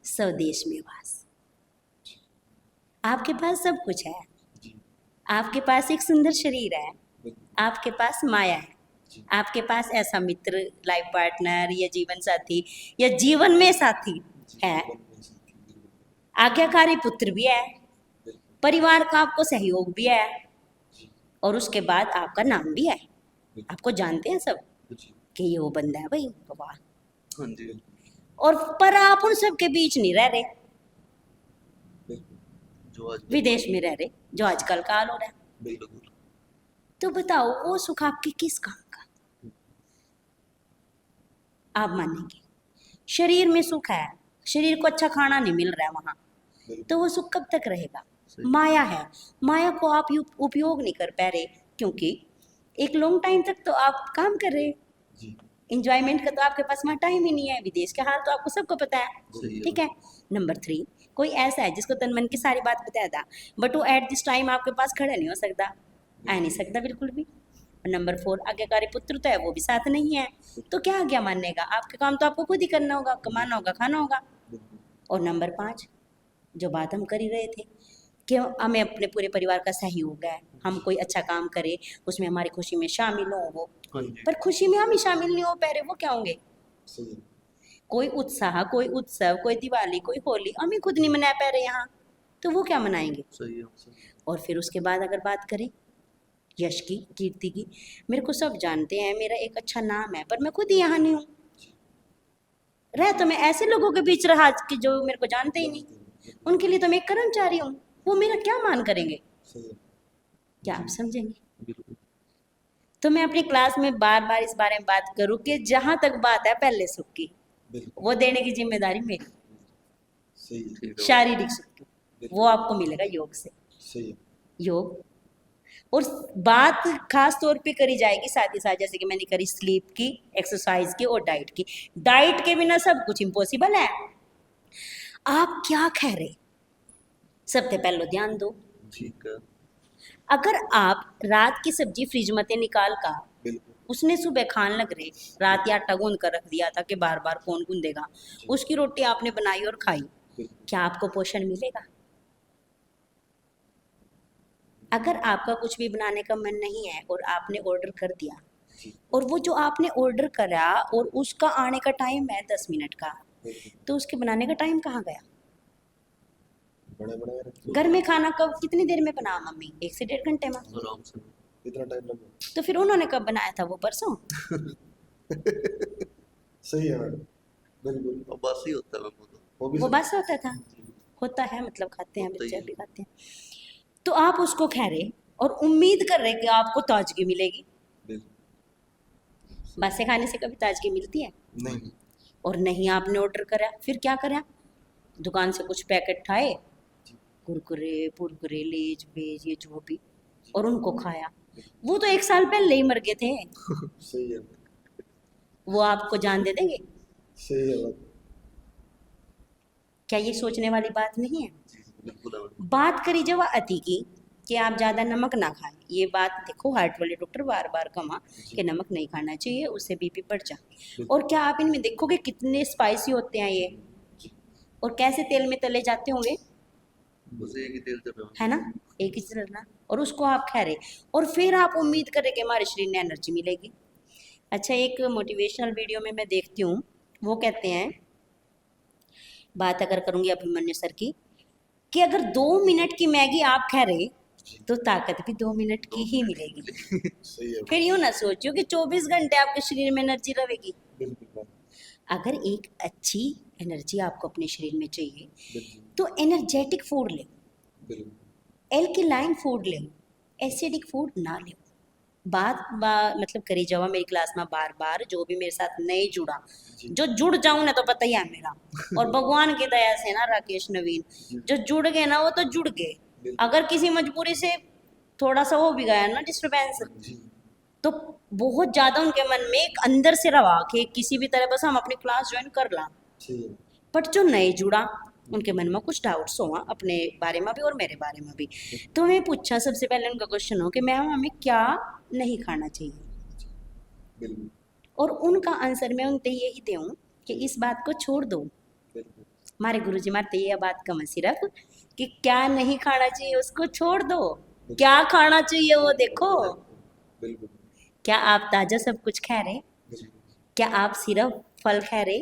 स्वदेश में वास। आपके पास सब कुछ है, जी आपके पास एक सुंदर शरीर है, बिल्कुल आपके पास माया है, जी आपके पास ऐसा मित्र, लाइफ पार्टनर या जीवन साथी या जीवन में साथी है, आज्ञाकारी पुत्र भी है, परिवार का आपको सहयोग भी है, और उसके बाद आपका नाम भी है। आपको जानते हैं सब कि ये वो बंदा है भाई बाबा। हाँ जी और पर आप उन सब के बीच नहीं रह रहे, जो आज विदेश में रह रहे, जो आजकल का हाल हो रहा है। बिल्कुल तो बताओ वो सुख आपके किस काम का? आप मानेंगे शरीर में सुख है, शरीर को अच्छा खाना नहीं मिल रहा है वहां, तो वो सुख कब तक रहेगा? सही। माया है, माया को आप उपयोग नहीं कर पा रहे, क्योंकि एक लॉन्ग टाइम तक तो आप काम कर रहे, जी इंजॉयमेंट का तो आपके पास वहाँ टाइम ही नहीं है। विदेश का हाल तो आपको सबको पता है, सही है। ठीक है। नंबर 3, कोई ऐसा है जिसको तन मन की सारी बात बताया था, बट वो एट दिस टाइम आपके पास खड़ा नहीं हो सकता, आ नहीं सकता बिल्कुल भी। और नंबर 4, आज्ञाकारी पुत्र तो है, वो भी साथ नहीं है, तो क्या आज्ञा मानेगा? आपके काम तो आपको खुद ही करना होगा, कमाना होगा, खाना होगा। और नंबर 5, जो बात हम कर ही रहे थे कि हमें अपने पूरे परिवार का सहयोग है, हम कोई अच्छा काम करें, उसमें हमारी खुशी में शामिल हो वो, हाँ जी पर खुशी में हम ही शामिल नहीं हो पा रहे, वो क्या होंगे? सही है। कोई उत्साह, कोई उत्सव, कोई दिवाली, कोई होली हम ही खुद नहीं मना पा रहे यहाँ, तो वो क्या मनाएंगे? सही है। और फिर उसके बाद अगर बात करें यश की, कीर्ति की, मेरे को सब जानते हैं, मेरा एक अच्छा नाम है, पर मैं खुद ही यहाँ नहीं हूँ। रह तो मैं ऐसे लोगों के बीच रहा कि जो मेरे को जानते ही नहीं, उनके लिए तो मैं एक कर्मचारी हूँ, वो मेरा क्या मान करेंगे? सही है। क्या आप समझेंगे? बिल्कुल तो मैं अपनी क्लास में बार बार इस बारे में बात करूँ कि जहाँ तक बात है पहले सुख की, बिल्कुल वो देने की जिम्मेदारी मेरी, सही है। ठीक है। शारीरिक सुख की, वो आपको मिलेगा योग से। सही है। योग और बात खास तौर पे करी जाएगी साथ ही साथ, जैसे कि मैंने करी स्लीप की, एक्सरसाइज की और डाइट की। डाइट के बिना सब कुछ इम्पॉसिबल है। आप क्या खा रहे, सबसे पहले ध्यान दो। ठीक है। अगर आप रात की सब्जी फ्रिज में ते निकाल का बिल्कुल उसने सुबह खान लग रहे, रात ही आटा गूंद कर रख दिया था कि बार बार कौन गूंदेगा, उसकी रोटी आपने बनाई और खाई, बिल्कुल क्या आपको पोषण मिलेगा? अगर आपका कुछ भी बनाने का मन नहीं है और आपने ऑर्डर कर दिया, जी और वो जो आपने ऑर्डर करा और उसका आने का टाइम है 10 मिनट का, बिल्कुल तो उसके बनाने का टाइम कहाँ गया? बड़े बड़े रखते घर में खाना कब कितनी देर में बना मम्मी? 1 से 1.5 घंटे में। आराम से। इतना टाइम लगा। तो फिर उन्होंने कब बनाया था? वो परसों। सही है मैडम बिल्कुल। अब बासी होता है मैम वो तो। वो भी वो सही। बस होता था, होता है, मतलब खाते हैं होता ही बच्चे है। भी खाते हैं। तो आप उसको खा रहे और उम्मीद कर रहे कि आपको ताजगी मिलेगी। बिल्कुल बासे खाने से कभी ताजगी मिलती है? नहीं और नहीं आपने ऑर्डर करा, फिर क्या करा? दुकान से कुछ पैकेट खाए, कुरकुरे पुरकुरे लेज बेज ये जो भी, और उनको खाया। वो तो 1 साल पहले ही मर गए थे, सही है। वो आपको जान दे देंगे? सही है बात। क्या ये सोचने वाली बात नहीं है? बिल्कुल है मैम। बात करी जब अति की कि आप ज़्यादा नमक ना खाएं, ये बात देखो हार्ट वाले डॉक्टर बार बार कहा कि नमक नहीं खाना चाहिए, उससे बीपी बढ़ जाए। और क्या आप इनमें देखोगे कितने स्पाइसी होते हैं ये, और कैसे तेल में तले जाते होंगे, बस एक ही तेल चल रहा है ना, एक ही चलना, और उसको आप खा रहे और फिर आप उम्मीद करें कि हमारे शरीर में एनर्जी मिलेगी। अच्छा, एक मोटिवेशनल वीडियो में मैं देखती हूँ, वो कहते हैं, बात अगर करूँगी अभिमन्यु सर की, कि अगर 2 मिनट की मैगी आप खा रहे तो ताकत भी 2 मिनट की ही मिलेगी। सही है फिर यूँ ना सोचो कि 24 घंटे आपके शरीर में एनर्जी रहेगी। बिल्कुल बात। अगर एक अच्छी एनर्जी आपको अपने शरीर में चाहिए बिल्कुल तो एनर्जेटिक फूड ले, बिल्कुल एल्किलाइन फूड ले, एसिडिक फूड ना ले। मतलब करी जावा मेरी क्लास में बार बार, जो भी मेरे साथ नहीं जुड़ा, जो जुड़ जाऊं ना तो पता ही है मेरा, और भगवान की दया से ना राकेश नवीन जो जुड़ गए ना वो तो जुड़ गए। अगर किसी मजबूरी से थोड़ा सा हो भी गया ना डिस्टर्बेंस, जी तो बहुत ज़्यादा उनके मन में एक अंदर से रहा कि किसी भी तरह बस हम अपनी क्लास ज्वाइन कर ला। बट जो नए जुड़ा उनके मन में कुछ डाउट्स हुआ अपने बारे में भी और मेरे बारे में भी। तो मैं पूछा, सबसे पहले उनका क्वेश्चन हो कि मैम हमें क्या नहीं खाना चाहिए, और उनका आंसर मैं उनसे यही दूँ कि इस बात को छोड़ दो। हमारे गुरुजी मारते ये बात कम है सिर्फ कि क्या नहीं खाना चाहिए उसको छोड़ दो, क्या खाना चाहिए वो देखो। क्या आप ताज़ा सब कुछ खा रहे? क्या आप सिर्फ फल खा रहे?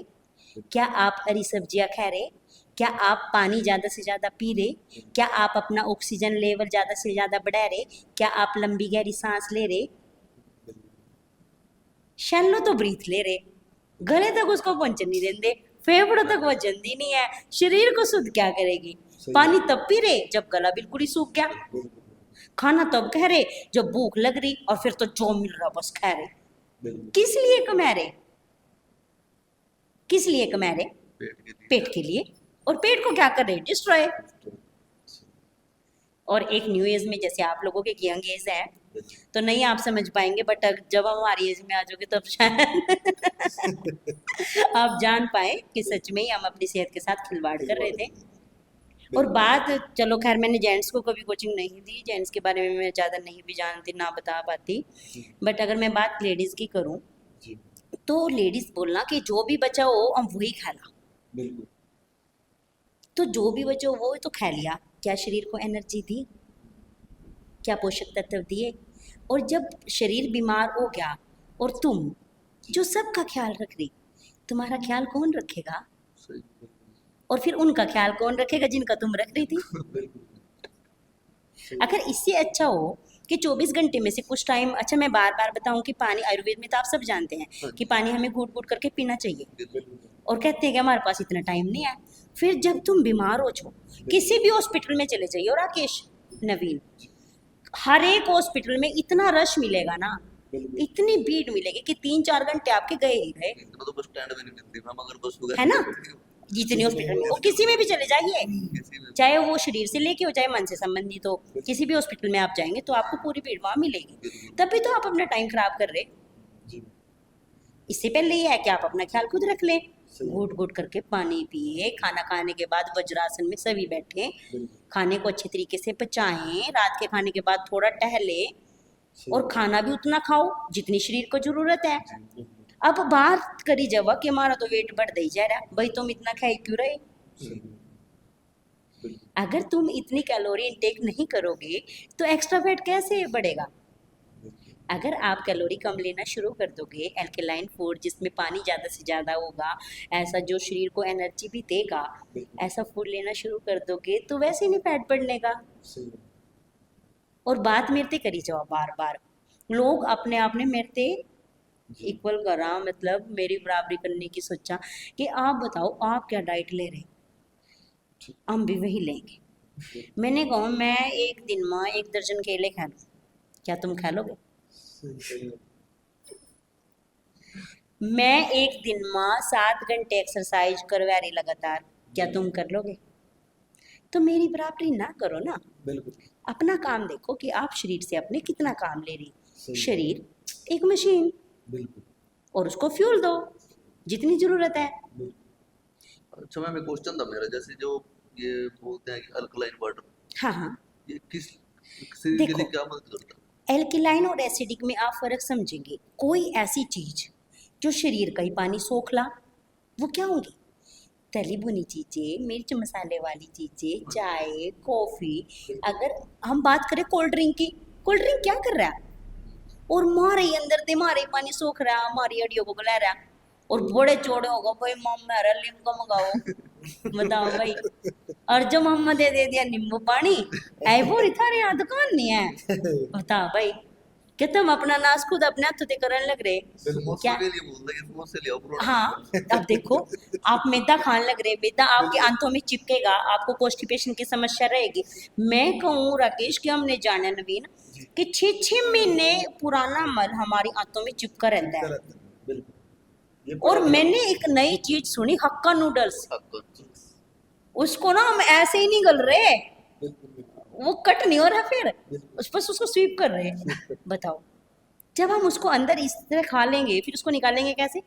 क्या आप हरी सब्जियां खा रहे? क्या आप पानी ज़्यादा से ज़्यादा पी रहे? क्या आप अपना ऑक्सीजन लेवल ज़्यादा से ज़्यादा बढ़ा रहे? क्या आप लंबी गहरी सांस ले रहे? शैलो तो ब्रीथ ले रहे, गले तक उसको पहुंचने नहीं देंगे, फेफड़ों तक वो जल्दी नहीं है, शरीर को शुद्ध क्या करेगी? पानी तब पी रहे जब गला बिल्कुल ही सूख गया, खाना तब खा रहे जब भूख लग रही, और फिर तो जो मिल रहा बस खा रहे। किस लिए कमा रहे? किस लिए कमा रहे? पेट के लिए। और पेट को क्या कर रहे? डिस्ट्रॉय। और एक न्यू एज में जैसे आप लोगों के यंग एज है तो नहीं आप समझ पाएंगे, बट जब हम हमारी एज में आ जाओगे तब शायद आप जान पाए कि सच में ही हम अपनी सेहत के साथ खिलवाड़ कर रहे थे। और बात, चलो खैर मैंने जेंट्स को कभी कोचिंग नहीं दी, जेंट्स के बारे में मैं ज़्यादा नहीं भी जानती ना बता पाती, बट अगर मैं बात लेडीज़ की करूँ तो लेडीज़ बोलना कि जो भी बचा हो हम वही खाना। तो जो भी बचा हो वो तो खा लिया, क्या शरीर को एनर्जी दी? क्या पोषक तत्व दिए? और जब शरीर बीमार हो गया और तुम जो सबका ख्याल रख रही, तुम्हारा ख्याल कौन रखेगा? और फिर उनका ख्याल कौन रखेगा जिनका तुम रख रही थी? अगर इससे अच्छा हो कि 24 घंटे में से कुछ टाइम, अच्छा मैं बार बार बताऊं कि पानी, आयुर्वेद में तो आप सब जानते हैं कि पानी हमें घूट घूट करके पीना चाहिए, और कहते हैं कि हमारे पास इतना टाइम नहीं है। फिर जब तुम बीमार हो जाओ, किसी भी हॉस्पिटल में चले जाइए, और राकेश, नवीन, हर एक हॉस्पिटल में इतना रश मिलेगा ना, इतनी भीड़ मिलेगी कि 3-4 घंटे आपके गए ही गए, इतना तो बस स्टैंड में नहीं मिलती मैम, अगर बस वगैरह है ना? जितने हॉस्पिटल में, और किसी में भी चले जाइए, चाहे वो शरीर से लेके हो चाहे मन से संबंधित हो, किसी भी हॉस्पिटल में आप जाएंगे तो आपको पूरी भीड़ वहाँ मिलेगी। तभी तो आप अपना टाइम खराब कर रहे। इससे पहले ये है कि आप अपना ख्याल खुद रख लें, घूट घूट करके पानी पिए, खाना खाने के बाद वज्रासन में सभी बैठे, खाने को अच्छे तरीके से पचाएं, रात के खाने के बाद थोड़ा टहले, और खाना भी उतना खाओ जितनी शरीर को जरूरत है। अब बात करी जब कि हमारा तो वेट बढ़ ही जा रहा, भाई तुम इतना खाए क्यों रहे? अगर तुम इतनी कैलोरी इनटेक नहीं करोगे तो एक्स्ट्रा फैट कैसे बढ़ेगा? अगर आप कैलोरी कम लेना शुरू कर दोगे, एल्कलाइन फूड जिसमें पानी ज़्यादा से ज़्यादा होगा, ऐसा जो शरीर को एनर्जी भी देगा, ऐसा फूड लेना शुरू कर दोगे तो वैसे ही नहीं फैट बढ़ने का। और बात मेरे करी जाओ बार बार, लोग अपने आप ने मेरे इक्वल करा, मतलब मेरी बराबरी करने की सोचा कि आप बताओ आप क्या डाइट ले रहे, हम भी वही लेंगे। मैंने कहा मैं एक दिन में 1 दर्जन केले खा लूँ, क्या तुम खा लोगे? मैं एक दिन में 7 घंटे एक्सरसाइज करवा रही लगातार, क्या तुम कर लोगे? तो मेरी बराबरी ना करो ना, अपना काम देखो कि आप शरीर से अपने कितना काम ले रही। शरीर एक मशीन, और उसको फ्यूल दो जितनी जरूरत है। अच्छा मैम, एक क्वेश्चन था मेरा, जैसे जो ये बोलते हैं कि अल्कलाइन वाटर, हाँ हाँ, ये किस शरीर के लिए देखो, क्या मदद करता है? एल्किलाइन और एसिडिक में आप फर्क समझेंगे। कोई ऐसी चीज जो शरीर का ही पानी सोख ला, वो क्या होगी? तली भुनी चीजें, मिर्च मसाले वाली चीजें, चाय, कॉफी। अगर हम बात करें कोल्ड ड्रिंक की, कोल्ड ड्रिंक क्या कर रहा है? और मारे ही अंदर दे मारे ही पानी सोख रहा है, हमारी हड्डियों को गला रहा है, और बड़े चौड़े होगा भाई मम्मा अरे नींबू मंगाओ बताओ भाई। और जो मम्मा दे दिया नींबू पानी, ऐ वो थारे यहाँ दुकान नहीं है, बता भाई कि तुम अपना नाश खुद अपने हाथों से करने लग रहे क्या? समोसे के लिए बोल रहे हैं, समोसे ले आओ प्रोडक्ट। हाँ, अब देखो आप मैदा खाने लग रहे, मैदा आपके आंतों में चिपकेगा, आपको कॉन्स्टिपेशन की समस्या रहेगी। मैं कहूँ राकेश कि हमने जाना नवीन कि 6-6 महीने पुराना मल हमारी आंतों में चिपका रहता है। और मैंने एक नई चीज सुनी, हक्का नूडल्स, उसको ना हम ऐसे ही नहीं गल रहे, वो कट नहीं हो रहा, फिर उस पर उसको स्वीप कर रहे हैं। बताओ जब हम उसको अंदर इस तरह खा लेंगे फिर उसको निकालेंगे कैसे?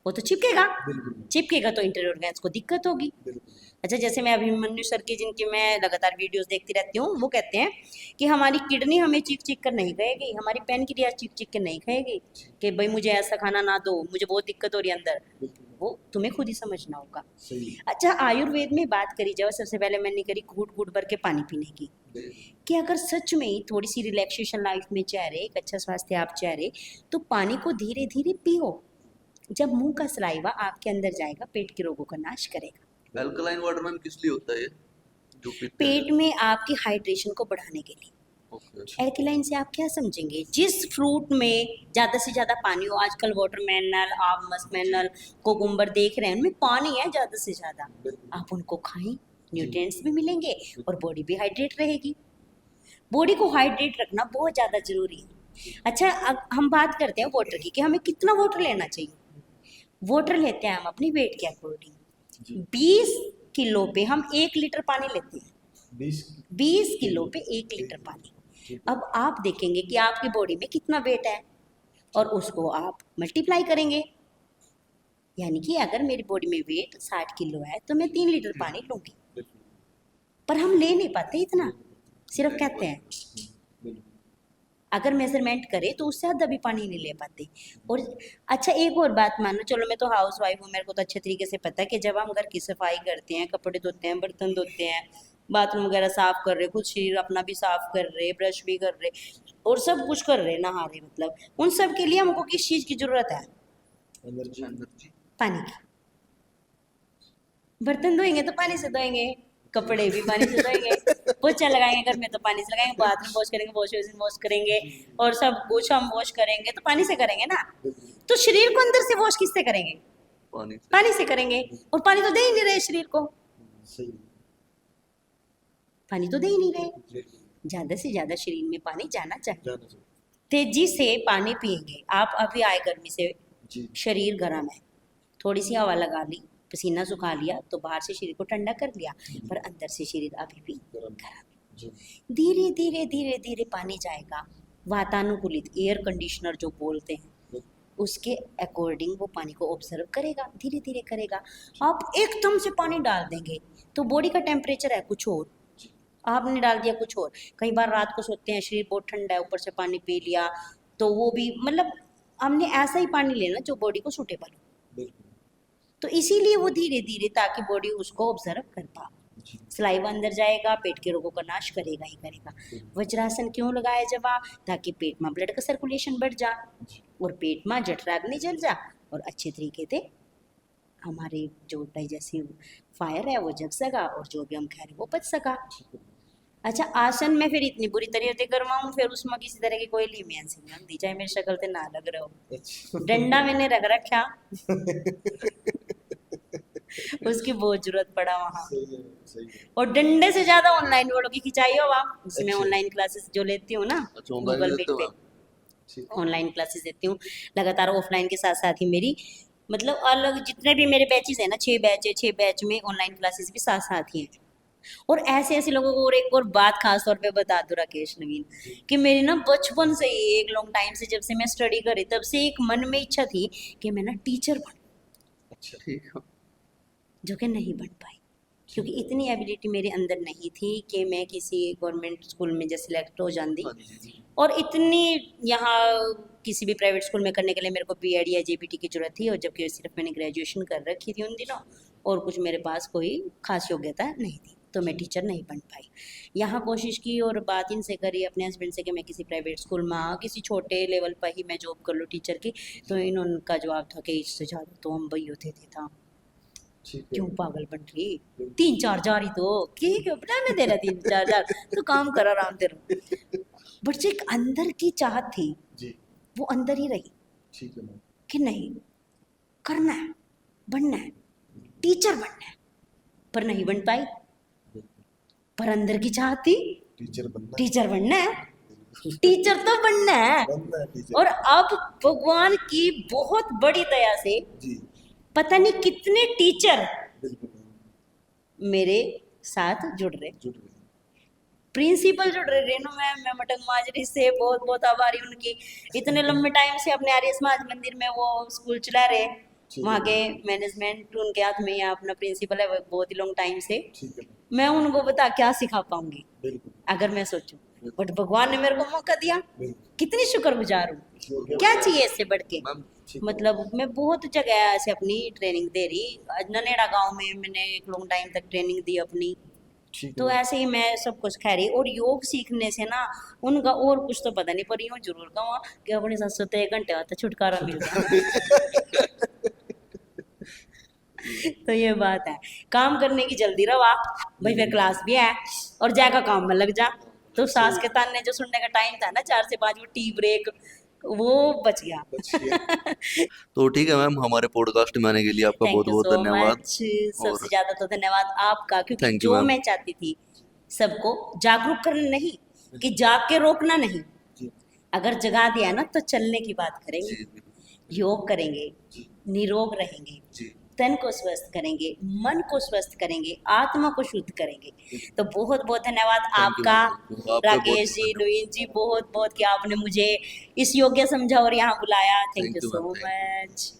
वो तो चिपकेगा, बिल्कुल चिपकेगा तो इंटर ऑर्गेन्स को दिक्कत होगी। बिल्कुल अच्छा, जैसे मैं अभिमन्यु सर की, जिनकी मैं लगातार वीडियोस देखती रहती हूँ, वो कहते हैं कि हमारी किडनी हमें चीख चीख कर नहीं कहेगी, हमारी पैनक्रियास चीख चीख कर नहीं कहेगी कि भाई मुझे ऐसा खाना ना दो, मुझे बहुत दिक्कत हो रही है अंदर। बिल्कुल वो तुम्हें खुद ही समझना होगा। सही अच्छा, आयुर्वेद में बात करी जाए, सबसे पहले मैंने करी घूट घूट भर के पानी पीने की, कि अगर सच में ही थोड़ी सी रिलैक्सेशन लाइफ में चाह रहे, एक अच्छा स्वास्थ्य आप चाह रहे, तो पानी को धीरे धीरे पियो। जब मुंह का सलाइवा आपके अंदर जाएगा, पेट के रोगों का नाश करेगा। अल्कलाइन वाटर मैम किस लिए होता है ये जो पीते हैं? पेट में आपकी हाइड्रेशन को बढ़ाने के लिए। ओके। एल्कलाइन से आप क्या समझेंगे? जिस फ्रूट में ज़्यादा से ज़्यादा पानी हो, आजकल वाटरमेलन, आप मस्कमेलन, कोकुम्बर देख रहे हैं, उनमें पानी है ज़्यादा से ज़्यादा। आप उनको खाएं, न्यूट्रिएंट्स भी मिलेंगे और बॉडी भी हाइड्रेट रहेगी। बॉडी को हाइड्रेट रखना बहुत ज़्यादा ज़रूरी है। अच्छा, अब हम बात करते हैं वाटर की, कि हमें कितना वाटर लेना चाहिए। वाटर लेते हैं हम अपनी वेट के अकॉर्डिंग। 20 किलो पे हम 1 लीटर पानी लेते हैं। 20 किलो पे 1 लीटर पानी। अब आप देखेंगे कि आपकी बॉडी में कितना वेट है और उसको आप मल्टीप्लाई करेंगे। यानी कि अगर मेरी बॉडी में वेट 60 किलो है तो मैं 3 लीटर पानी लूँगी, पर हम ले नहीं पाते इतना, सिर्फ कहते हैं। अगर मेजरमेंट करें तो उससे ज़्यादा भी पानी नहीं ले पाते। और अच्छा, एक और बात मानो, चलो मैं तो हाउस वाइफ हूँ, मेरे को तो अच्छे तरीके से पता है कि जब हम घर की सफाई करते हैं, कपड़े धोते हैं, बर्तन धोते हैं, बाथरूम वगैरह साफ कर रहे, खुद शरीर अपना भी साफ कर रहे, ब्रश भी कर रहे और सब कुछ कर रहे, नहा रहे, मतलब उन सब के लिए हमको किस चीज़ की ज़रूरत है? एनर्जी पानी की। बर्तन धोएंगे तो पानी से धोएंगे, कपड़े भी पानी से धोएंगे, पोछा लगाएंगे घर में तो पानी से लगाएंगे, बाथरूम वॉश करेंगे, वॉश बेसिन वॉश करेंगे, और सब कुछ हम वॉश करेंगे तो पानी से करेंगे ना। तो शरीर को अंदर से वॉश किससे करेंगे? पानी से। पानी से करेंगे। और पानी तो दे ही नहीं रहे शरीर को, सही पानी तो दे ही नहीं रहे। ज़्यादा से ज़्यादा शरीर में पानी जाना चाहिए। जाना चाहिए तेजी से पानी पिएंगे। आप अभी आए गर्मी से, जी शरीर गर्म है, थोड़ी सी हवा लगा ली, पसीना सुखा लिया तो बाहर से शरीर को ठंडा कर लिया, पर अंदर से शरीर अभी भी गरम गर्म। जी धीरे धीरे धीरे धीरे पानी जाएगा। वातानुकूलित एयर कंडीशनर जो बोलते हैं, उसके अकॉर्डिंग वो पानी को ऑब्जर्व करेगा, धीरे धीरे करेगा। आप एकदम से पानी डाल देंगे तो बॉडी का टेम्परेचर है कुछ और, आपने डाल दिया कुछ और। कई बार रात को सोते हैं, शरीर बहुत ठंडा है, ऊपर से पानी पी लिया, तो वो भी मतलब हमने ऐसा ही पानी लेना जो बॉडी को सूटेबल हो। बिल्कुल तो इसीलिए वो धीरे धीरे, ताकि बॉडी उसको ऑब्जर्व कर पा। जी सलाइवा अंदर जाएगा, पेट के रोगों का नाश करेगा ही करेगा। वज्रासन क्यों लगाया जवा? ताकि पेट में ब्लड का सर्कुलेशन बढ़ जा और पेट में जठराग्नि जल जा और अच्छे तरीके से हमारे जो डाइजेस्टिव फायर है वो जग सका और जो भी हम खा रहे वो पच सका। अच्छा, आसन में फिर इतनी बुरी तरीके से करवाऊँ, फिर उसमें किसी तरह की कोई लीमियंस नहीं दी जाए, मेरी शक्ल से ना लग रहे हो। अच्छा डंडा मैंने रख रखा उसकी बहुत जरूरत पड़ा वहाँ। सही है सही है और डंडे से ज्यादा ऑनलाइन वर्डों की खिंचाई हो आप, जिसमें अच्छा। ऑनलाइन क्लासेस जो लेती हूँ ना, अच्छा, ऑनलाइन गूगल लेते मीट हो पे आप? ठीक ऑनलाइन क्लासेस देती हूँ लगातार। ऑफलाइन के साथ साथ ही मेरी मतलब अलग जितने भी मेरे बैचेस हैं ना, 6 बैच है, 6 बैच में ऑनलाइन क्लासेस भी साथ साथ ही हैं। और ऐसे ऐसे लोगों को, और एक और बात खास तौर पे बता दूं राकेश नवीन, कि मेरी ना बचपन से ही, एक लॉन्ग टाइम से, जब से मैं स्टडी करी तब से एक मन में इच्छा थी कि मैं ना टीचर बनूं, अच्छा ठीक है। जो कि नहीं बन पाई, क्योंकि इतनी एबिलिटी मेरे अंदर नहीं थी कि मैं किसी गवर्नमेंट स्कूल में जैसे सिलेक्ट हो जाती। हाँ जी जी। और इतनी यहाँ किसी भी प्राइवेट स्कूल में करने के लिए मेरे को बीएड या जेबीटी की जरूरत थी, और जबकि सिर्फ मैंने ग्रेजुएशन कर रखी थी उन दिनों, और कुछ मेरे पास कोई खास योग्यता नहीं थी, तो मैं टीचर नहीं बन पाई। यहाँ कोशिश की और बात इनसे करी अपने हस्बैंड से कि मैं किसी प्राइवेट स्कूल में किसी छोटे लेवल पर ही मैं जॉब कर लूँ टीचर की, तो इनका जवाब था कि इससे ज़्यादा तो हम वही होते थे था, ठीक है क्यों पागल बन रही, 3-4 हजार ही तो की क्यों बेटा, मैं दे रहा 3-4 हजार, तो काम कर आराम से रहो। बट जो एक अंदर की चाहत थी जी वो अंदर ही रही ठीक है मैम कि नहीं, करना है, बनना है, टीचर बनना है, पर नहीं बन पाई। पर अंदर की चाहत थी टीचर बनना टीचर बनना है, टीचर तो बनना है। बनना है टीचर और अब भगवान की बहुत बड़ी दया से जी पता नहीं कितने टीचर बिल्कुल मैम मेरे साथ जुड़ रहे। जुड़ गए प्रिंसिपल जो रेनू मैम मटक माजरी से बहुत बहुत आभारी उनकी, इतने लंबे टाइम से अपने आर्य समाज मंदिर में वो स्कूल चला रहे। ठीक वहाँ है। के मैनेजमेंट उनके हाथ में, या अपना प्रिंसिपल है वो बहुत ही लॉन्ग टाइम से। ठीक है। मैं उनको बता क्या सिखा पाऊंगी बिल्कुल अगर मैं सोचूं, बट भगवान ने मेरे को मौका दिया, बिल्कुल। कितनी शुक्रगुजार हूँ। क्या चाहिए इससे बढ़ के। मैम ठीक है। मतलब मैं बहुत जगह ऐसे अपनी ट्रेनिंग दे रही, ननेड़ा गांव में मैंने एक लॉन्ग टाइम तक ट्रेनिंग दी अपनी। ठीक तो है। ऐसे ही मैं सब कुछ खा रही। और योग सीखने से ना उनका और कुछ तो पता नहीं, पर यूँ जरूर कहूँ कि अपनी सासू तो 1 घंटे बाद तो छुटकारा मिल गया। तो ये बात है, काम करने की जल्दी रवा भाई, फिर क्लास भी है और जाकर काम में लग जा। तो सास के ताने जो सुनने का टाइम था ना 4 से 5, वो टी ब्रेक, वो बच गया। बच गया। तो ठीक है मैम, हमारे पॉडकास्ट में आने के लिए आपका थैंक बहुत यू बहुत सो धन्यवाद। मच। सबसे और ज्यादा तो धन्यवाद आपका, क्योंकि थैंक यू जो मैम। मैं चाहती थी सबको जागरूक करना, नहीं कि जाग के रोकना नहीं। जी अगर जगा दिया ना तो चलने की बात करेंगे, जी योग करेंगे, जी निरोग रहेंगे, जी तन को स्वस्थ करेंगे, मन को स्वस्थ करेंगे, आत्मा को शुद्ध करेंगे। तो बहुत बहुत धन्यवाद थैंक यू आपका मैम, थैंक यू। आपका बहुत राकेश बहुत जी, धन्यवाद। नवीन जी, बहुत बहुत कि आपने मुझे इस योग्य समझा और यहाँ बुलाया। Thank thank you you ma'am, so thank you. Much.